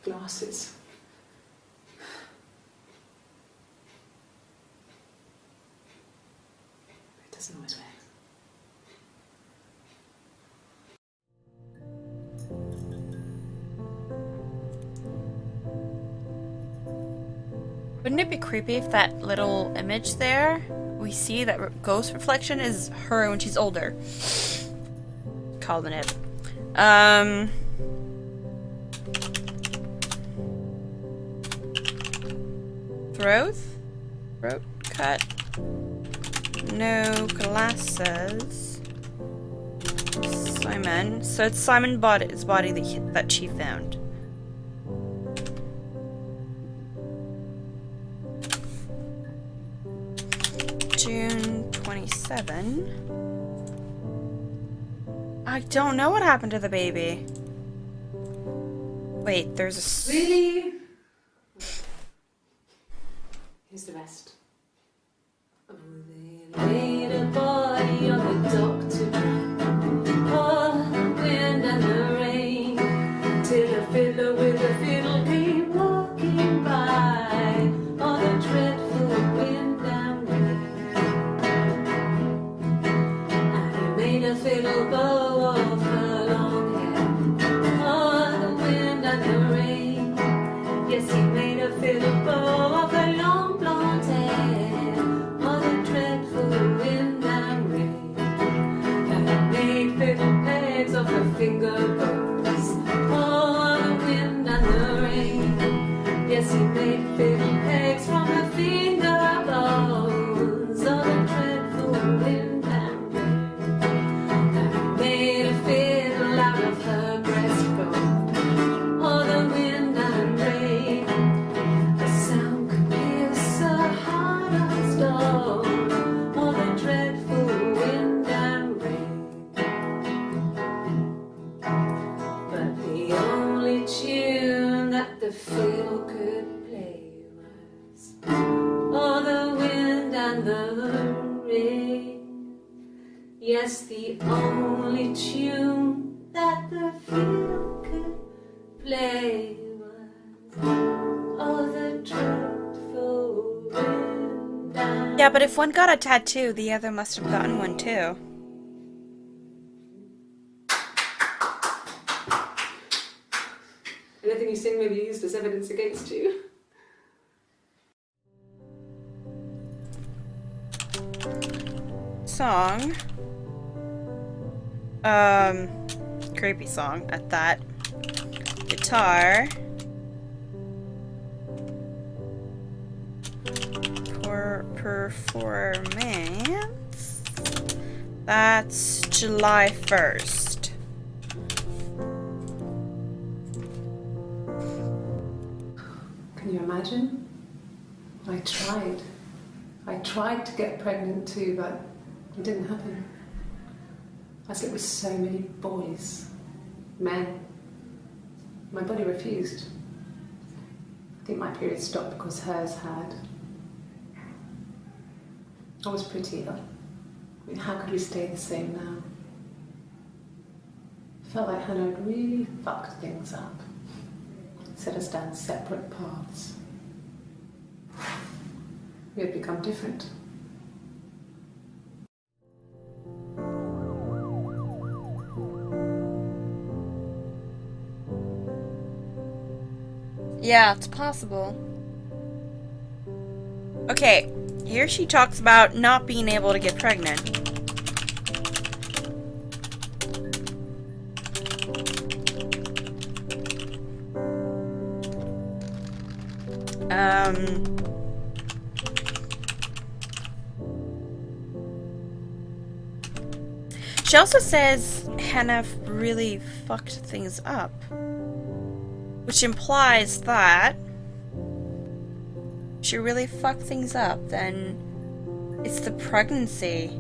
glasses. He doesn't always wear. Wouldn't it be creepy if that little image there we see, that ghost reflection, is her when she's older? Calling it. Throat cut. No glasses. Simon. So it's Simon his body that she found. June 26th. 7. I don't know what happened to the baby. Wait, there's a... Really? Here's the rest. Oh, they laid a body on the dock to oh, the wind and the rain, till a fiddler with a fiddle came walking by. Oh, the dreadful wind and rain. And he made a fiddle bow of her long hair. Oh, the wind and the rain. Yes, he made a fiddle bow of her long blonde hair. Oh, the dreadful wind and rain. And he made fiddle pegs of her finger bows. Oh, the wind and the rain. Yes, he made fiddle pegs from her finger bows. Oh, the dreadful wind and rain. And he made a fiddle out of her breastbone. Oh, the wind and rain. The sound could pierce a heart of stone. Oh, the dreadful wind and rain. But the only tune that the fiddle could play was oh, the wind and the rain. Yes, the only tune that the fiddle could play was oh, the dreadful wind and Yeah, but if one got a tattoo, the other must have gotten one too. anything you sing may be used as evidence against you. Song. Creepy song at that. Guitar. Performance. That's July 1st. Can you imagine? I tried to get pregnant too, but it didn't happen. I slept with so many boys, men. My body refused. I think my period stopped because hers had. I was pretty ill. I mean, how could we stay the same now? Felt like Hannah had really fucked things up. Set us down separate paths. We had become different. Yeah, it's possible. Okay, here she talks about not being able to get pregnant. She also says Hannah really fucked things up, which implies that she really fucked things up, then it's the pregnancy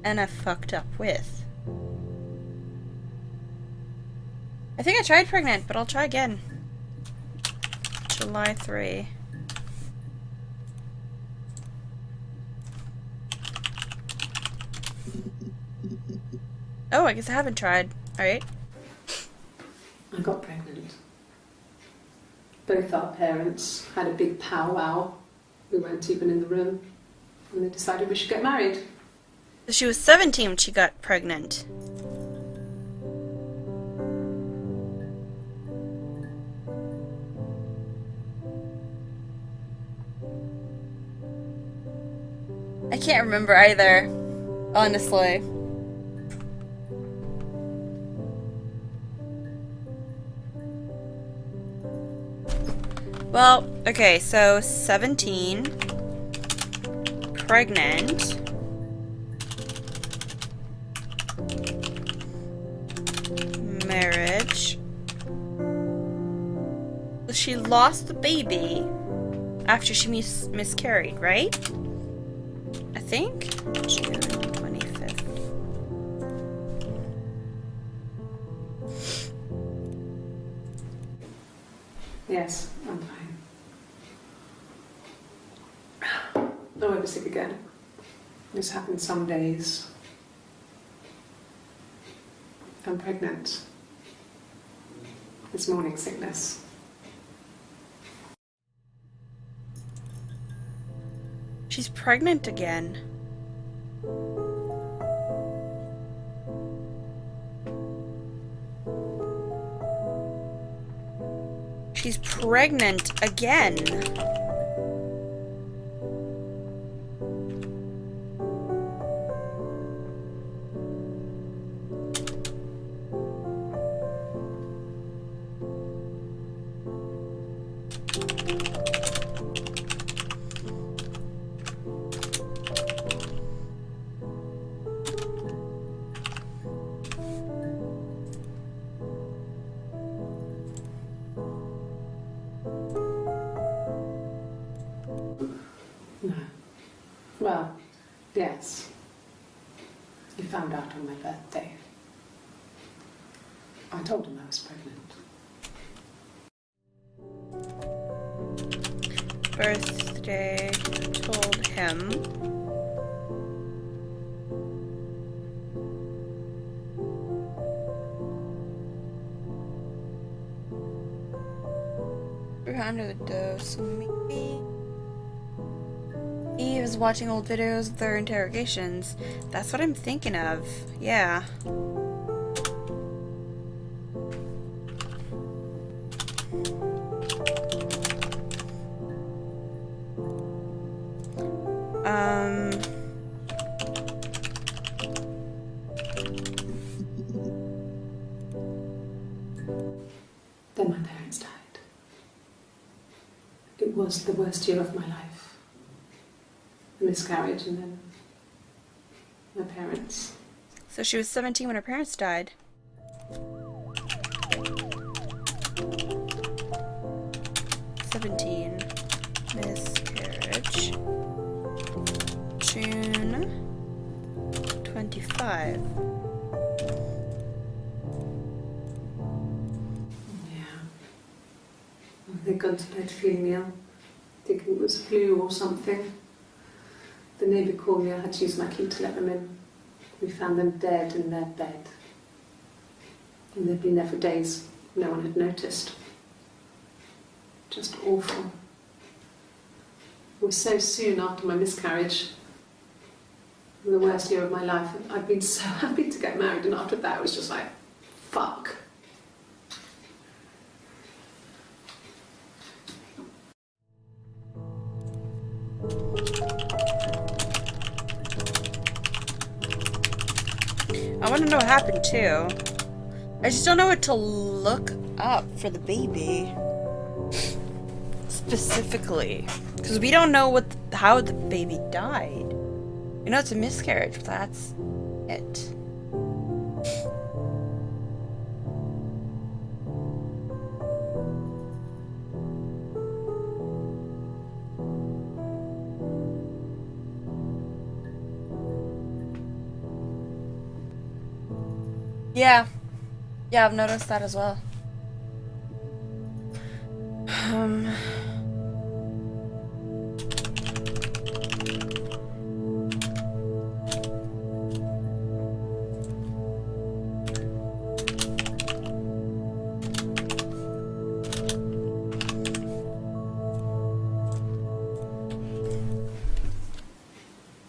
Anna fucked up with. I think I tried pregnant, but I'll try again. July 3. Oh, I guess I haven't tried. Alright. I got pregnant. Both our parents had a big powwow. We weren't even in the room. And they decided we should get married. She was 17 when she got pregnant. I can't remember either, honestly. Well, okay, so 17, pregnant, marriage. She lost the baby after she miscarried, right? I think June 25th. Yes, I'm fine. I won't be sick again. This happens some days. I'm pregnant. It's morning sickness. She's pregnant again. She's pregnant again. No. Well, yes. He found out on my birthday. I told him I was pregnant. Birthday, told him. We're under the dose, maybe. Eve is watching old videos of their interrogations. That's what I'm thinking of. Yeah. Then my parents died. It was the worst year of my life. A miscarriage and then my parents. So she was 17 when her parents died. Miscarriage. June 25. They'd gone to bed feeling ill, thinking it was flu or something. The neighbour called me, I had to use my key to let them in. We found them dead in their bed. And they'd been there for days. No one had noticed. Just awful. It was so soon after my miscarriage. The worst year of my life. I'd been so happy to get married, and after that it was just like, fuck. I want to know what happened too. I just don't know what to look up for the baby. Specifically. Because we don't know how the baby died. You know it's a miscarriage, but that's it. Yeah. Yeah, I've noticed that as well.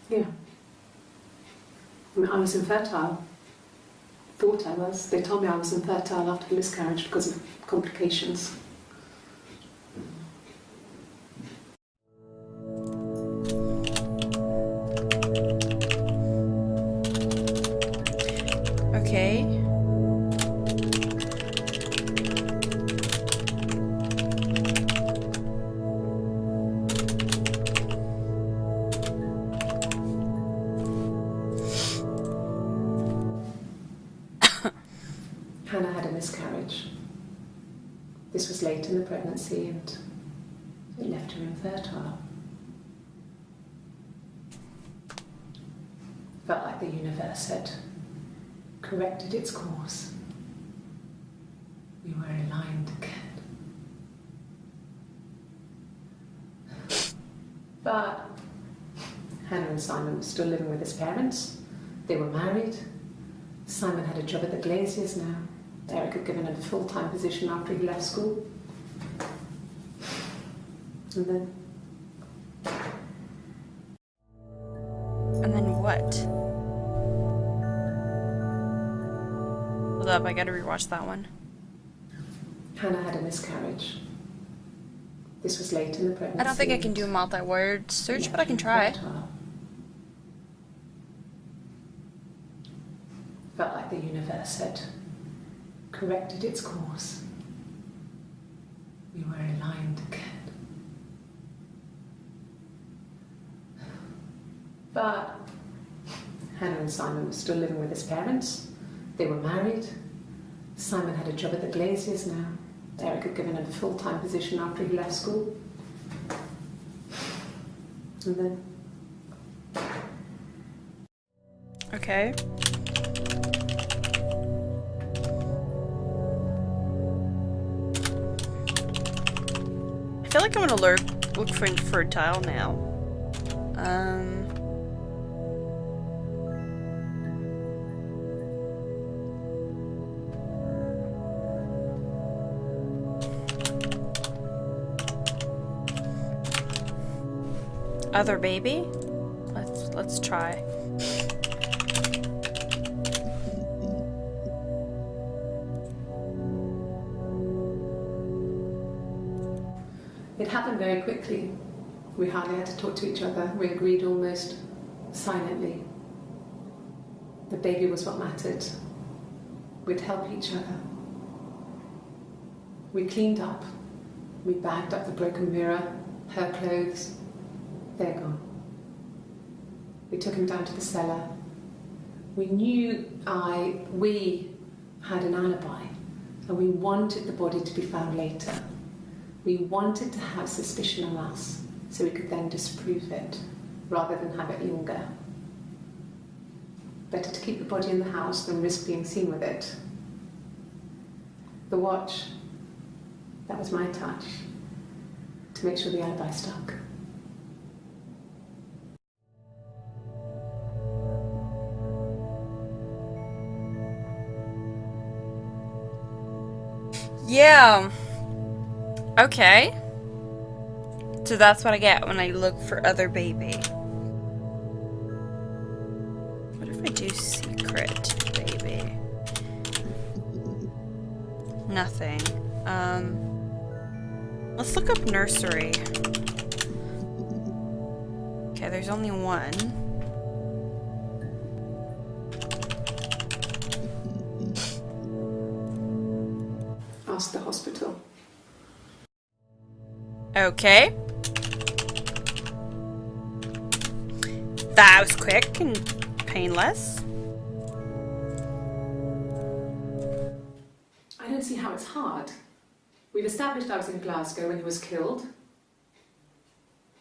Yeah. I mean, I was infertile. Thought I was. They told me I was infertile after the miscarriage because of complications. Okay. Hannah had a miscarriage. This was late in the pregnancy and it left her infertile. Felt like the universe had corrected its course. We were aligned again. But Hannah and Simon were still living with his parents. They were married. Simon had a job at the Glaziers now. Eric had given him a full-time position after he left school. And then... And then what? Hold up, I gotta rewatch that one. Hannah had a miscarriage. This was late in the pregnancy. I don't think I can do a multi-word search, but I can try. Felt like the universe had corrected its course. We were aligned again. But Hannah and Simon were still living with his parents. They were married. Simon had a job at the Glaziers now. Eric had given him a full-time position after he left school. And then... Okay. I feel like I'm gonna look for infertile now. Other baby? Let's try. It happened very quickly. We hardly had to talk to each other. We agreed almost silently. The baby was what mattered. We'd help each other. We cleaned up. We bagged up the broken mirror, her clothes. They're gone. We took him down to the cellar. We knew we had an alibi, and we wanted the body to be found later. We wanted to have suspicion on us, so we could then disprove it, rather than have it linger. Better to keep the body in the house than risk being seen with it. The watch, that was my touch, to make sure the alibi stuck. Yeah. Okay. So that's what I get when I look for other baby. What if I do secret baby? Nothing. Let's look up nursery. Okay, there's only one. Ask the hospital. Okay. That was quick and painless. I don't see how it's hard. We've established I was in Glasgow when he was killed.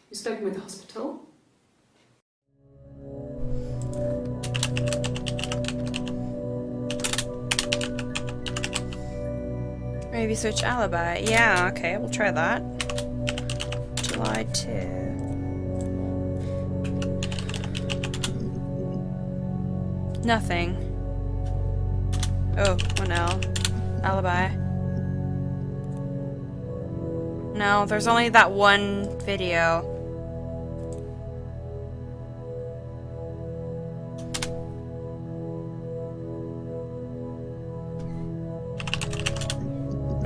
You've spoken with the hospital. Maybe switch alibi. Yeah, okay, we'll try that. July 2. Nothing. Oh, 1L. Alibi. No, there's only that one video.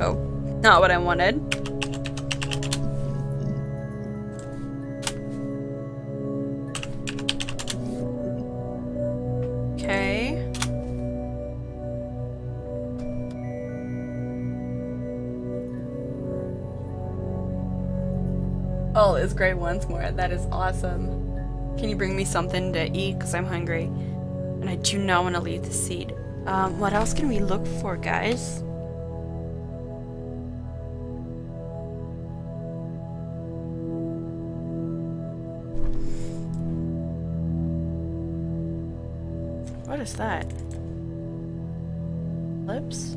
Oh, not what I wanted. Okay. All is great once more. That is awesome. Can you bring me something to eat? Because I'm hungry. And I do not want to leave the seat. What else can we look for, guys? What is that? Lips?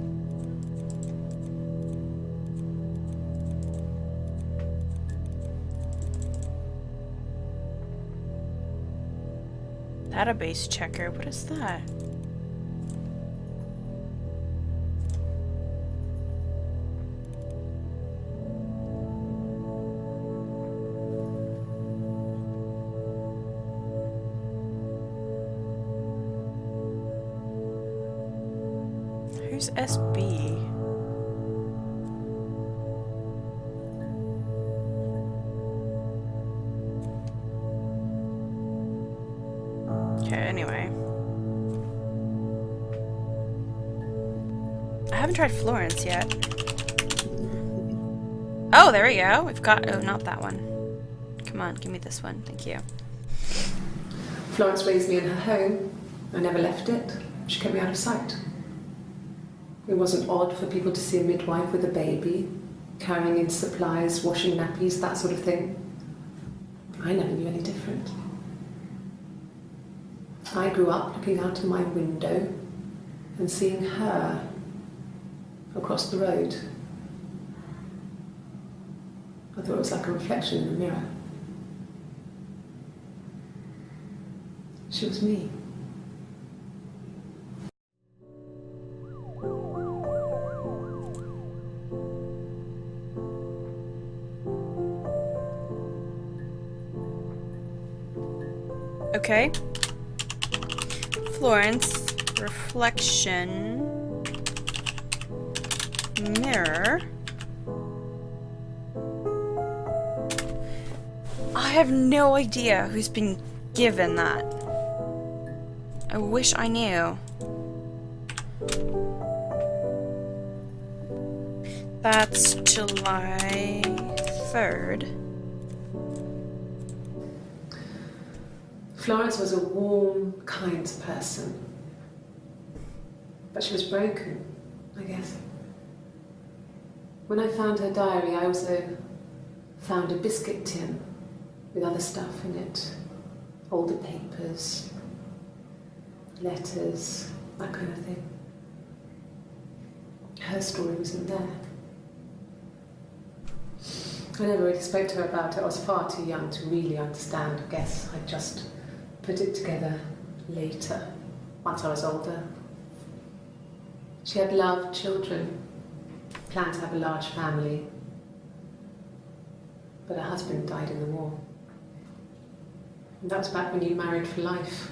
Database checker. What is that? Who's SB? Okay, anyway. I haven't tried Florence yet. Oh, there we go. We've got... Oh, not that one. Come on, give me this one. Thank you. Florence raised me in her home. I never left it. She kept me out of sight. It wasn't odd for people to see a midwife with a baby, carrying in supplies, washing nappies, that sort of thing. I never knew any different. I grew up looking out of my window and seeing her across the road. I thought it was like a reflection in the mirror. She was me. Okay. Florence, reflection, mirror. I have no idea who's been given that. I wish I knew. That's July 3rd. Florence was a warm, kind person. But she was broken, I guess. When I found her diary, I also found a biscuit tin with other stuff in it. Older papers, letters, that kind of thing. Her story was in there. I never really spoke to her about it. I was far too young to really understand, I guess. I just put it together later, once I was older. She had loved children, planned to have a large family, but her husband died in the war. And that was back when you married for life.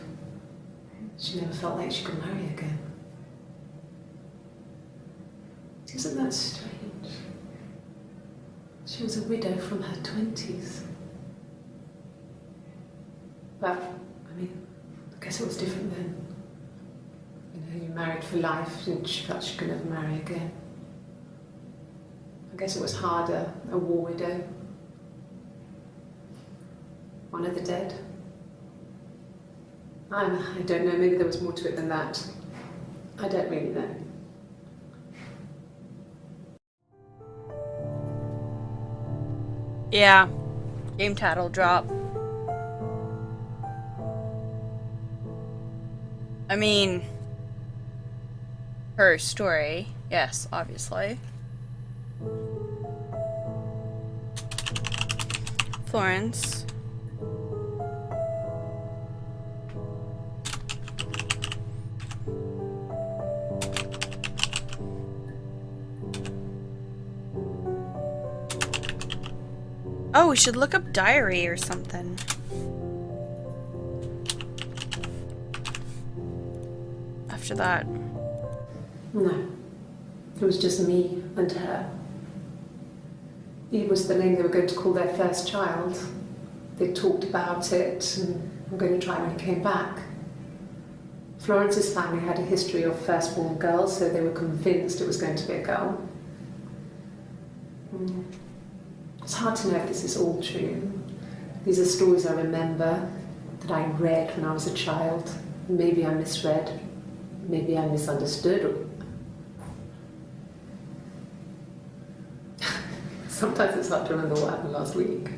She never felt like she could marry again. Isn't that strange? She was a widow from her 20s. But, I mean, I guess it was different then. You know, you married for life and she felt she could never marry again. I guess it was harder, a war widow. One of the dead. I don't know, maybe there was more to it than that. I don't really know. Yeah. Game title drop. I mean, her story, yes, obviously. Florence. Oh, we should look up diary or something. After that. No. It was just me and her. Eve was the name they were going to call their first child. They talked about it and were going to try when he came back. Florence's family had a history of firstborn girls, so they were convinced it was going to be a girl. It's hard to know if this is all true. These are stories I remember, that I read when I was a child. Maybe I misread, maybe I misunderstood. Sometimes it's hard to remember what happened last week.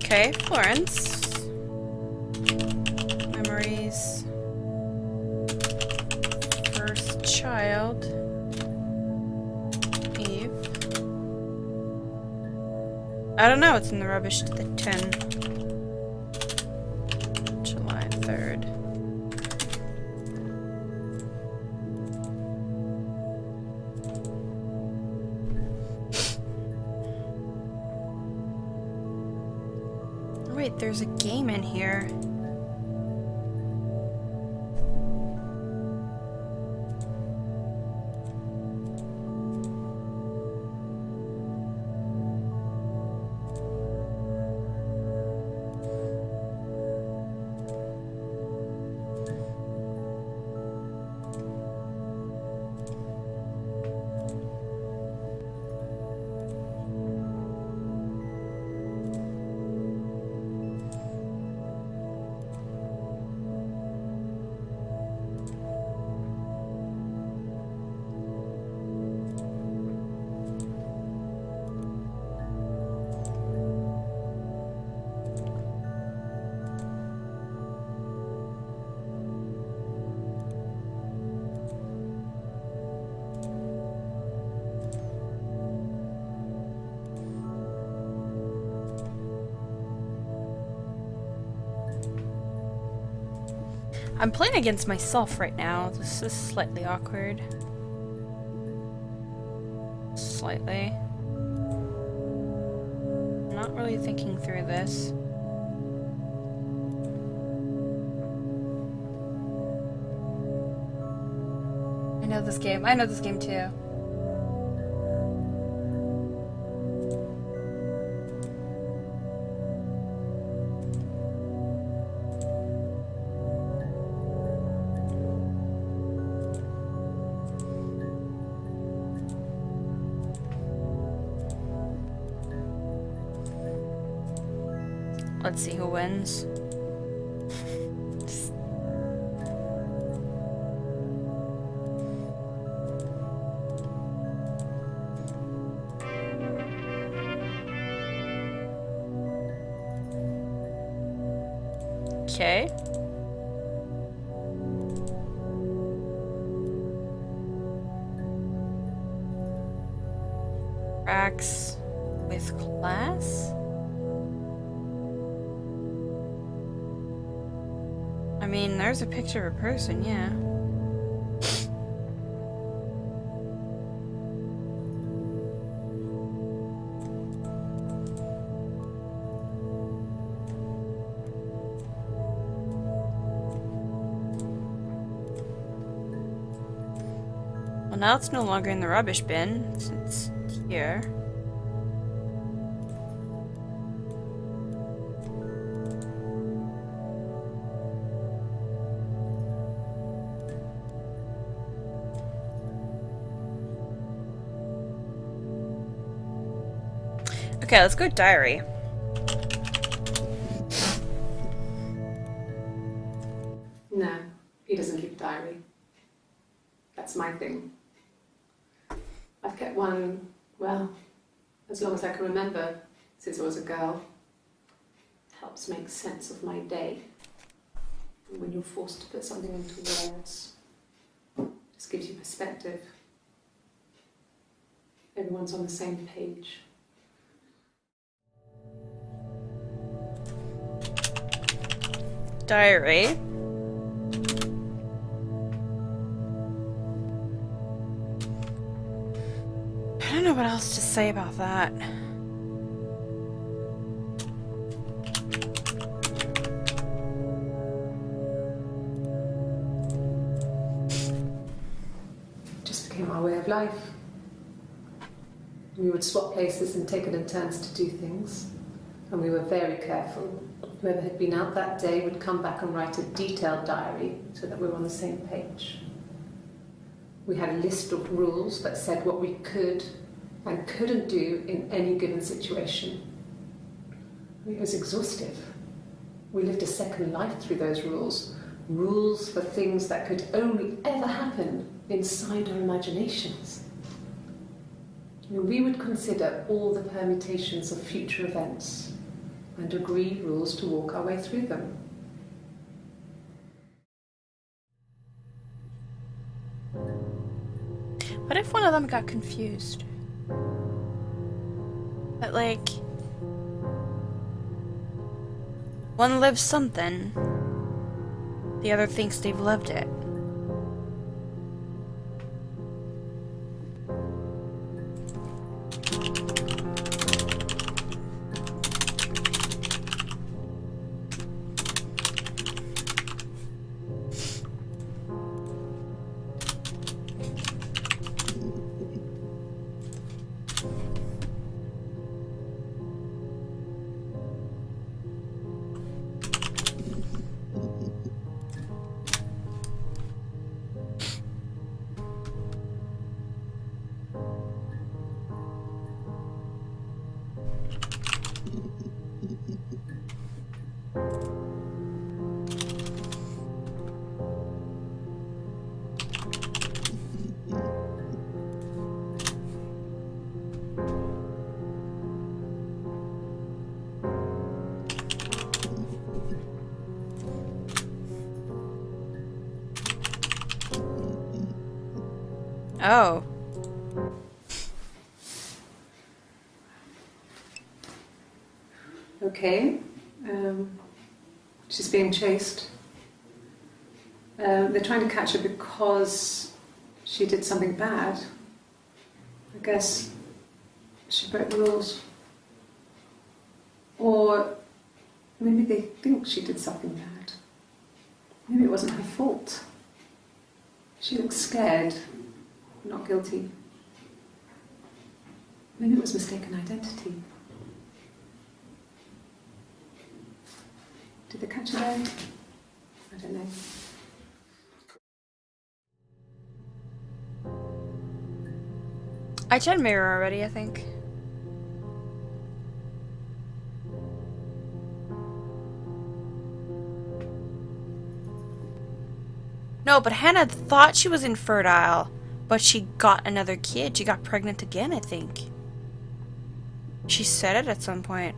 Okay, Florence. Memories. First child. Eve. I don't know what's in the rubbish to the tin. July 3rd. Oh, wait, there's a game in here. I'm playing against myself right now. This is slightly awkward. Slightly. I'm not really thinking through this. I know this game. I know this game too. Let's see who wins. Okay. Tracks with class? I mean, there's a picture of a person, yeah. Well, now it's no longer in the rubbish bin, since it's here. Okay, let's go diary. No, he doesn't keep a diary. That's my thing. I've kept one, well, as long as I can remember, since I was a girl. Helps make sense of my day. And when you're forced to put something into words, just gives you perspective. Everyone's on the same page. Diary. I don't know what else to say about that. Just became our way of life. We would swap places and take it in turns to do things. And we were very careful. Whoever had been out that day would come back and write a detailed diary so that we were on the same page. We had a list of rules that said what we could and couldn't do in any given situation. It was exhaustive. We lived a second life through those rules. Rules for things that could only ever happen inside our imaginations. We would consider all the permutations of future events. and agree rules to walk our way through them. What if one of them got confused? But like, one lives something, the other thinks they've lived it. Oh. Okay, she's being chased. They're trying to catch her because she did something bad. I guess she broke the rules. Or maybe they think she did something bad. Maybe it wasn't her fault. She looks scared, not guilty. Maybe it was mistaken identity. Did they catch her there? I don't know. I tried mirror already, I think. No, but Hannah thought she was infertile, but she got another kid. She got pregnant again, I think. She said it at some point.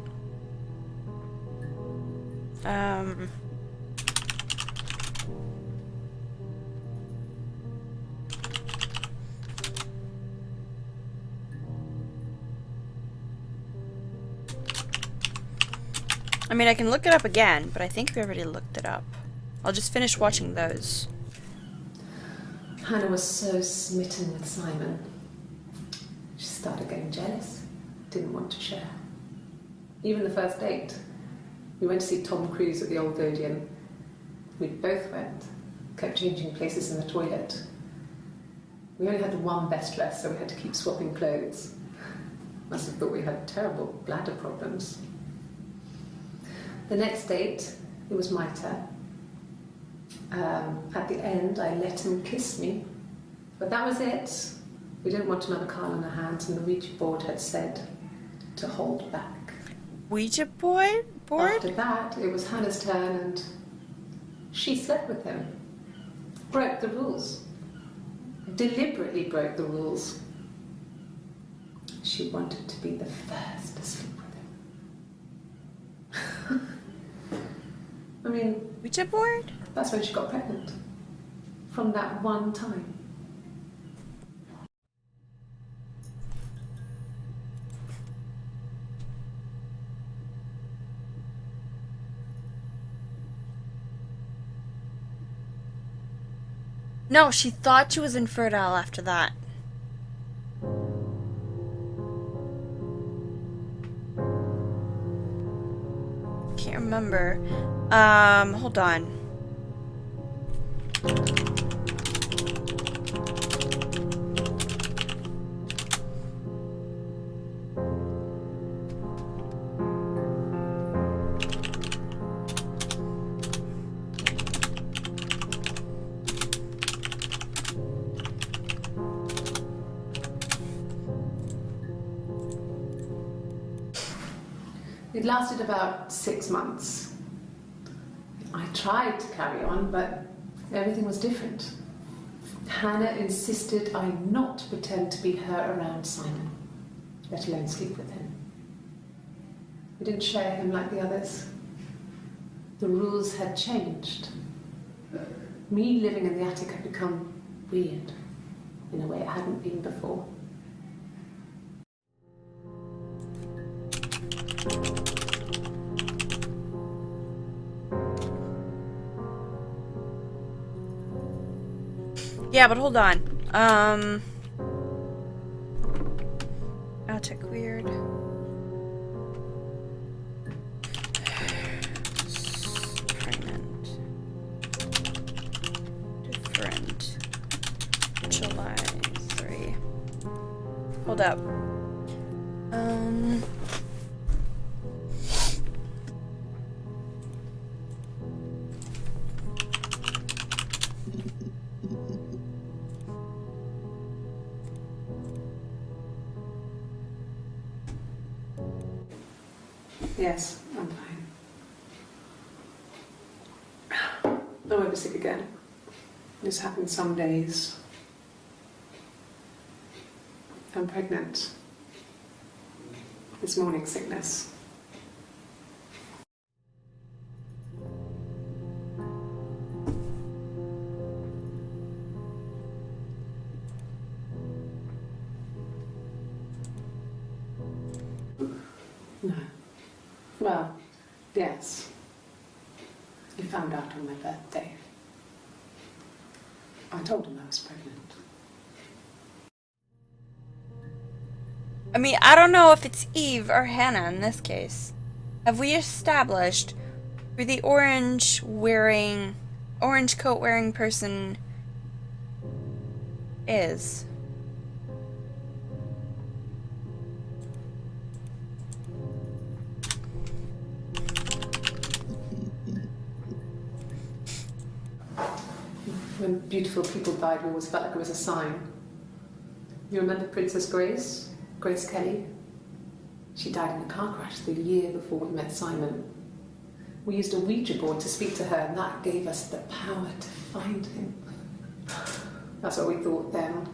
I mean, I can look it up again, but I think we already looked it up. I'll just finish watching those. Hannah was so smitten with Simon. She started getting jealous, didn't want to share. Even the first date, we went to see Tom Cruise at the Old Odeon. We both went, kept changing places in the toilet. We only had one best dress, so we had to keep swapping clothes. Must have thought we had terrible bladder problems. The next date, it was my turn. At the end, I let him kiss me, but that was it. We didn't want another card on our hands, and the Ouija board had said to hold back. Ouija board? After that, it was Hannah's turn, and she slept with him. Broke the rules. Deliberately broke the rules. She wanted to be the first to sleep with him. I mean... Ouija board? That's when she got pregnant. From that one time. No, she thought she was infertile after that. Can't remember. Hold on. It lasted about 6 months. I tried to carry on, but everything was different. Hannah insisted I not pretend to be her around Simon, let alone sleep with him. We didn't share him like the others. The rules had changed. Me living in the attic had become weird in a way it hadn't been before. Yeah, but hold on. Attic weird. Pregnant. Different. July 3. Hold up. Yes, I'm fine. I won't be sick again. This happens some days. I'm pregnant. This morning sickness. No. Well, yes. He found out on my birthday. I told him I was pregnant. I mean, I don't know if it's Eve or Hannah in this case. Have we established who the orange coat wearing person is? When beautiful people died, we always felt like it was a sign. You remember Princess Grace? Grace Kelly? She died in a car crash the year before we met Simon. We used a Ouija board to speak to her, and that gave us the power to find him. That's what we thought then.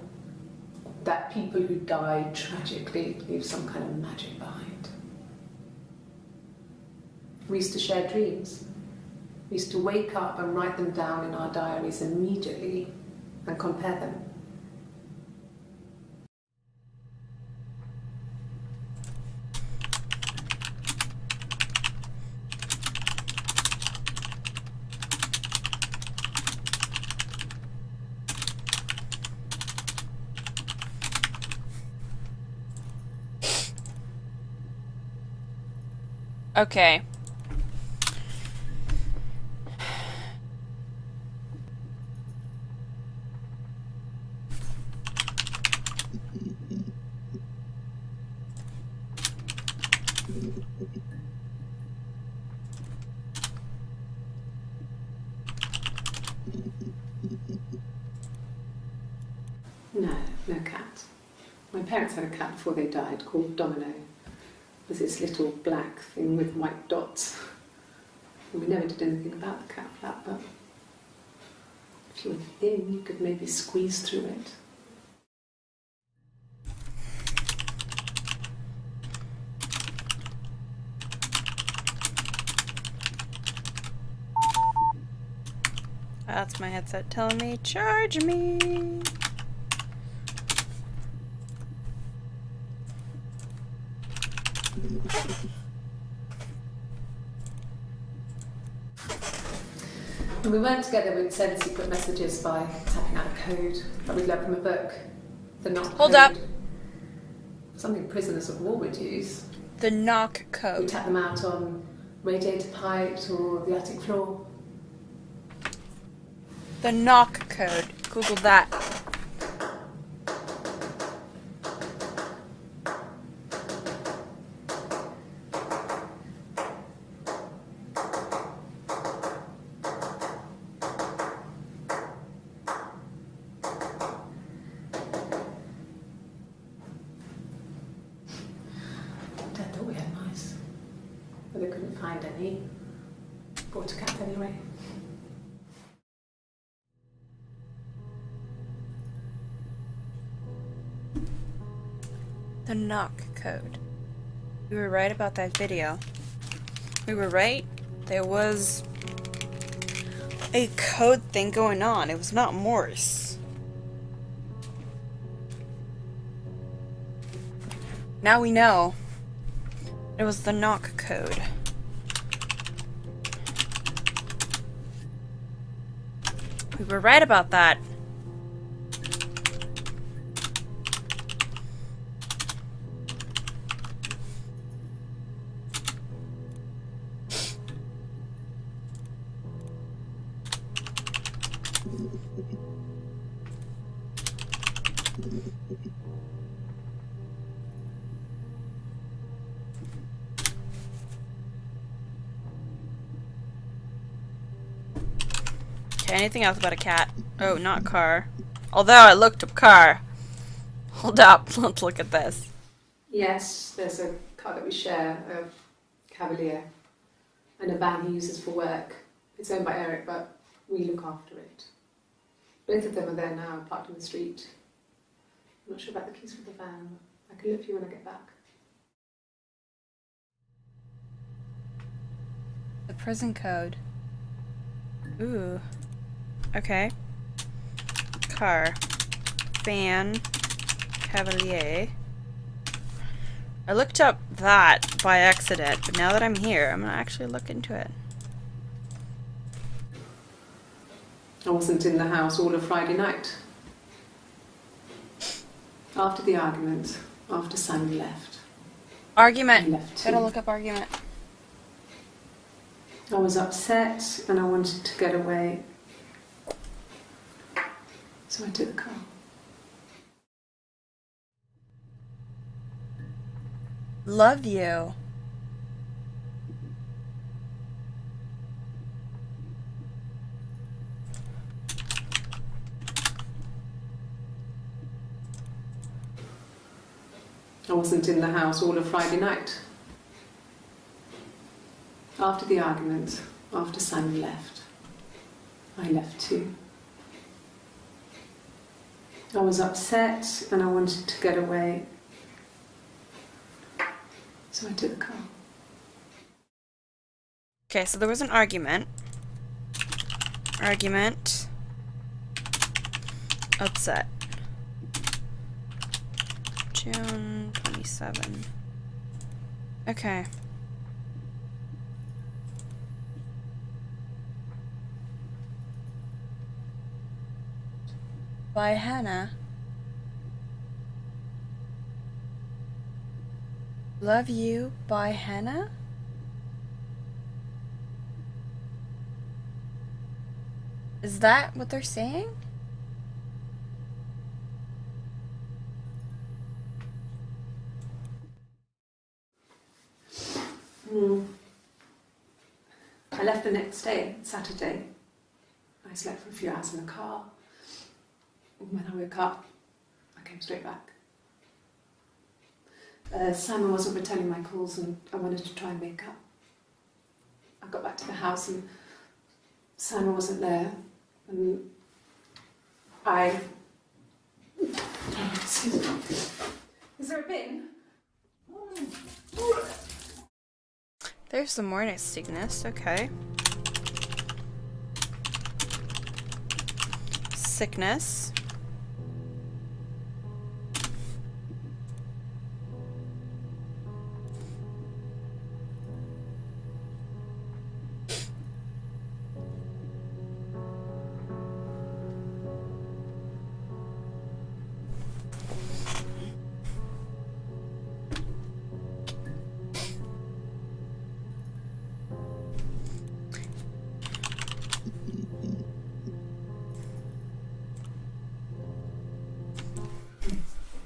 That people who died tragically leave some kind of magic behind. We used to share dreams. We used to wake up and write them down in our diaries immediately and compare them. Okay. No cat. My parents had a cat before they died called Domino. It was this little black thing with white dots. And we never did anything about the cat flap, but if you were thin, you could maybe squeeze through it. That's my headset telling me, charge me. When we weren't together, we'd send secret messages by tapping out a code that we'd learned from a book. The knock Hold code. up. Something prisoners of war would use. The knock We code. tap them out on radiator pipes or the attic floor. The knock code. Google that. Dad thought we had mice, but they couldn't find any. Bought a cat anyway. The knock code. You were right about that video. We were right. There was a code thing going on. It was not Morse. Now we know. It was the knock code. We were right about that. Okay, anything else about a cat? Oh, not car. Although I looked up car. Hold up, let's look at this. Yes, there's a car that we share, a Cavalier, and a van he uses for work. It's owned by Eric, but we look after it. Both of them are there now, parked in the street. I'm not sure about the keys for the van. I can look for you when I get back. The prison code. Ooh. Okay. Car. Van. Cavalier. I looked up that by accident, but now that I'm here, I'm gonna actually look into it. I wasn't in the house all of Friday night. After the argument, after Simon left. Argument. I left too. Gotta look up argument. I was upset and I wanted to get away. So I took the car. Love you. I wasn't in the house all of Friday night. After the argument, after Simon left, I left too. I was upset and I wanted to get away. So I took the car. Okay, so there was an argument. Argument. Upset. June 27. Okay. By Hannah. Love You by Hannah? Is that what they're saying? I left the next day, Saturday. I slept for a few hours in the car. When I woke up, I came straight back. Simon wasn't returning my calls and I wanted to try and make up. I got back to the house and Simon wasn't there and I... Excuse me. Is there a bin? There's some morning sickness, okay. Sickness.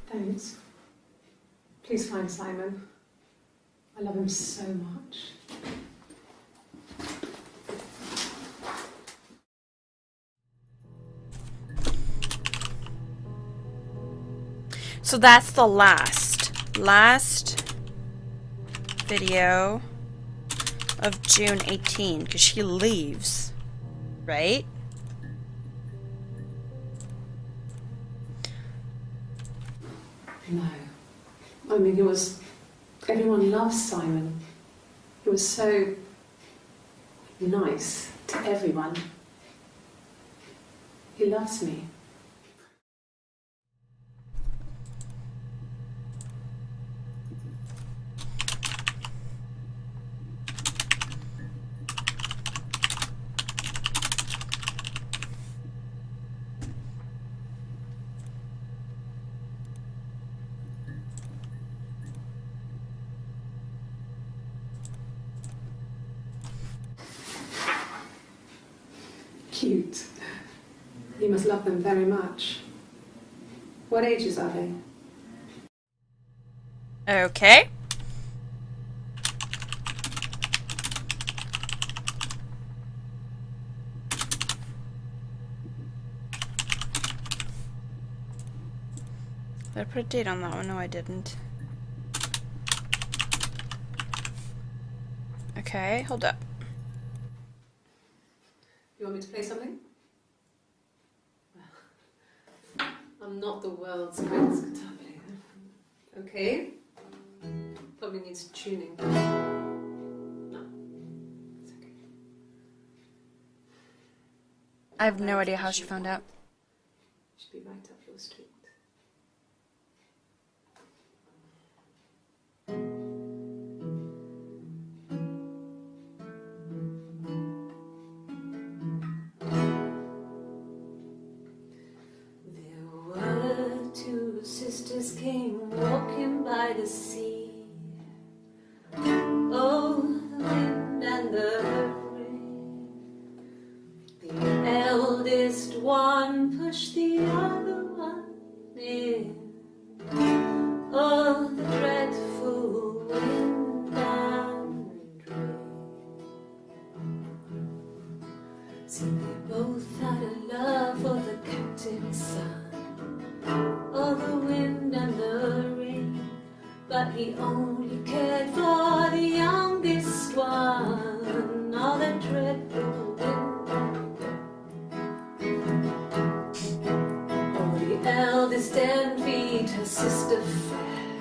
Thanks. Please find Simon. I love him so much. So that's the last video of June 18, because she leaves, right? No. I mean, everyone loves Simon. He was so nice to everyone. He loves me. Cute. You must love them very much. What ages are they? Okay. Did I put a date on that one? No, I didn't. Okay, hold up. You want me to play something? I'm not the world's greatest guitar player. Okay. Probably needs tuning. No. It's okay. I have no idea how she found out. Should be right up your street. Two sisters came walking by the sea. Oh, the wind and the rain. The eldest one pushed the other one in. Oh, the dreadful wind and rain. See, they both had a love for the captain's son. Oh, the wind and the rain, but he only cared for the youngest one. Oh, the dreadful wind and rain. Oh, the eldest envied her sister fair.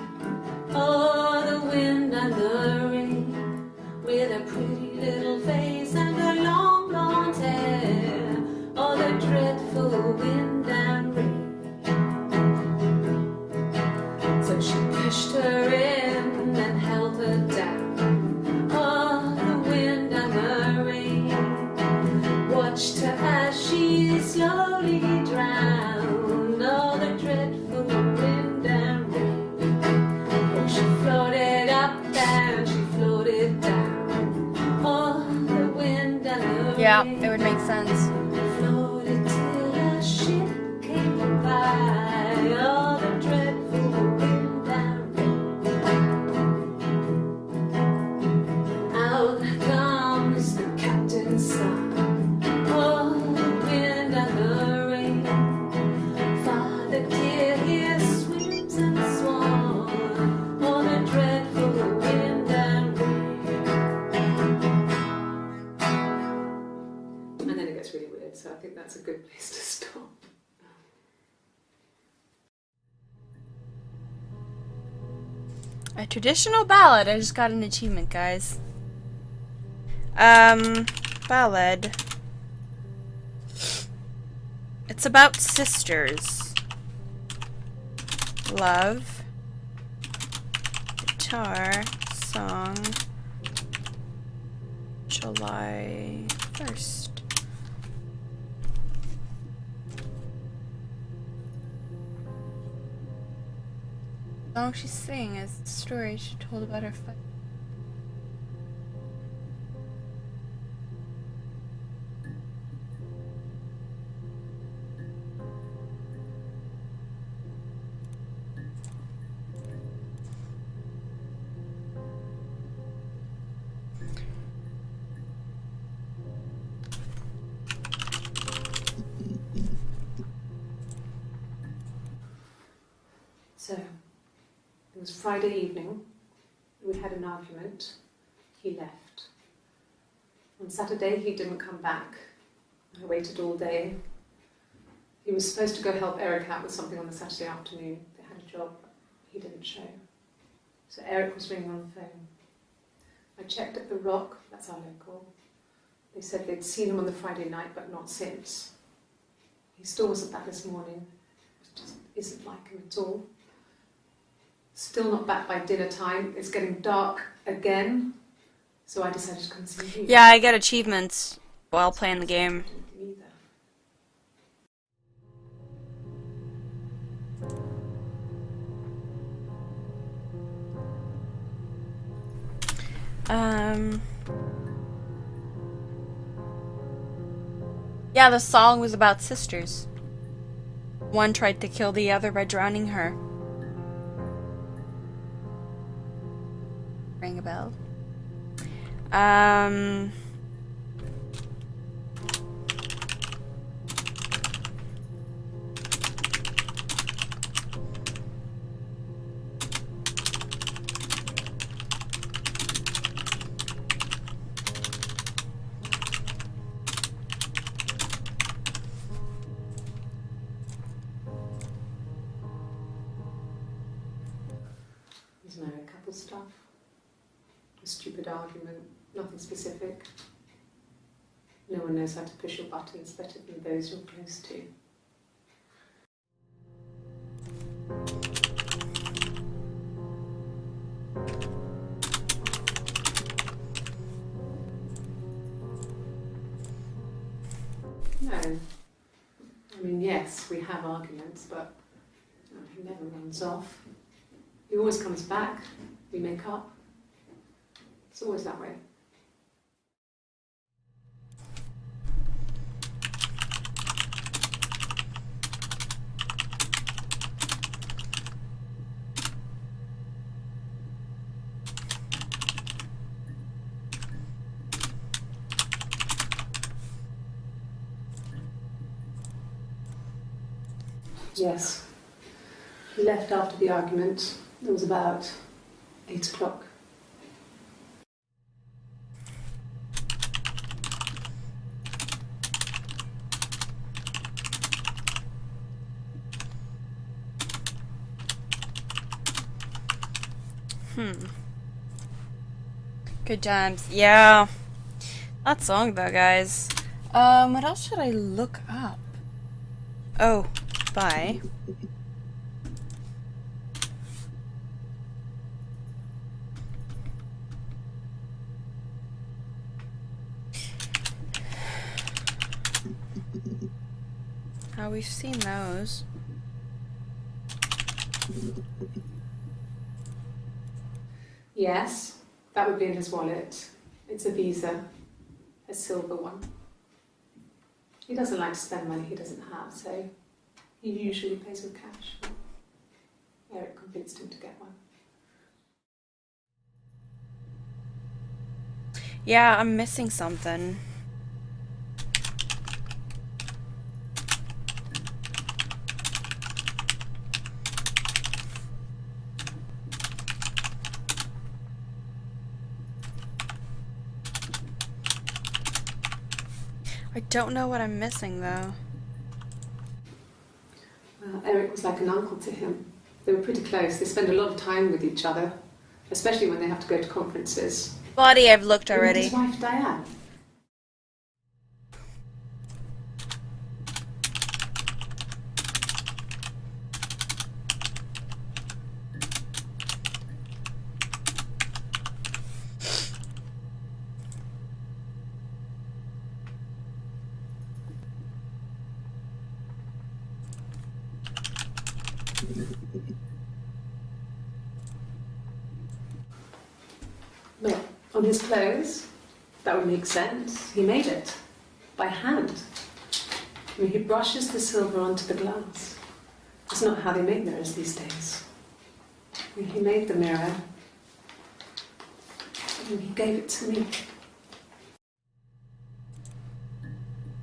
Oh, the wind and the rain, with a pretty little face and her long blonde hair. Oh, the dreadful wind and rain. So she pushed her in and held her down. Oh, the wind and the rain watched her as she slowly drowned. Oh, the dreadful wind and rain. Oh, she floated up and she floated down. Oh, the wind and the rain. Yeah, it would make sense. Floated till a ship came by. Oh, the dreadful wind and rain. Out comes the captain's son. Oh, the wind and the rain. Father dear, here swims and swan. Oh, the dreadful wind and rain. And then it gets really weird, so I think that's a good place to stop. A traditional ballad. I just got an achievement, guys. Ballad. It's about sisters. Love. Guitar. Song. July 1st. The song she's singing is the story she told about her fight. So, it was Friday evening. We had an argument. He left. On Saturday, he didn't come back. I waited all day. He was supposed to go help Eric out with something on the Saturday afternoon. They had a job. He didn't show. So Eric was ringing on the phone. I checked at the Rock, that's our local. They said they'd seen him on the Friday night, but not since. He still wasn't back this morning. It just isn't like him at all. Still not back by dinner time. It's getting dark again. So I decided to come and see you. Yeah, I get achievements while playing the game. Either. Yeah, the song was about sisters. One tried to kill the other by drowning her. Ring a bell. There's married couple stuff. A stupid argument, nothing specific. No one knows how to push your buttons better than those you're close to. No. I mean, yes, we have arguments, but he never runs off. He always comes back. We make up. It's always that way. Yes. He left after the argument. It was about 8 o'clock. Good times. Yeah. That song though, guys. What else should I look up? Oh, bye. Oh, we've seen those. Yes, that would be in his wallet. It's a Visa, a silver one. He doesn't like to spend money he doesn't have, so he usually pays with cash. Eric convinced him to get one. Yeah, I'm missing something. I don't know what I'm missing though. Eric was like an uncle to him. They were pretty close. They spend a lot of time with each other, especially when they have to go to conferences. Body, I've looked already. His wife Diane. Look, on his clothes, that would make sense. He made it by hand. I mean, he brushes the silver onto the glass. It's not how they make mirrors these days. I mean, he made the mirror and he gave it to me.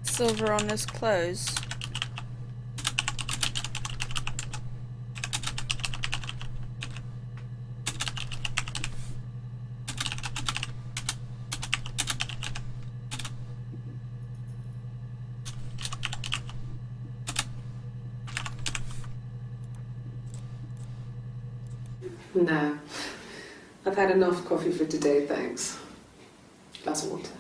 Silver on his clothes. No, I've had enough coffee for today, thanks. Glass of water.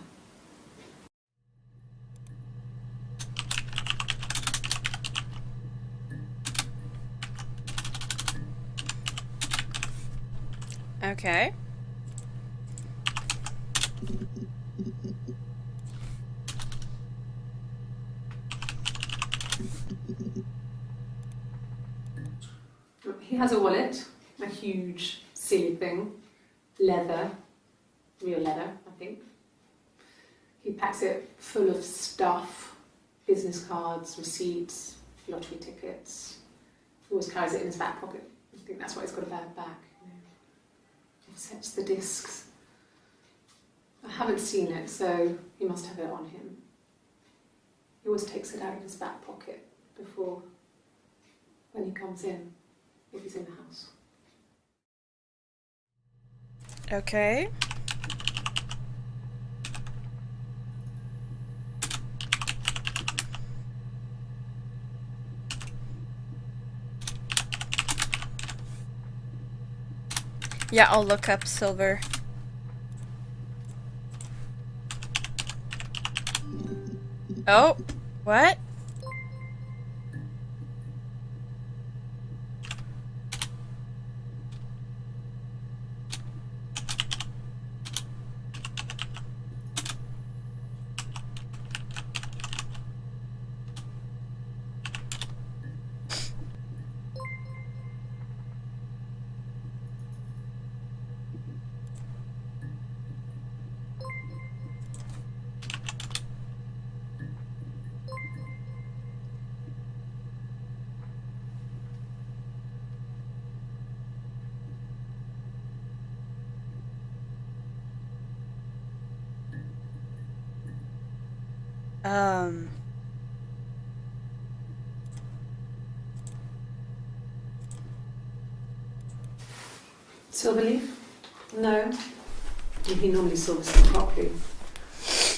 Okay. He has a wallet, a huge silly thing, leather, real leather, I think. He packs it full of stuff, business cards, receipts, lottery tickets. He always carries it in his back pocket. I think that's why he's got a bad back. He sets the discs. I haven't seen it, so he must have it on him. He always takes it out of his back pocket before, when he comes in, if he's in the house. Okay. Yeah, I'll look up silver. Oh, what? Silverleaf? No. He normally silvers them properly.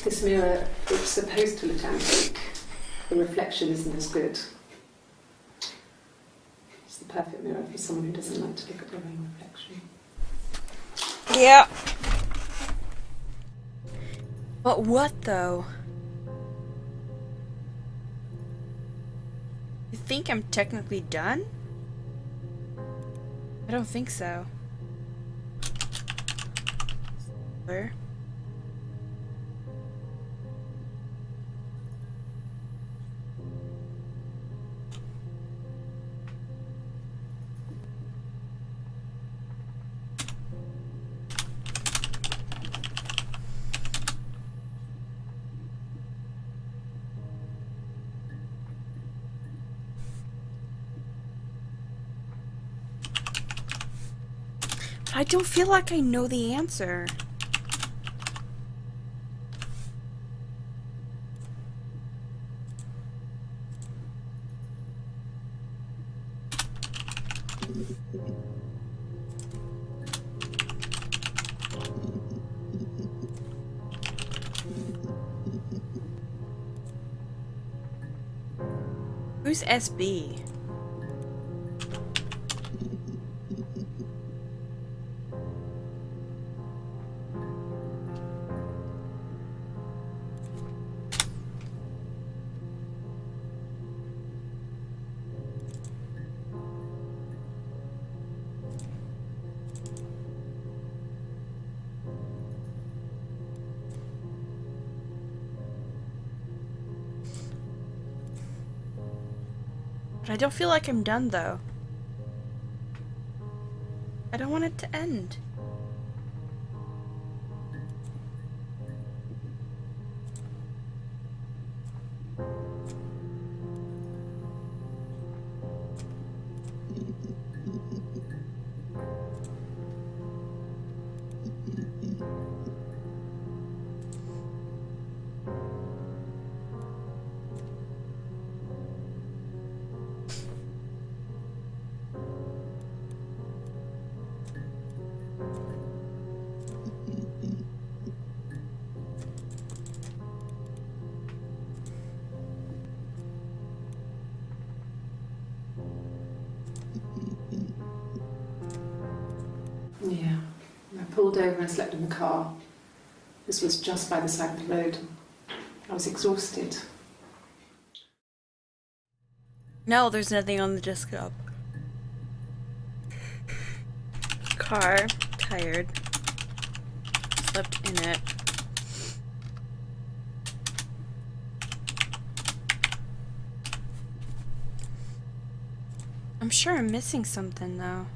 This mirror, it's supposed to look antique. The reflection isn't as good. It's the perfect mirror for someone who doesn't like to look at their own reflection. Yeah. But what though? You think I'm technically done? I don't think so. Where? I don't feel like I know the answer. Who's SB? But I don't feel like I'm done though. I don't want it to end. Yeah. I pulled over and slept in the car. This was just by the side of the road. I was exhausted. No, there's nothing on the desktop. Car, tired. Slept in it. I'm sure I'm missing something though.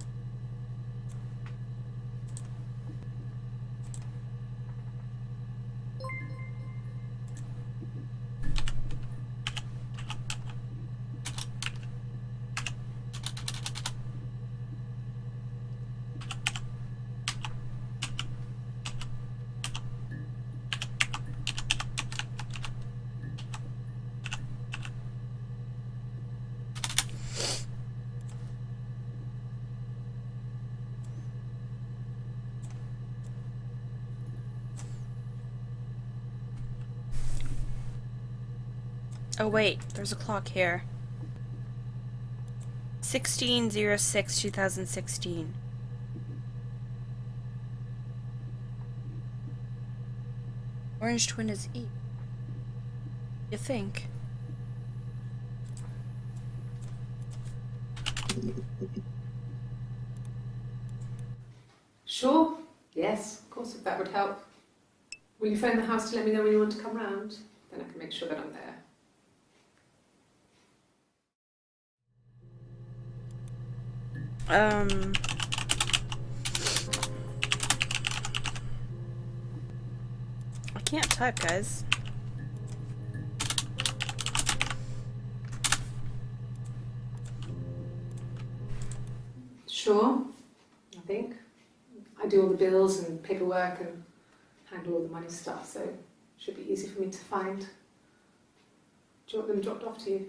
Oh wait, there's a clock here. 16/06/2016. Orange twin is E. You think? Sure. Yes, of course, if that would help. Will you phone the house to let me know when you want to come round? Then I can make sure that I'm there. I can't type, guys. Sure, I think. I do all the bills and paperwork and handle all the money stuff, so it should be easy for me to find. Do you want them dropped off to you?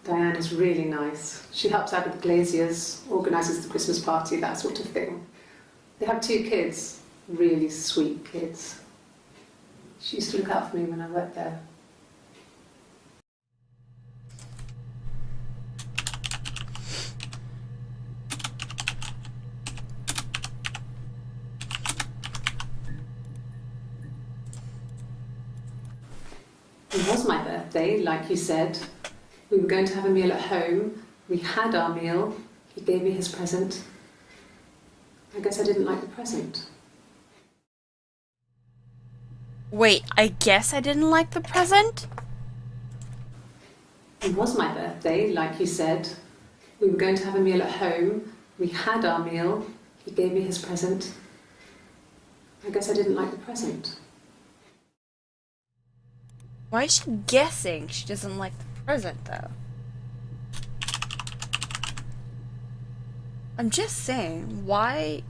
Diana's really nice. She helps out with the glaziers, organises the Christmas party, that sort of thing. They have 2 kids, really sweet kids. She used to look out for me when I worked there. It was my birthday, like you said. We were going to have a meal at home. We had our meal. He gave me his present. I guess I didn't like the present. Wait, I guess I didn't like the present? It was my birthday, like you said. We were going to have a meal at home. We had our meal. He gave me his present. I guess I didn't like the present. Why is she guessing she doesn't like the present, though? I'm just saying, why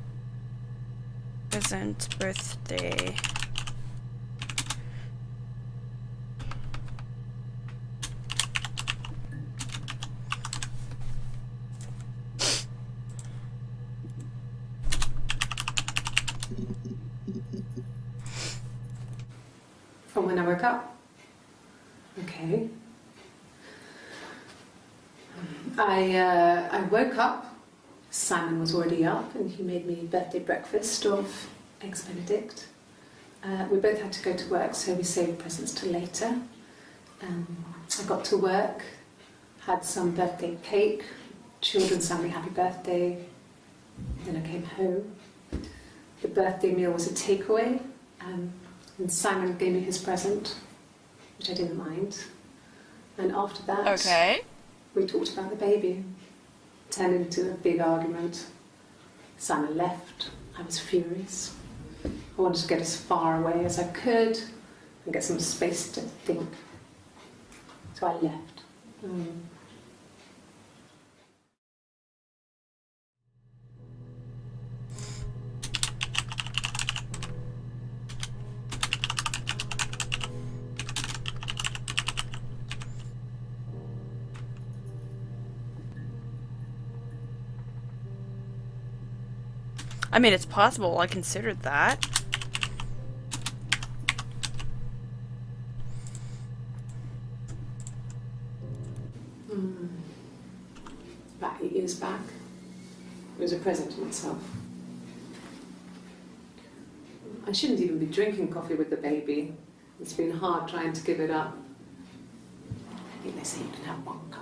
isn't birthday? From when I woke up. Okay. I woke up. Simon was already up and he made me birthday breakfast of eggs Benedict. We both had to go to work, so we saved presents till later. I got to work, had some birthday cake, children sang me happy birthday, then I came home. The birthday meal was a takeaway, and Simon gave me his present, which I didn't mind. And after that, we talked about the baby. Turned into a big argument. Simon left. I was furious. I wanted to get as far away as I could and get some space to think. So I left. I mean, it's possible. I considered that. about 8 years back. It was a present to myself. I shouldn't even be drinking coffee with the baby. It's been hard trying to give it up. I think they say you can have 1 cup.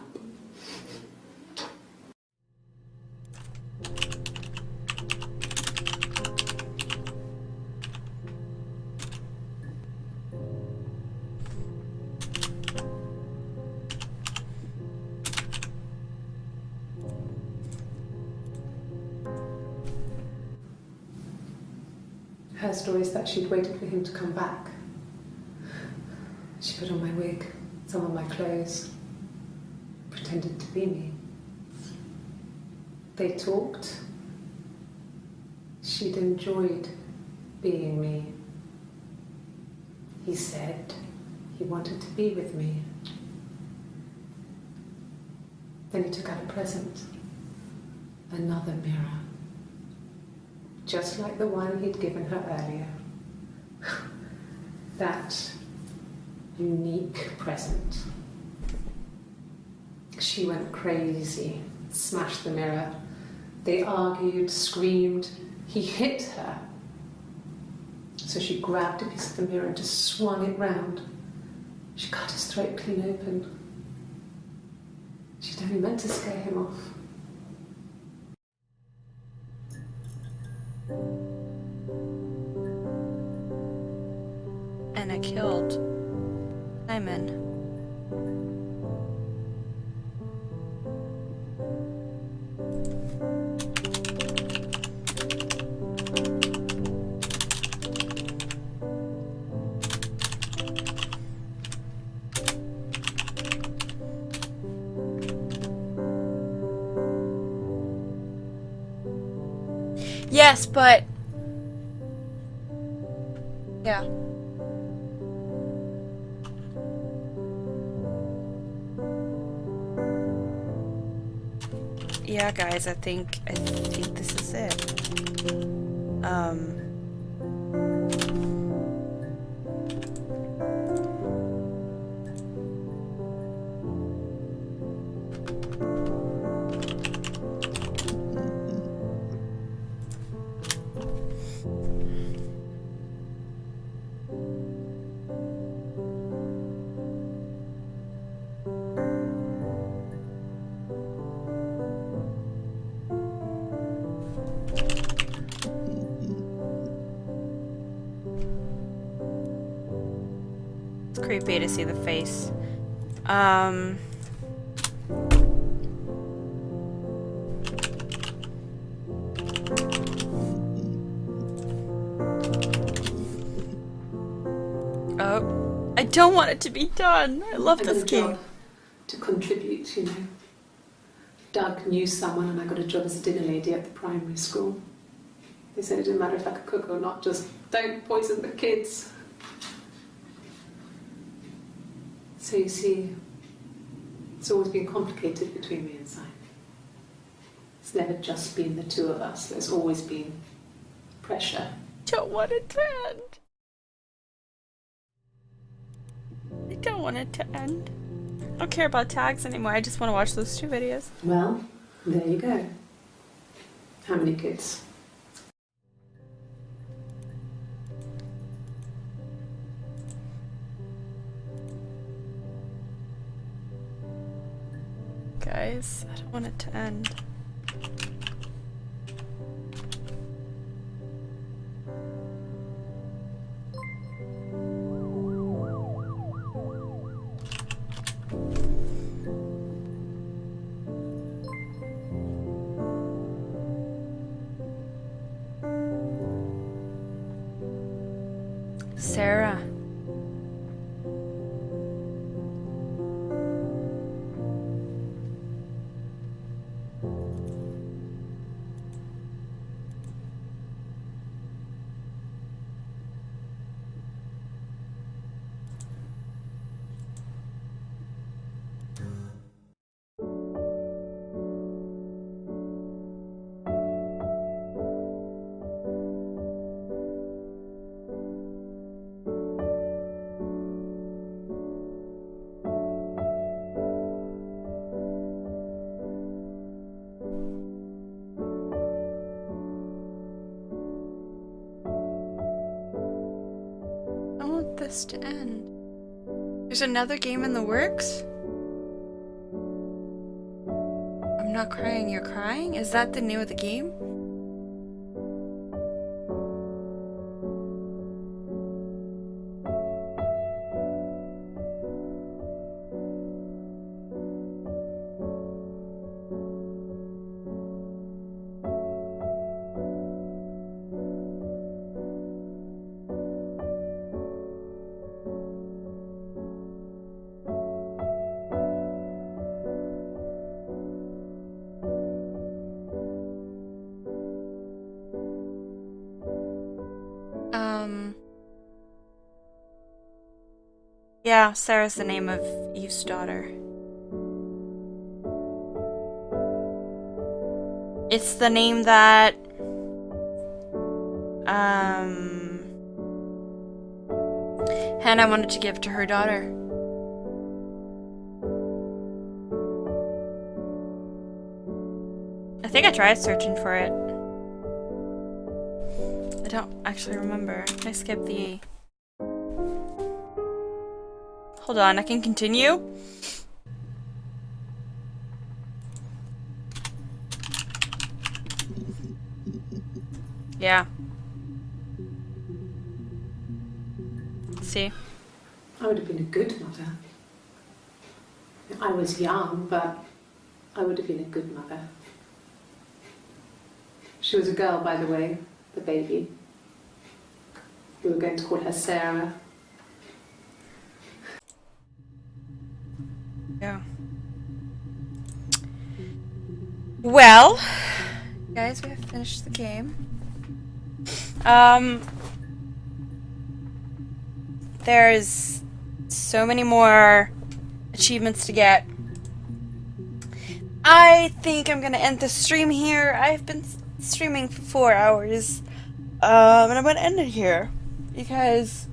Her story is that she'd waited for him to come back. She put on my wig, some of my clothes, pretended to be me. They talked. She'd enjoyed being me. He said he wanted to be with me. Then he took out a present, another mirror. Just like the one he'd given her earlier. That unique present. She went crazy, smashed the mirror. They argued, screamed. He hit her. So she grabbed a piece of the mirror and just swung it round. She cut his throat clean open. She'd only meant to scare him off. And I killed Simon. Yes, but yeah. Yeah, guys, I think this is it. It's creepy to see the face. Oh, I don't want it to be done. I love this game. To contribute, you know. Doug knew someone and I got a job as a dinner lady at the primary school. They said it didn't matter if I could cook or not, just don't poison the kids. So you see, it's always been complicated between me and Simon. It's never just been the two of us. There's always been pressure. Don't want it to end. I don't want it to end. I don't care about tags anymore. I just want to watch those 2 videos. Well, there you go. How many kids? Guys, I don't want it to end. Sarah. this to end? There's another game in the works? I'm not crying, you're crying? Is that the name of the game? Yeah, Sarah's the name of Eve's daughter. It's the name that Hannah wanted to give to her daughter. I think I tried searching for it. I don't actually remember. Can I skip the... Hold on, I can continue? Yeah. Let's see. I would have been a good mother. I was young, but I would have been a good mother. She was a girl, by the way, the baby. We were going to call her Sarah. Yeah. Well, guys, we have finished the game. There's so many more achievements to get. I think I'm gonna end the stream here. I've been streaming for 4 hours. And I'm gonna end it here because